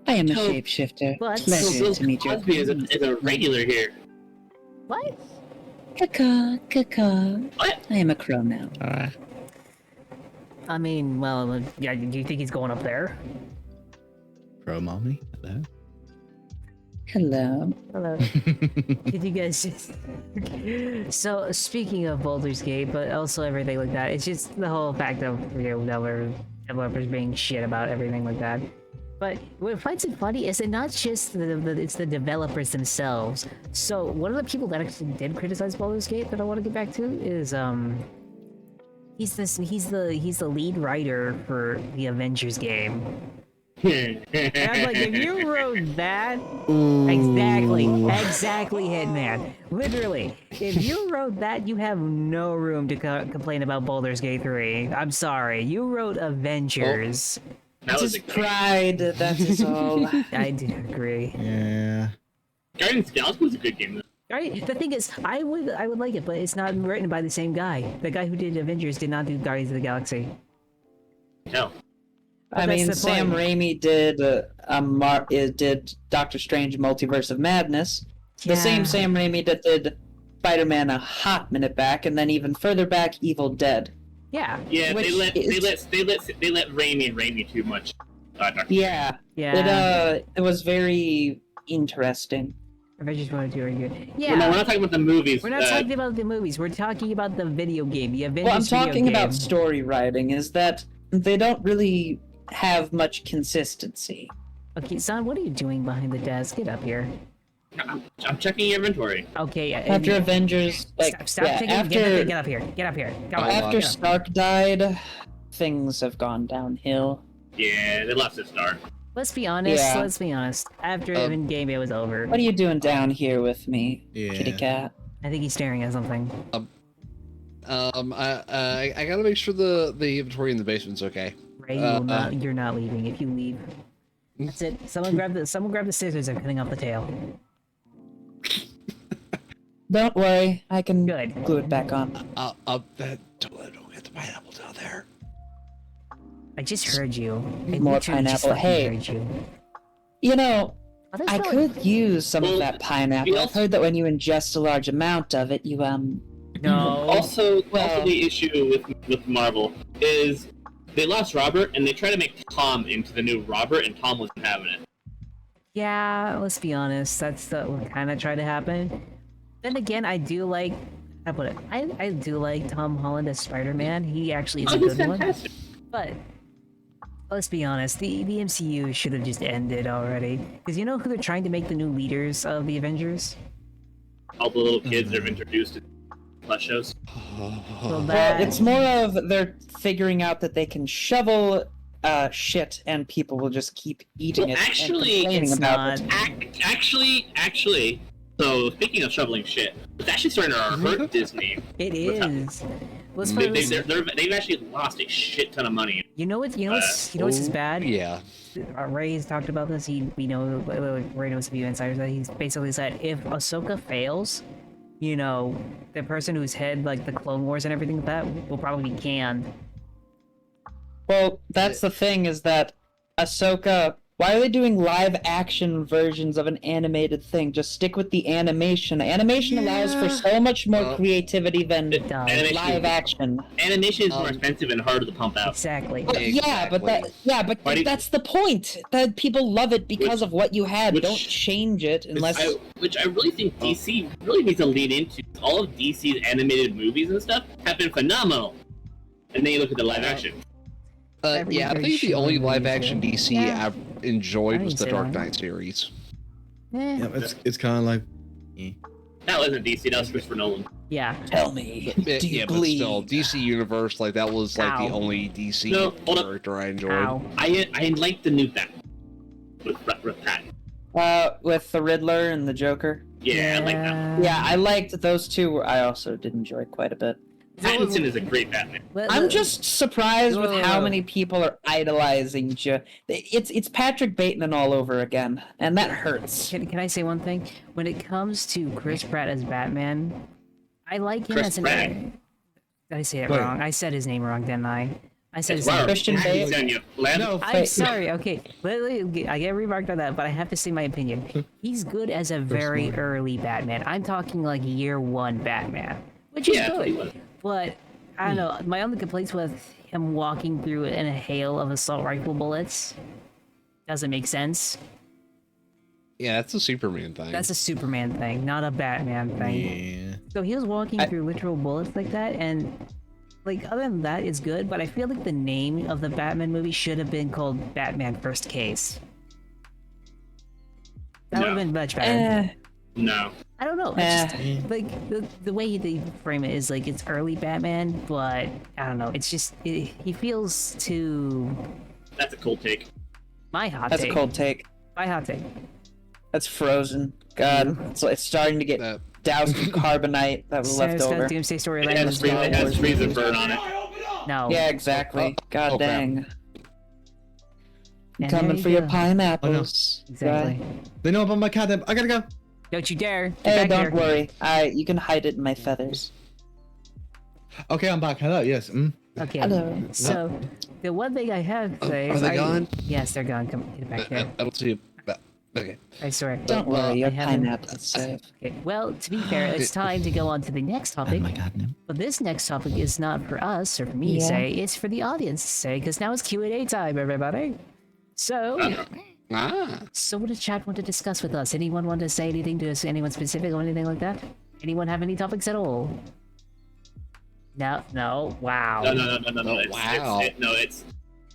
S3: I am a
S2: So-
S3: shapeshifter.
S1: But-
S3: Pleasure
S2: Bill
S3: to meet you.
S2: Cosby is a regular here.
S1: What?
S3: Caw, caw.
S2: What?
S3: I am a crow now.
S5: Alright.
S1: I mean, well, yeah. Do you think he's going up there?
S5: Crow mommy. Hello.
S3: Hello.
S1: Hello. Did you guys just... So, speaking of Baldur's Gate, but also everything like that, it's just the whole fact of, developers being shit about everything like that. But what finds it funny is it not just it's the developers themselves. So, one of the people that actually did criticize Baldur's Gate that I want to get back to is, he's the lead writer for the Avengers game. And I'm like, if you wrote that, exactly, Hitman. Literally, if you wrote that, you have no room to complain about Baldur's Gate 3. I'm sorry, you wrote Avengers.
S2: That was
S3: Just pride, that is all.
S1: I do agree.
S5: Yeah.
S2: Guardians of the Galaxy was a good game.
S1: Right, the thing is, I would like it, but it's not written by the same guy. The guy who did Avengers did not do Guardians of the Galaxy.
S2: No.
S3: I
S1: That's
S3: mean,
S1: the
S3: Sam
S1: point.
S3: Raimi did Doctor Strange: Multiverse of Madness. The same
S1: Yeah.
S3: Sam Raimi that did Spider-Man a hot minute back, and then even further back, Evil Dead.
S1: Yeah.
S2: Yeah,
S3: Which
S2: they let
S3: is-
S2: Raimi too much. Dr.
S3: Yeah,
S1: Yeah.
S3: it was very interesting.
S1: Avengers 1 and 2 are good.
S2: Well,
S1: Yeah.
S2: no, we're not talking about the movies.
S1: We're not talking about the movies. We're talking about the video game. The Avengers
S3: Well, I'm
S1: video
S3: talking
S1: game.
S3: about story writing. Is that they don't really have much consistency.
S1: Okay, son, what are you doing behind the desk? Get up here.
S2: I'm checking your inventory.
S1: Okay.
S3: After Avengers, like
S1: stop
S3: yeah,
S1: taking,
S3: after
S1: get up here. Get up here. Go on,
S3: after
S1: get up.
S3: Stark died, things have gone downhill.
S2: Yeah, they lost its star.
S1: Let's be honest.
S3: Yeah.
S1: Let's be honest. After even game it was over.
S3: What are you doing down here with me,
S5: Yeah.
S3: kitty cat?
S1: I think he's staring at something.
S4: I gotta make sure the inventory in the basement's okay.
S1: Ray, you will not. You're not leaving. If you leave, that's it. Someone grab the scissors and cutting off the tail.
S3: Don't worry, I can
S1: Good.
S3: glue it back on.
S4: Don't get the pineapple down there.
S1: I just heard you. I
S3: More
S1: literally just
S3: pineapple.
S1: fucking
S3: Hey.
S1: heard you.
S3: You know,
S1: Oh, that's
S3: I
S1: probably-
S3: could use some
S2: Well,
S3: of that pineapple.
S2: we
S3: I've
S2: also-
S3: heard that when you ingest a large amount of it, you
S1: No.
S2: Also,
S3: Well-
S2: the issue with Marvel is they lost Robert and they try to make Tom into the new Robert, and Tom wasn't having it.
S1: Yeah, let's be honest. That's what kind of tried to happen. Then again, I do like. I put it. I do like Tom Holland as Spider-Man. He actually is
S2: Oh,
S1: a
S2: he's
S1: good one.
S2: fantastic.
S1: But let's be honest. The MCU should have just ended already. Because you know who they're trying to make the new leaders of the Avengers?
S2: All the little kids that are introduced in plus shows.
S1: Well,
S3: Well,
S1: that
S3: it's more of they're figuring out that they can shovel shit and people will just keep eating
S2: Well,
S3: it
S2: actually,
S3: and complaining
S1: it's
S3: about it.
S1: not.
S2: Actually. So speaking of shoveling shit, it's actually starting to hurt Disney.
S1: It
S2: What's happening?
S1: is. Let's
S2: They,
S1: put it.
S2: they've actually lost a shit ton of money.
S1: You know what? You know what's is bad.
S4: Yeah.
S1: Ray's talked about this. We know Ray knows a few insiders that he's basically said if Ahsoka fails, you know, the person who's head like the Clone Wars and everything like that will probably be canned.
S3: Well, that's the thing is that Ahsoka Why are they doing live action versions of an animated thing? Just stick with the animation. Animation allows for so much more creativity than
S2: Animation-
S3: live action.
S2: Animation is more expensive and harder to pump out.
S1: Exactly.
S3: Yeah, but
S2: Why do you-
S3: that's the point. That people love it because of what you had. Don't change it unless.
S2: Which I really think DC really needs to lean into. All of DC's animated movies and stuff have been phenomenal. And then you look at the live action.
S4: Yeah, I think the only live action DC I've enjoyed
S1: I
S4: was
S1: didn't
S4: the
S1: say
S4: Dark
S1: that.
S4: Knight series.
S5: Yeah, it's kind of like.
S2: That wasn't DC, that was Christopher Nolan.
S1: Yeah.
S3: Tell me, do you
S4: Yeah, but
S3: bleed?
S4: still, DC Universe, like that was like
S1: Ow.
S4: the only DC
S2: No, hold up.
S4: character I enjoyed.
S1: Ow.
S2: I like the new Batman. With Pat.
S3: With the Riddler and the Joker.
S2: Yeah, I like that.
S3: Yeah, I liked those two. I also did enjoy quite a bit.
S2: Pattinson is a great Batman.
S3: I'm just surprised with how
S1: Whoa.
S3: many people are idolizing. It's Patrick Bateman all over again, and that hurts.
S1: Can I say one thing? When it comes to Chris Pratt as Batman, I like him
S2: Chris
S1: as an.
S2: Pratt?
S1: Did I say it
S5: Wait.
S1: wrong? I said his name wrong, didn't I? I said his
S2: Wow.
S1: name.
S3: Christian
S2: He's
S3: Bale.
S2: on you. Land-
S5: No,
S1: I'm
S3: Wait.
S1: sorry. Okay, I get remarked on that, but I have to say my opinion. He's good as a very
S5: Personally.
S1: early Batman. I'm talking like year one Batman, which is
S2: Yeah, that's what he
S1: good.
S2: was.
S1: But I don't know. My only complaints with him walking through in a hail of assault rifle bullets doesn't make sense.
S4: Yeah, that's a Superman thing.
S1: That's a Superman thing, not a Batman thing.
S5: Yeah.
S1: So he was walking through literal bullets like that, and like other than that, it's good. But I feel like the name of the Batman movie should have been called Batman First Case. That would have
S2: No.
S1: been much better.
S2: No.
S1: I don't know. It's just, like the way they frame it is like it's early Batman, but I don't know. It's just he feels too.
S2: That's a cold take.
S1: My hot
S3: That's
S1: take.
S3: a cold take.
S1: My hot take.
S3: That's frozen. God, it's starting to get
S4: That-
S3: doused in carbonite that was left
S1: It's got
S3: over.
S1: Doomsday
S2: It
S1: storyline.
S2: has
S1: was
S2: freeze,
S1: Star
S2: it has
S1: Wars.
S2: freeze and burn on it.
S1: No.
S3: Yeah, exactly. God
S4: oh, crap.
S3: dang.
S1: And
S3: Coming
S1: there you
S3: for your
S1: go.
S3: pineapples.
S1: Exactly.
S3: Guy.
S5: They know about my catnip. I gotta go.
S1: Don't you dare. Get
S3: Hey,
S1: back
S3: don't
S1: here.
S3: worry. You can hide it in my feathers.
S5: Okay, I'm back. Hello. Yes.
S1: Okay.
S3: Hello.
S1: So, the one thing I have to say
S4: Are
S1: is
S4: they gone?
S1: Yes, they're gone. Come get back
S4: I
S1: here.
S4: don't see it. Okay.
S1: I swear.
S3: Don't
S1: Well,
S3: worry, your
S1: I haven't-
S3: pineapple is safe.
S1: Okay. Well, to be fair, it's time to go on to the next topic.
S5: My catnip.
S1: But this next topic is not for us or for me to
S3: Yeah.
S1: say. It's for the audience to say, because now it's Q&A time, everybody. So, so what does chat want to discuss with us? Anyone want to say anything to us? Anyone specific or anything like that? Anyone have any topics at all? No. Wow.
S2: No.
S4: Oh,
S2: It's,
S4: wow.
S2: it's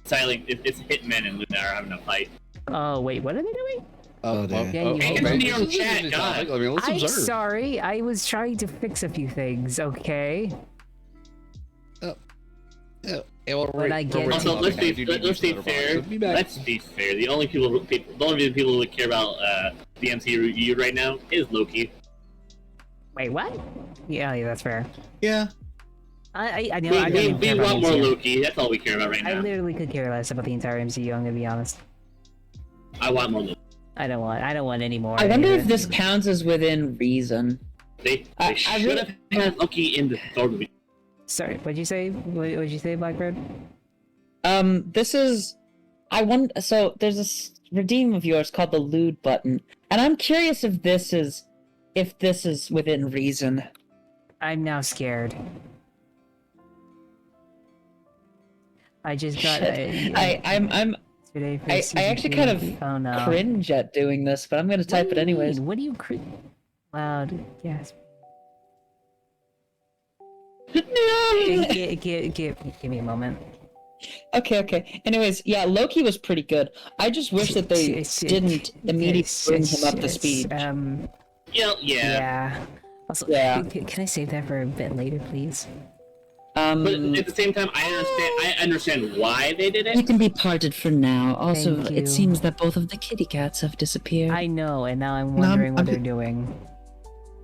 S2: silent. It's Hitman and Luna are having a fight.
S1: Oh wait, what are they doing?
S5: Oh, dear.
S1: Yeah, you
S2: Hey,
S1: hold
S2: it's
S1: on.
S2: in your
S4: This is
S2: chat,
S4: the
S2: God.
S4: topic. I mean, let's
S1: I'm
S4: observe.
S1: sorry. I was trying to fix a few things. Okay.
S4: Yeah, well,
S1: But I get
S2: Also, let's be
S4: fair.
S2: fair. Let's be fair. The only people who would care about the MCU right now is Loki.
S1: Wait, what? Yeah, that's fair.
S5: Yeah.
S1: I know. I don't
S2: We
S1: even care about
S2: want more
S1: MCU.
S2: Loki. That's all we care about right
S1: I
S2: now.
S1: literally could care less about the entire MCU. I'm gonna be honest.
S2: I want more Loki.
S1: I don't want any more.
S3: I wonder
S1: either.
S3: if this counts as within reason.
S2: They
S3: I
S2: should
S3: really-
S2: have had Loki in the Thor movie.
S1: Sorry, what'd you say? What'd you say, Blackbird?
S3: This is. So there's this redeem of yours called the lewd button, and I'm curious if this is within reason.
S1: I'm now scared. I just got.
S3: Shit. I'm
S1: Today for
S3: I
S1: season
S3: actually
S1: 2.
S3: kind of
S1: Oh no.
S3: cringe at doing this, but I'm gonna type it anyways.
S1: What do you loud? Yes. Give me a moment.
S3: Okay. Anyways, yeah, Loki was pretty good. I just wish that they didn't immediately bring him up to speed.
S2: Yeah.
S1: Also,
S3: Yeah.
S1: can I save that for a bit later, please?
S2: But at the same time, I understand why they did
S3: You
S2: it.
S3: can be parted for now. Also,
S1: Thank you.
S3: it seems that both of the kitty cats have disappeared.
S1: I know, and now I'm
S5: No, I'm-
S1: wondering what
S5: I'm
S1: they're
S5: ju-
S1: doing.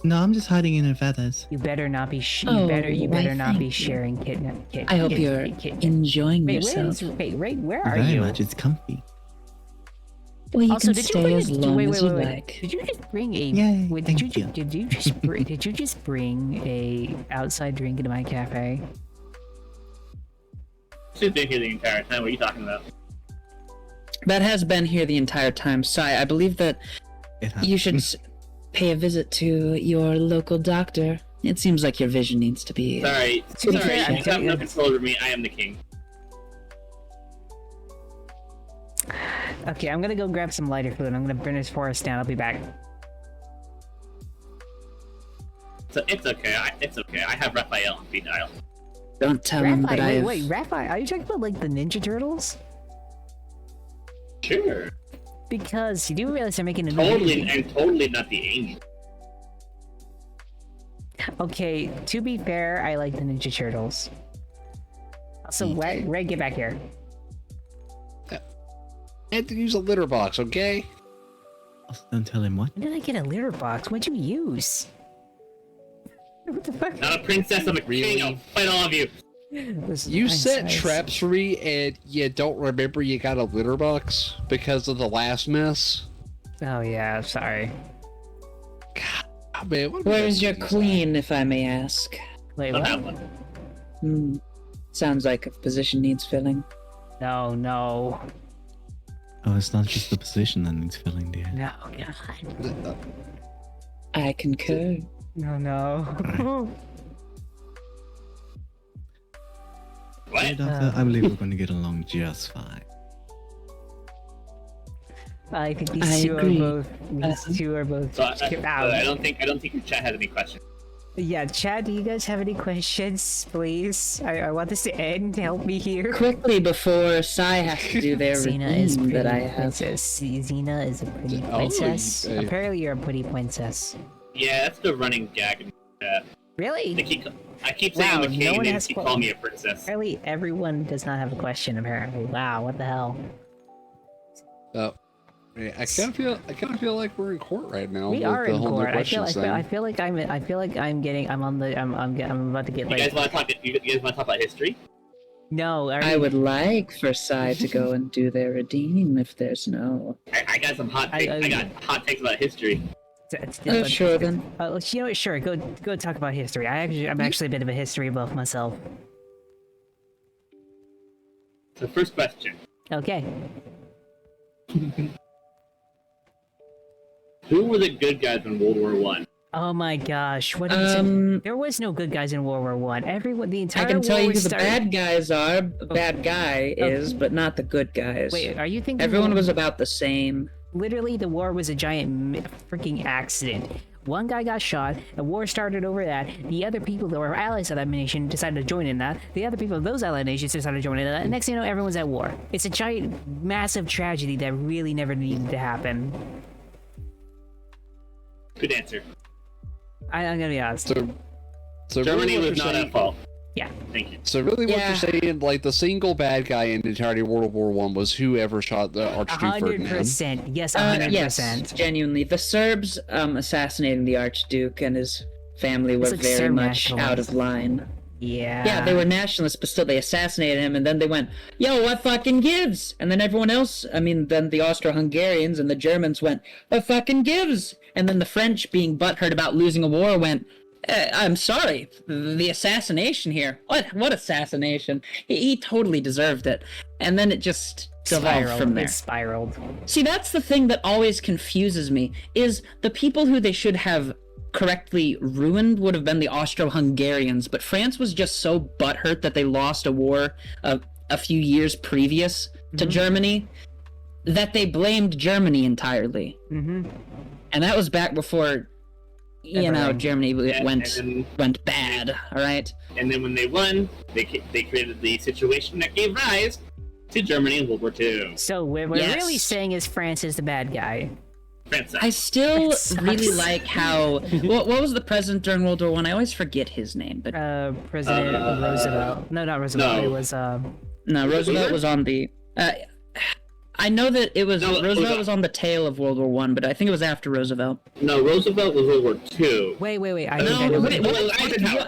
S5: No, I'm just hiding in her feathers.
S1: You better not be.
S3: Oh,
S1: you
S3: why,
S1: better not be
S3: thank you.
S1: sharing kidnap.
S3: I hope you're enjoying
S1: Wait,
S3: yourself.
S1: where are
S5: Very
S1: you?
S5: much. It's comfy.
S3: Well, you
S1: Also,
S3: can
S1: did you
S3: stay
S1: bring
S3: as long as you
S1: wait.
S3: like.
S1: Did you just bring a?
S5: Yay,
S1: wait,
S5: thank
S1: did you,
S5: you.
S1: did you just did you just bring a outside drink into my cafe?
S2: She's been here the entire time. What are you talking about?
S3: That has been here the entire time. Sai, I believe that you should pay a visit to your local doctor. It seems like your vision needs to be...
S2: Sorry, you have no control over me. I am the king.
S1: Okay, I'm gonna go grab some lighter food. I'm gonna burn this forest down. I'll be back.
S2: So it's okay. It's okay. I have Raphael on speed dial.
S3: Don't tell him that I have...
S1: Wait, Raphael, are you talking about, like, the Ninja Turtles?
S2: Sure.
S1: Because you do realize they're making a
S2: totally not the angel.
S1: Okay, to be fair, I like the Ninja Turtles. Also, Ray, get back here.
S4: I had to use a litter box, okay?
S5: Also, don't tell him what.
S1: When did I get a litter box? What'd you use? What the fuck?
S2: Not a princess, I'm a king. I'll fight all of you.
S4: You set traps for me and you don't remember you got a litter box because of the last mess?
S1: Oh yeah, sorry.
S4: God, man,
S3: Where's your queen, if I may ask?
S1: Wait, what?
S3: Sounds like a position needs filling.
S1: No.
S5: Oh, it's not just the position that needs filling, dear.
S1: No, God.
S3: I concur.
S1: No.
S2: What?
S5: Hey, Doctor, I believe we're going to get along just fine.
S1: I think these two are both.
S2: So I don't think your chat has any questions.
S1: Yeah, Chad, do you guys have any questions, please? I want this to end. Help me here.
S3: Quickly before Sai has to do their
S1: Xena is
S3: routine
S1: pretty
S3: that I have.
S1: princess. Xena is a pretty princess. Apparently, you're a pretty princess.
S2: Yeah, that's the running gag in the chat.
S1: Really?
S2: I keep saying I'm a king, and they call me a princess.
S1: Apparently, everyone does not have a question. Apparently, wow, what the hell?
S4: Oh, I kind of feel like we're in court right now.
S1: We are
S4: the
S1: in
S4: whole
S1: court.
S4: no
S1: I feel like I'm about to get like.
S2: You guys want to talk about history?
S1: No,
S3: I would like for Sai to go and do their redeem if there's no.
S2: I got some hot takes. I got hot takes about history.
S3: Sure then.
S1: You know what? Sure, go talk about history. I'm actually a bit of a history buff myself.
S2: So first question.
S1: Okay.
S2: Who were the good guys in World War One?
S1: Oh my gosh! What? There was no good guys in World War One. Everyone, the entire.
S3: I can tell
S1: war
S3: you who
S1: was
S3: the
S1: started...
S3: bad guys are. The bad guy is, but not the good guys.
S1: Wait, are you thinking?
S3: Everyone was about the same.
S1: Literally, the war was a giant freaking accident. One guy got shot, the war started over that, the other people that were allies of that nation decided to join in that, the other people of those allied nations decided to join in that, and next thing you know, everyone's at war. It's a giant, massive tragedy that really never needed to happen.
S2: Good answer.
S1: I'm gonna be honest.
S4: So
S2: Germany
S4: really
S2: was not at fault.
S1: Yeah.
S2: Thank you.
S4: So really what you're saying, like the single bad guy in the entirety of World War One was whoever shot the Archduke Ferdinand.
S1: 100%. Yes, 100%.
S3: Yes, genuinely. The Serbs assassinating the Archduke and his family were very much out of line.
S1: Yeah.
S3: Yeah, they were nationalists, but still they assassinated him, and then they went, yo, what fucking gives? And then everyone else, then the Austro-Hungarians and the Germans went, what fucking gives? And then the French, being butthurt about losing a war, went, I'm sorry, the assassination here. What assassination? He totally deserved it. And then it just devolved from there.
S1: It spiraled.
S3: See, that's the thing that always confuses me, is the people who they should have correctly ruined would have been the Austro-Hungarians, but France was just so butthurt that they lost a war a few years previous to Germany that they blamed Germany entirely. And that was back before... Germany went bad, all right?
S2: And then when they won, they created the situation that gave rise to Germany in World War II.
S1: So what we're really saying is France is the bad guy.
S2: France.
S3: I still really like how... what was the president during World War One? I always forget his name, but...
S1: President Roosevelt. No, not Roosevelt.
S2: No.
S1: It was...
S3: No, Roosevelt was on the... I know that it was Roosevelt was on the tail of World War One, but I think it was after Roosevelt.
S2: No, Roosevelt was World War II.
S1: Wait.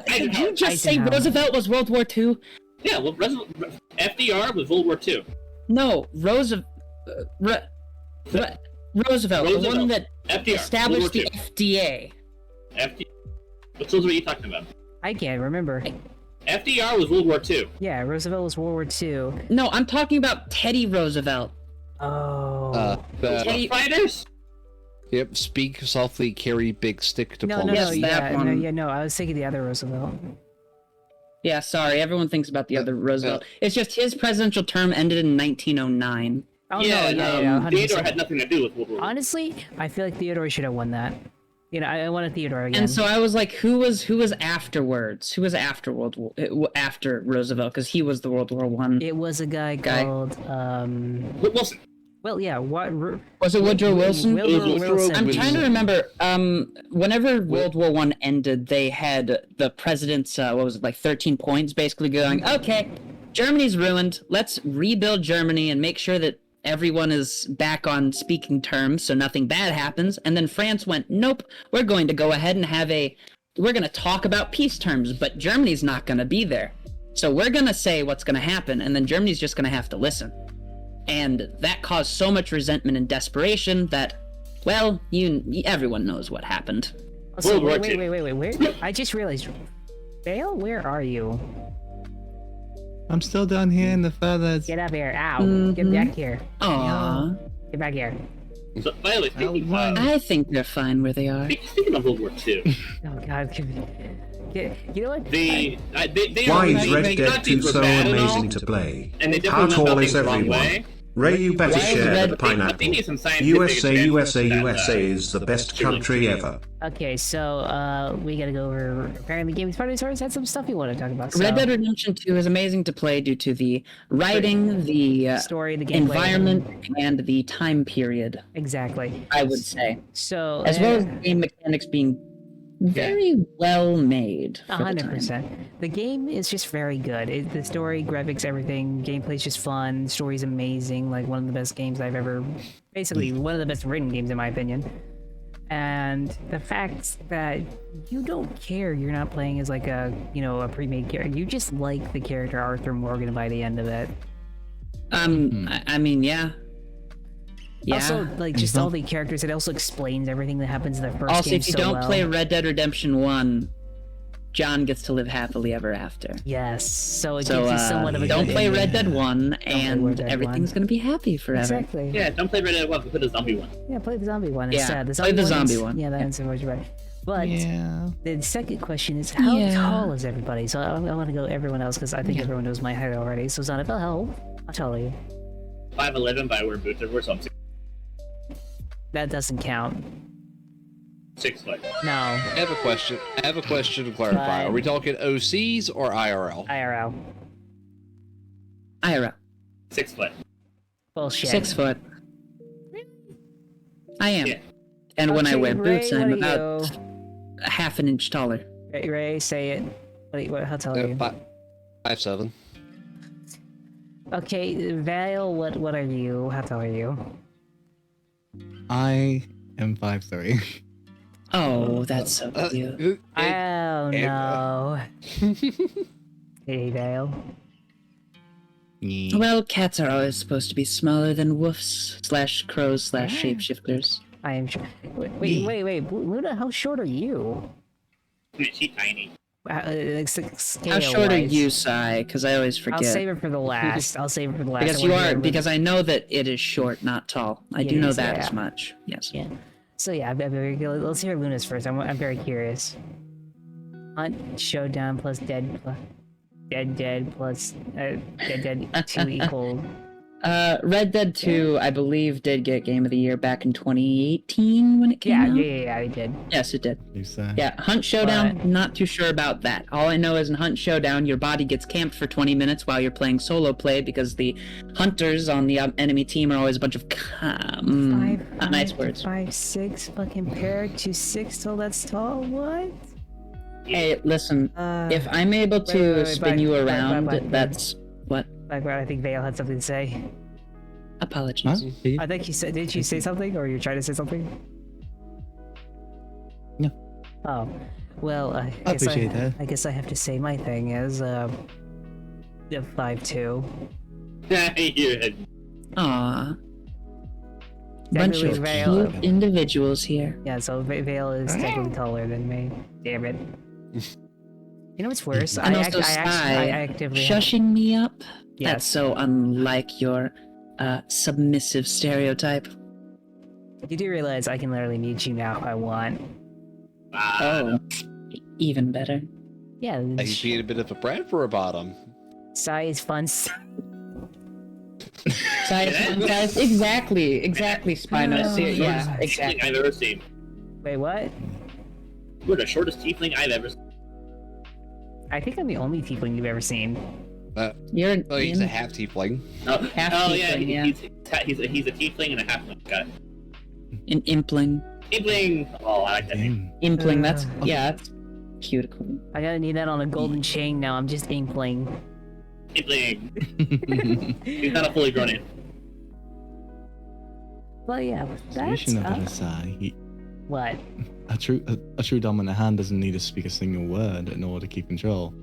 S3: Did you just say Roosevelt was World War II?
S2: Yeah, well, FDR was World War II.
S3: No, Roosevelt, the one that
S2: FDR,
S3: established the FDA.
S2: What are you talking about?
S1: I can't remember.
S2: FDR was World War II.
S1: Yeah, Roosevelt was World War II.
S3: No, I'm talking about Teddy Roosevelt.
S1: Oh.
S2: Sword fighters?
S4: Yep, speak softly, carry big stick diplomacy.
S3: Yes, that
S1: No,
S3: one.
S1: yeah, no, I was thinking the other Roosevelt.
S3: Yeah, sorry, everyone thinks about the other Roosevelt. It's just his presidential term ended in 1909.
S1: Oh,
S2: Yeah,
S1: no, yeah, 100%.
S2: Theodore had nothing to do with World War I.
S1: Honestly, I feel like Theodore should have won that. You know, I wanted Theodore again.
S3: And so I was like, who was afterwards? Who was after after Roosevelt? Because he was the World War One.
S1: It was a guy called,
S2: Wilson.
S1: well, yeah, what...
S3: Was it Woodrow Wilson?
S1: Woodrow Wilson.
S3: I'm trying to remember. Whenever World War One ended, they had the president's what was it, like 13 points, basically going, okay, Germany's ruined. Let's rebuild Germany and make sure that everyone is back on speaking terms, so nothing bad happens. And then France went, nope, we're going to go ahead and we're going to talk about peace terms, but Germany's not going to be there. So we're going to say what's going to happen, and then Germany's just going to have to listen. And that caused so much resentment and desperation that, well, everyone knows what happened.
S1: Also,
S2: World War
S1: wait,
S2: II.
S1: where? I just realized, Vale, where are you?
S5: I'm still down here in the furthest.
S1: Get up here! Ow! Get back here!
S3: Aww.
S1: Get back here!
S2: So, by the way, speaking,
S3: I think they're fine where they are.
S2: speaking of World War II,
S1: Oh God! You know what?
S2: they
S8: Why is
S2: they-
S8: Red
S2: they
S8: Dead
S2: got
S8: 2
S2: these
S8: so
S2: were bad and all,
S8: amazing to play?
S2: And they
S8: How
S2: definitely
S8: tall
S2: went
S8: is
S2: about things the wrong
S8: everyone?
S2: way.
S8: Ray, you better
S3: Why is
S8: share
S3: Red-
S8: the
S2: They
S8: pineapple.
S2: need some scientific
S8: USA,
S2: advances
S8: USA,
S2: that,
S8: USA is the best country ever.
S1: Okay, so we gotta go over. Apparently, Games Party Source had some stuff you want to talk about. So.
S3: Red Dead Redemption 2 is amazing to play due to the writing, the
S1: Story, the gameplay,
S3: environment, and the time period,
S1: Exactly.
S3: I would say.
S1: So
S3: As well as game mechanics being very well made. for the time.
S1: 100%. The game is just very good. The story, graphics, everything, gameplay's just fun. Story's amazing. Like one of the best games I've ever, basically one of the best written games in my opinion. And the fact that you don't care, you're not playing as like a pre-made character. You just like the character Arthur Morgan by the end of it.
S3: I mean, yeah. Yeah.
S1: Also, like just all the characters. It also explains everything that happens in the first
S3: Also,
S1: game
S3: if you
S1: so
S3: don't
S1: well.
S3: play Red Dead Redemption 1, John gets to live happily ever after.
S1: Yes, so it
S3: So,
S1: gives you somewhat of a
S3: don't
S1: good
S3: play
S1: ending.
S3: Red Dead 1,
S1: play
S3: and
S1: Red Dead
S3: everything's
S1: 1.
S3: gonna be happy forever.
S1: Exactly.
S2: Yeah, don't play Red Dead 1, put a zombie one.
S1: Yeah, play the zombie one
S3: Yeah,
S1: instead.
S3: play the zombie
S1: is-
S3: one.
S1: Yeah, that's much better. But
S5: Yeah.
S1: the second question is, how
S3: Yeah.
S1: tall is everybody? So I want to go everyone else because I think everyone knows my height already. So Zonabel, how tall are you?
S2: 5'11", but I wear boots everywhere, so I'm
S1: That doesn't count.
S2: 6 foot.
S1: No,
S4: I have a question to clarify.
S1: Fine.
S4: Are we talking OCs or IRL?
S1: IRL.
S3: Ira,
S2: 6 foot.
S1: Bullshit.
S3: 6 foot. I am.
S2: Yeah.
S3: And when I
S1: Okay,
S3: wear boots,
S1: Ray,
S3: I'm
S1: what are
S3: about a half an inch taller.
S1: you? Ray, say it. How tall are you?
S4: 5'7".
S1: Okay, Vale, what are you? How tall are you?
S5: I am 5'3".
S3: Oh, that's so cute.
S1: Oh no. Hey, Vale.
S3: Well, cats are always supposed to be smaller than woofs / crows / shapeshifters.
S1: I am sure. Wait, Luna, how short are you?
S2: She's tiny.
S3: How short are you, Sai? Because I always forget.
S1: I'll save it for the last.
S3: Because you are, because I know that it is short, not tall. I do
S1: It
S3: know
S1: is,
S3: that
S1: yeah.
S3: as much. Yes.
S1: Yeah. So yeah, I'm very good. Let's hear Luna's first. I'm very curious. Hunt, Showdown plus Dead plus Dead 2 equal.
S3: Red Dead 2, I believe, did get Game of the Year back in 2018 when it came out.
S1: Yeah, I did.
S3: Yes, it did.
S5: You say.
S3: Yeah, Hunt Showdown,
S1: But-
S3: not too sure about that. All I know is in Hunt Showdown, your body gets camped for 20 minutes while you're playing solo play because the hunters on the enemy team are always a bunch of not nice words.
S1: 5'6", fucking paired to 6 till that's tall. What?
S3: Hey, listen,
S1: Uh,
S3: if I'm able to
S1: wait,
S3: spin
S1: back-
S3: you
S1: back-
S3: around,
S1: back-
S3: that's what?
S1: I think Vale had something to say.
S3: Apologies.
S5: Huh?
S1: I think you said. Did you say something, or you're trying to say something?
S5: No.
S1: Oh, well,
S5: I appreciate that.
S1: I guess I have to say my thing is 5'2".
S2: Yeah.
S3: Aww. Bunch
S1: Technically,
S3: of
S1: Vale.
S3: cute individuals here.
S1: Yeah, so Vale is technically taller than me. Damn it. You know what's worse?
S3: And also Sai,
S1: I actively.
S3: shushing me up?
S1: Yes.
S3: That's so unlike your submissive stereotype.
S1: You do realize I can literally mute you now if I want.
S3: Oh, even better.
S1: Yeah.
S4: He's being a bit of a brat for a bottom.
S1: Size fun.
S3: Size, exactly, Spinos. Yeah, exactly.
S2: I've ever seen.
S1: Wait, what?
S2: You're the shortest tiefling I've ever seen.
S1: I think I'm the only tiefling you've ever seen.
S3: You're
S4: He's a half tiefling.
S3: Half tiefling, yeah.
S2: He's a tiefling and a halfling. Got it.
S3: An impling.
S2: Tiefling! Oh, I like that name.
S3: Impling, that's cute. Cool.
S1: I gotta need that on a golden chain now. I'm just inkling.
S2: Tiefling! He's not a fully grown ant.
S1: Well, yeah, that's
S5: Speaking of Versailles,
S1: what?
S5: a true dominant hand doesn't need to speak a single word in order to keep control,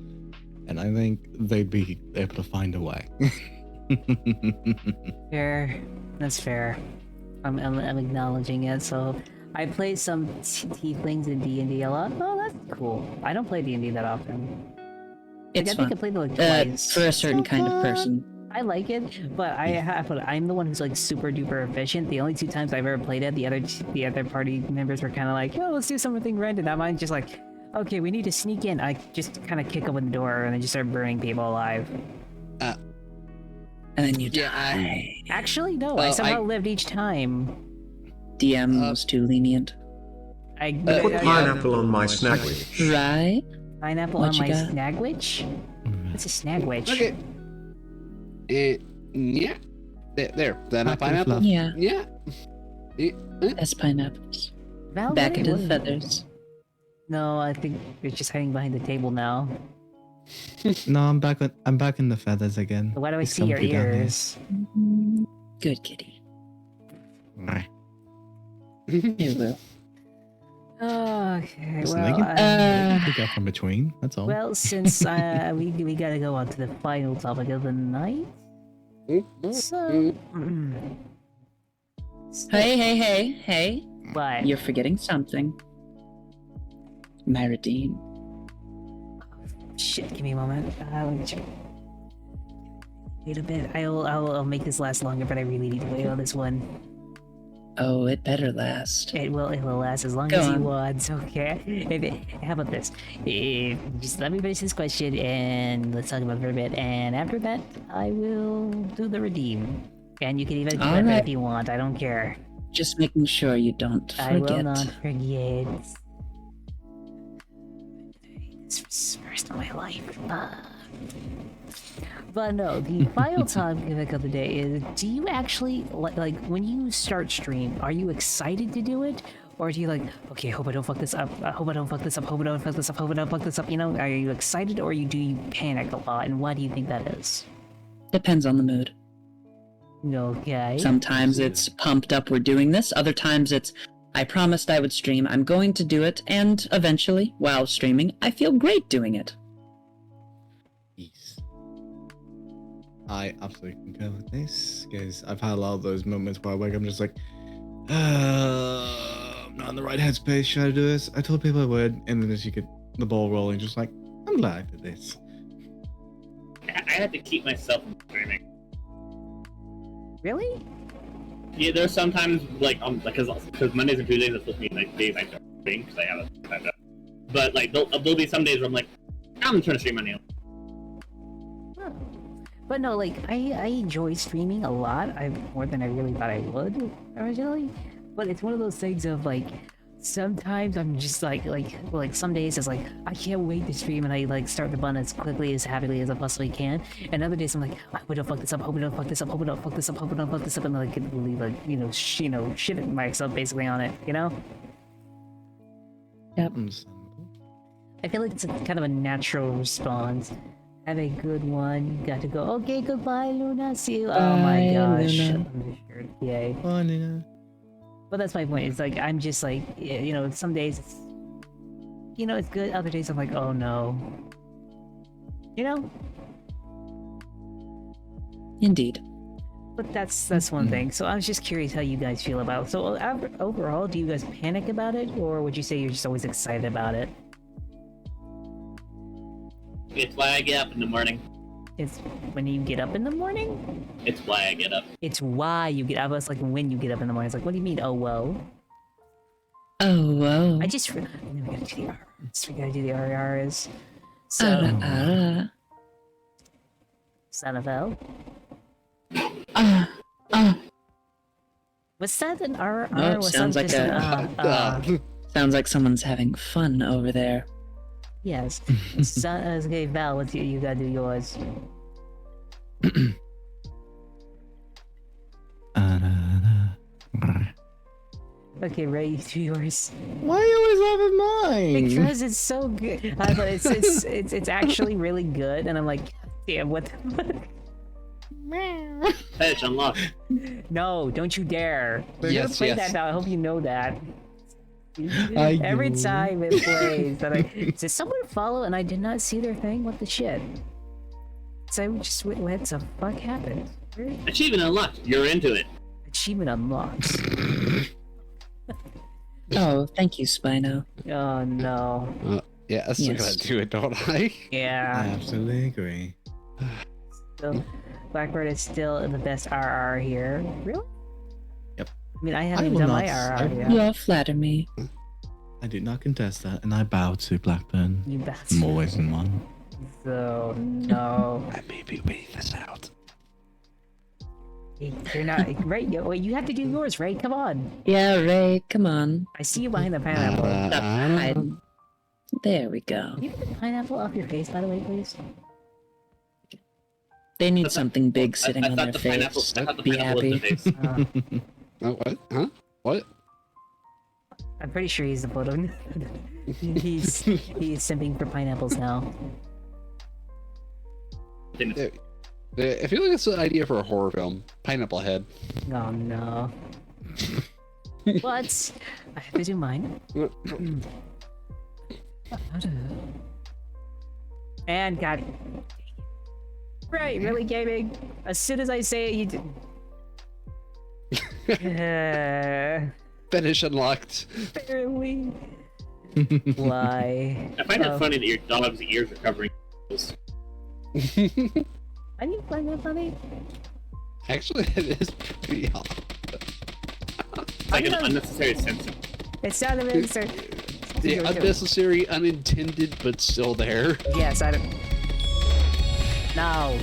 S5: and I think they'd be able to find a way.
S1: Fair. That's fair. I'm acknowledging it. So, I play some tieflings in D&D a lot. Oh, that's cool. I don't play D&D that often.
S3: It's
S1: I
S3: fun.
S1: think I played it like twice.
S3: For a certain kind of person.
S1: I like it, but I'm the one who's like super duper efficient. The only 2 times I've ever played it, the other party members were kind of like, "Yo, let's do something random." I'm just like, "Okay, we need to sneak in." I just kind of kick open the door and then just start burning people alive.
S3: And then you die.
S1: Actually, no. I somehow lived each time.
S3: DM was too lenient.
S8: I put pineapple on my snagwich.
S3: Right?
S1: Pineapple
S3: What
S1: on
S3: you
S1: my
S3: got?
S1: snagwich? What's a snagwich?
S4: Okay. Yeah. There. Then a pineapple.
S3: Yeah.
S4: Yeah.
S3: That's pineapples.
S1: Val,
S3: Back
S1: what
S3: into
S1: is-
S3: the feathers.
S1: No, I think it's just hiding behind the table now.
S5: No, I'm back in the feathers again.
S1: Why do I
S5: It's
S1: see your
S5: comfy down here.
S1: ears?
S3: Good kitty.
S5: Alright.
S3: You will.
S1: Okay,
S5: Listen,
S1: well,
S5: they can pick up from between. That's all.
S1: well, since we gotta go on to the final topic of the night. So,
S3: Hey.
S1: what?
S3: You're forgetting something. Maridine.
S1: Shit, give me a moment. Let me check. Wait a bit. I'll make this last longer, but I really need to wait on this one.
S3: Oh, it better last.
S1: It will last as long
S3: Go
S1: as you
S3: on.
S1: want. Okay. How about this? Just let me finish this question and let's talk about it for a bit. And after that, I will do the redeem. And you can even clip it
S3: Alright.
S1: if you want. I don't care.
S3: Just making sure you don't forget.
S1: I will not forget. This was the first of my life. But no, the final topic of the day is: do you actually like when you start stream? Are you excited to do it, or do you like, okay, hope I don't fuck this up. Hope I don't fuck this up. Hope I don't fuck this up. Hope I don't fuck this up. You know, are you excited or do you panic a lot? And why do you think that is?
S3: Depends on the mood.
S1: Okay.
S3: Sometimes it's pumped up, we're doing this. Other times it's, I promised I would stream, I'm going to do it. And eventually, while streaming, I feel great doing it.
S5: Yes. I absolutely concur with this, because I've had a lot of those moments where I wake up, I'm just like, I'm not in the right headspace, should I do this? I told people I would, and then as you get the ball rolling, just like, I'm glad I did this.
S2: I had to keep myself from streaming.
S1: Really?
S2: Yeah, there's sometimes because Mondays and Tuesdays are supposed to be like days I don't stream because I have a time job. But like there'll be some days where I'm like, I'm gonna turn to stream my nail.
S1: But no, like I enjoy streaming a lot. More than I really thought I would originally. But it's one of those things of like, sometimes I'm just like some days it's like I can't wait to stream and I like start the button as quickly as happily as I possibly can. And other days I'm like, I hope I don't fuck this up. Hope I don't fuck this up. Hope I don't fuck this up. Hope I don't fuck this up. And like really like shit myself basically on it. You know.
S3: Yep.
S1: I feel like it's kind of a natural response. Have a good one. You got to go. Okay, goodbye, Luna. See you. Oh my
S3: Bye,
S1: gosh.
S3: Luna.
S1: Yay.
S5: Oh, Nina.
S1: But that's my point. It's like I'm just like, some days it's, it's good. Other days I'm like, oh no.
S3: Indeed.
S1: But that's one thing. So I was just curious how you guys feel about it. So overall, do you guys panic about it, or would you say you're just always excited about it?
S2: It's why I get up in the morning.
S1: It's when you get up in the morning?
S2: It's why I get up.
S1: It's why you get up. I was like, when you get up in the morning. It's like, what do you mean, oh, whoa?
S3: Oh, whoa.
S1: I just... And then we gotta do the RRs. We gotta do the RRs. So... Son of L? Was that an RR?
S3: Oh,
S1: Was
S3: sounds
S1: that
S3: like
S1: just
S3: Sounds like someone's having fun over there.
S1: Yes. Okay, Val, what's you gotta do yours. Okay, Ray, you do yours.
S5: Why are you always having mine?
S1: Because it's so good. I thought it's actually really good, and I'm like, damn, what the fuck?
S2: Hey, it's unlocked.
S1: No, don't you dare. We're gonna play that now. I hope you know that. Every
S5: know.
S1: time it plays, that did someone follow and I did not see their thing? What the shit? So I just what the fuck happened?
S2: Achievement unlocked. You're into it.
S1: Achievement unlocked.
S3: Oh, thank you, Spino.
S1: Oh no.
S4: Yeah, I still gotta do it, don't I?
S5: I
S1: Yeah.
S5: absolutely agree.
S1: Still, Blackbird is still the best RR here. Really?
S5: Yep.
S1: I mean, I haven't
S5: I
S1: even
S5: will
S1: done
S5: not-
S1: my RR
S5: I-
S1: yet.
S3: You all flatter me.
S5: I do not contest that, and I bow to Blackburn.
S1: You bastard.
S5: I'm always in one.
S1: So no.
S4: I may be waiting this out.
S1: You're not right. Wait, you have to do yours, Ray. Come on.
S3: Yeah, Ray, come on.
S1: I see you behind the pineapple.
S3: Stop hiding. There we go.
S1: Can you get the pineapple off your face, by the way, please?
S3: They need something big sitting
S2: I
S3: on
S2: thought
S3: their
S2: the pineapple.
S3: face.
S2: I thought the
S3: Be
S2: pineapple was the
S3: happy.
S2: face.
S4: Oh, what? Huh? What?
S1: I'm pretty sure he's the photo. he's simping for pineapples now.
S4: I feel like it's an idea for a horror film. Pineapple Head.
S1: Oh no. What? I have to do mine. And got it. Right, really gaming. As soon as I say it, you do.
S4: Finish unlocked.
S1: Barely. Why?
S2: I find it funny that your dog's ears are covering.
S1: I need to find that funny.
S4: Actually, it is pretty odd.
S2: It's like an unnecessary censor.
S1: It sounded very
S4: Yeah, unnecessary, unintended, but still there.
S1: Yes, I don't. No.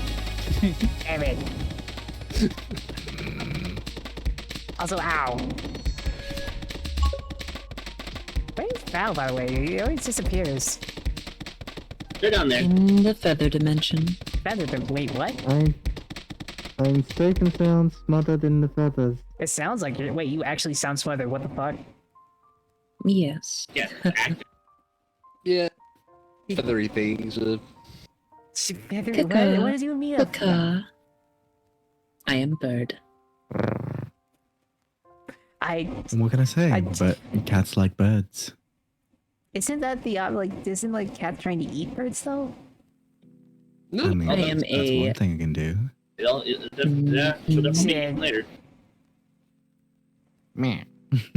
S1: Damn it. Also, ow. Where's Val, by the way? He always disappears.
S2: They're down there.
S3: In the feather dimension.
S1: Wait, what?
S5: I'm safe and sound, smothered in the feathers.
S1: It sounds like you're. Wait, you actually sound smothered. What the fuck?
S3: Yes.
S2: Yeah, act.
S4: Yeah. Feathery things.
S1: What
S3: Caca.
S1: does you mean?
S3: Caca. I am bird.
S5: What can I say?
S1: I-
S5: But cats like birds.
S1: Isn't that the isn't like cats trying to eat birds though?
S4: No,
S5: I mean,
S3: I am
S5: that's
S3: a-
S5: one thing I can do.
S2: Yeah, so they're meeting later.
S5: Meh.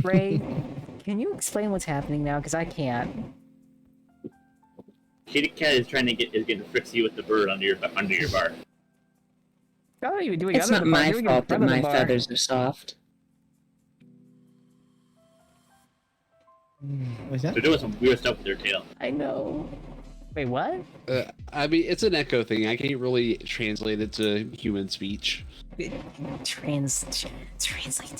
S1: Ray, can you explain what's happening now? Because I can't.
S2: Kitty Cat is getting to fix you with the bird under your bar.
S1: I'm not even doing
S3: It's
S1: under
S3: not
S1: the bar, I'm
S3: my
S1: doing it in
S3: fault that
S1: front of the
S3: my
S1: bar.
S3: feathers are soft.
S5: What's that?
S2: They're doing some weird stuff with their tail.
S1: I know. Wait, what?
S4: I mean, it's an echo thing. I can't really translate it to human speech.
S1: Translate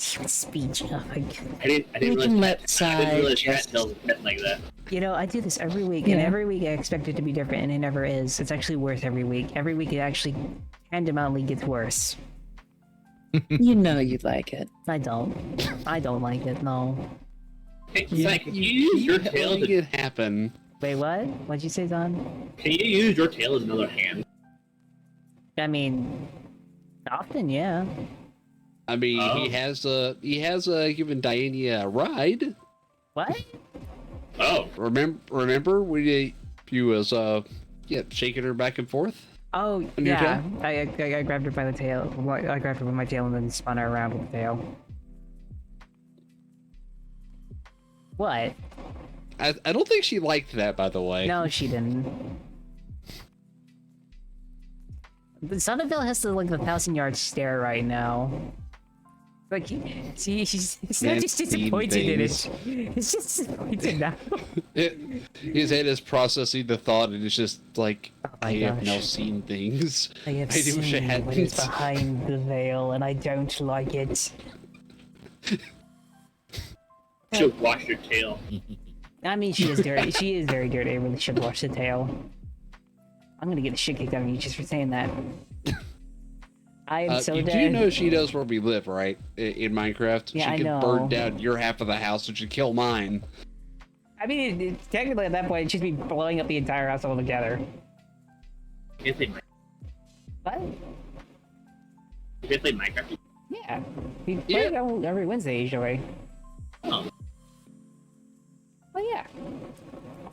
S1: human speech. Oh my god.
S2: I didn't
S3: We can let
S2: I didn't
S3: Sai
S2: realize cat
S3: just...
S2: tails are like that.
S1: You know, I do this every week, and
S3: Yeah.
S1: every week I expect it to be different, and it never is. It's actually worse every week. Every week it actually tandemoutly gets worse.
S3: You know you like it.
S1: I don't. I don't like it, no.
S2: Hey, Sai, can you use your tail
S4: Letting
S2: to,
S4: it happen.
S1: Wait, what? What'd you say, Don?
S2: can you use your tail as another hand?
S1: I mean, often, yeah.
S4: I mean,
S2: Oh.
S4: he has given Diana a ride.
S1: What?
S2: Oh,
S4: Remember when you was shaking her back and forth?
S1: Oh,
S4: On your
S1: yeah. I grabbed her by the tail. I grabbed her with my tail and then spun her around with the tail. What?
S4: I don't think she liked that, by the way.
S1: No, she didn't. But Sonneville has the 1,000-yard stare right now. Like, he's not just disappointed in it. He's just disappointed now.
S4: His head is processing the thought, and it's just like, I have now
S1: gosh.
S4: seen things.
S1: I have
S4: I wish I
S1: seen
S4: hadn't.
S1: what is behind the veil, and I don't like it.
S2: Should wash your tail.
S1: I mean, she is dirty. She is very dirty. I really should wash the tail. I'm gonna get the shit kicked out of me just for saying that. I am so
S4: you
S1: dead.
S4: do know she knows where we live, right? In Minecraft?
S1: Yeah,
S4: she
S1: I
S4: can
S1: know.
S4: burn down your half of the house and she kill mine.
S1: I mean, technically at that point, it'd just be blowing up the entire house altogether.
S2: You play
S1: What?
S2: Minecraft?
S1: Yeah. We play it every Wednesday usually.
S2: Oh.
S1: Well, yeah.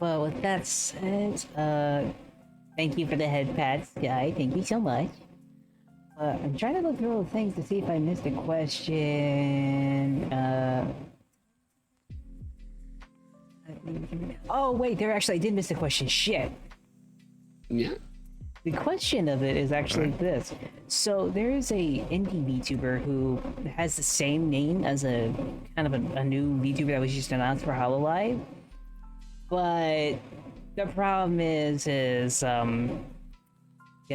S1: Well, with that said, thank you for the head pats, guy. Thank you so much. I'm trying to look through all the things to see if I missed a question. Oh, wait, there actually, I did miss a question. Shit.
S4: Yeah.
S1: The question of it is actually this. So there is a indie VTuber who has the same name as a kind of a new VTuber that was just announced for HoloLive. But the problem is yeah,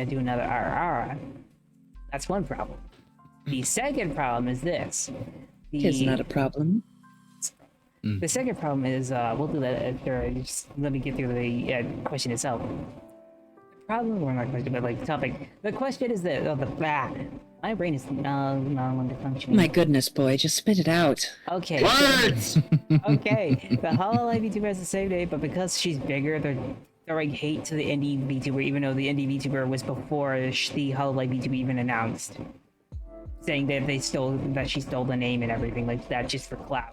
S1: do another RR. That's one problem. The second problem is this.
S3: It's not a problem.
S1: The second problem is, we'll do that after. Just let me get through the question itself. The problem, or not question, but like the topic. The question is my brain is no longer functioning.
S3: My goodness, boy, just spit it out.
S1: Okay.
S2: Words!
S1: Okay. The HoloLive VTuber has the same name, but because she's bigger, they're throwing hate to the indie VTuber, even though the indie VTuber was before the HoloLive VTuber even announced, saying that she stole the name and everything like that just for clout.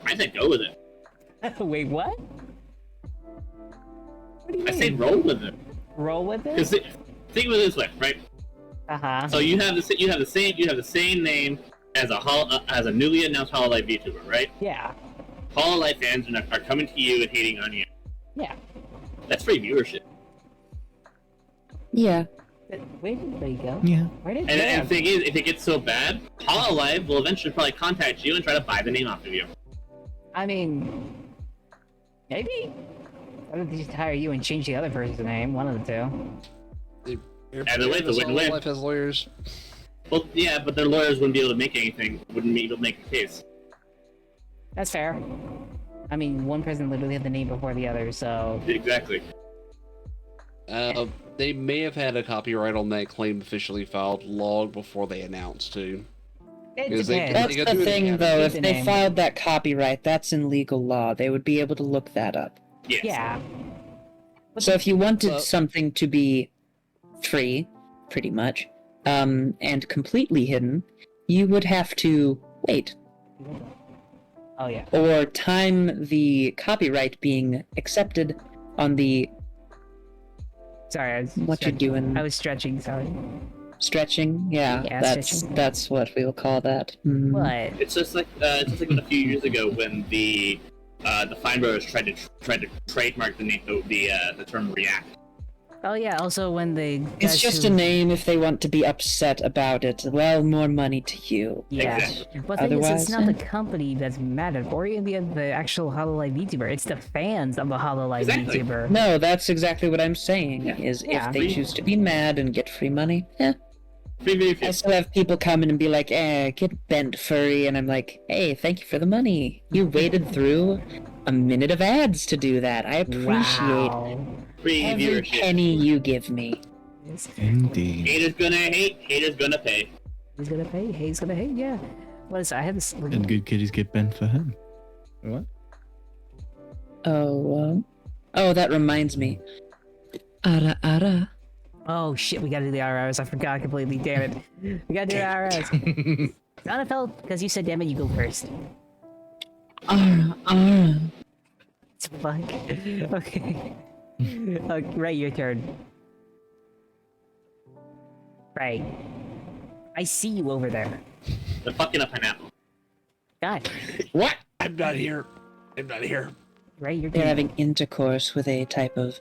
S2: I said go with it.
S1: Wait, what? What do you
S2: I
S1: mean?
S2: said roll with it.
S1: Roll with it?
S2: Because think of it this way, right? So you have the same name as a newly announced HoloLive VTuber, right?
S1: Yeah.
S2: HoloLive fans are coming to you and hating on you.
S1: Yeah.
S2: That's free viewership.
S3: Yeah.
S1: Where did they go?
S5: Yeah.
S1: Where did
S2: And the thing is, if it gets so bad, HoloLive will eventually probably contact you and try to buy the name off of you.
S1: I mean, maybe. Why don't they just hire you and change the other person's name? One of the two.
S2: Either way, it's a win-win.
S4: Life has lawyers.
S2: Well, yeah, but their lawyers wouldn't be able to make anything. Wouldn't be able to make a case.
S1: That's fair. I mean, one person literally had the name before the other, so.
S2: Exactly.
S4: They may have had a copyright on that claim officially filed long before they announced too.
S1: It
S4: Because they-
S1: depends.
S3: That's
S4: gotta
S3: the
S4: do it
S3: thing,
S4: again.
S3: though.
S1: Keep
S3: If
S1: the
S3: they
S1: name.
S3: filed that copyright, that's in legal law. They would be able to look that up.
S2: Yes.
S1: Yeah.
S3: So if you wanted
S4: So-
S3: something to be free, pretty much, and completely hidden, you would have to wait
S1: Oh, yeah.
S3: or time the copyright being accepted on the
S1: Sorry, I was.
S3: what you're doing.
S1: I was stretching, sorry.
S3: Stretching. Yeah,
S1: Yeah,
S3: that's
S1: stretching.
S3: that's what we'll call that. Mhm.
S1: What?
S2: It's just like when a few years ago when the Fine Brothers tried to trademark the name the term React.
S1: Oh, yeah, also when they.
S3: It's just a name if they want to be upset about it. Well, more money to you.
S1: Yeah.
S2: Exactly.
S1: But the thing is, it's
S3: Otherwise,
S1: not the company that's mad at, or even the actual HoloLive VTuber. It's the fans of the HoloLive
S2: Exactly.
S1: VTuber.
S3: No, that's exactly what I'm saying. Is
S1: Yeah.
S3: if they choose to be mad and get free money,
S2: Free video
S3: I
S2: feed.
S3: still have people come in and be like, get bent, furry, and I'm like, hey, thank you for the money. You waded through a minute of ads to do that. I appreciate
S1: Wow.
S2: Free
S3: every
S2: viewership.
S3: penny you give me.
S5: Indeed.
S2: Haters gonna hate. Haters gonna pay.
S1: He's gonna pay. He's gonna hate. Yeah. What is? I have this.
S5: And good kiddies get bent for him. What?
S3: Oh, that reminds me. Ara ara.
S1: Oh shit! We gotta do the RRs. I forgot completely. Damn it. We gotta do the RRs. Donafel, because you said damn it, you go first.
S3: Ara ara.
S1: Fuck. Okay. Right, your turn. Right. I see you over there.
S2: They're fucking up pineapple.
S1: God.
S4: What? I'm not here. I'm not here.
S1: Right, your
S3: They're
S1: turn.
S3: having intercourse with a type of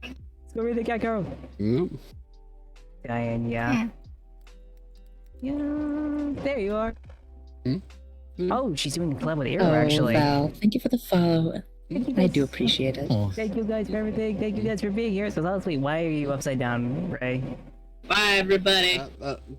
S1: Let's go read the cat girl.
S4: Yep.
S1: Diane, yeah. Yeah, there you are. Oh, she's doing a collab with Arrow, actually.
S3: Val, thank you for the follow.
S1: Thank you
S3: I
S1: guys.
S3: do appreciate it.
S5: Oh,
S1: Thank you guys for everything. Thank you guys for being here. So honestly, why are you upside down, Ray?
S2: Bye, everybody.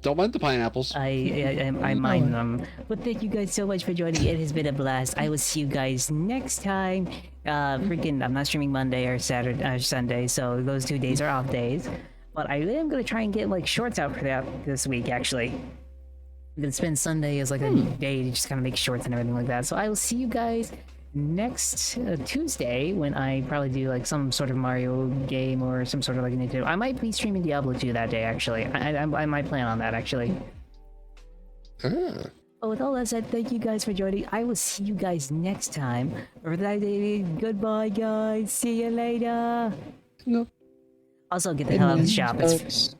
S4: Don't mind the pineapples.
S1: I mind them. But thank you guys so much for joining. It has been a blast. I will see you guys next time. Freaking, I'm not streaming Monday or Saturday or Sunday, so those 2 days are off days. But I am gonna try and get like shorts out for that this week. Actually, I'm gonna spend Sunday as like a day to just kind of make shorts and everything like that. So I will see you guys next Tuesday when I probably do like some sort of Mario game or some sort of like Nintendo. I might be streaming Diablo 2 that day. Actually, I might plan on that actually. But with all that said, thank you guys for joining. I will see you guys next time. For that day, goodbye, guys. See you later.
S4: No.
S1: Also, get the hell out of the shop. It's
S3: Folks.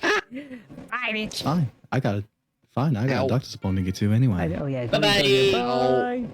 S1: bye, bitch.
S5: fine. I got a
S4: Ow.
S5: doctor's appointment to get to anyway.
S1: Oh yeah.
S2: Bye-bye.
S1: Bye.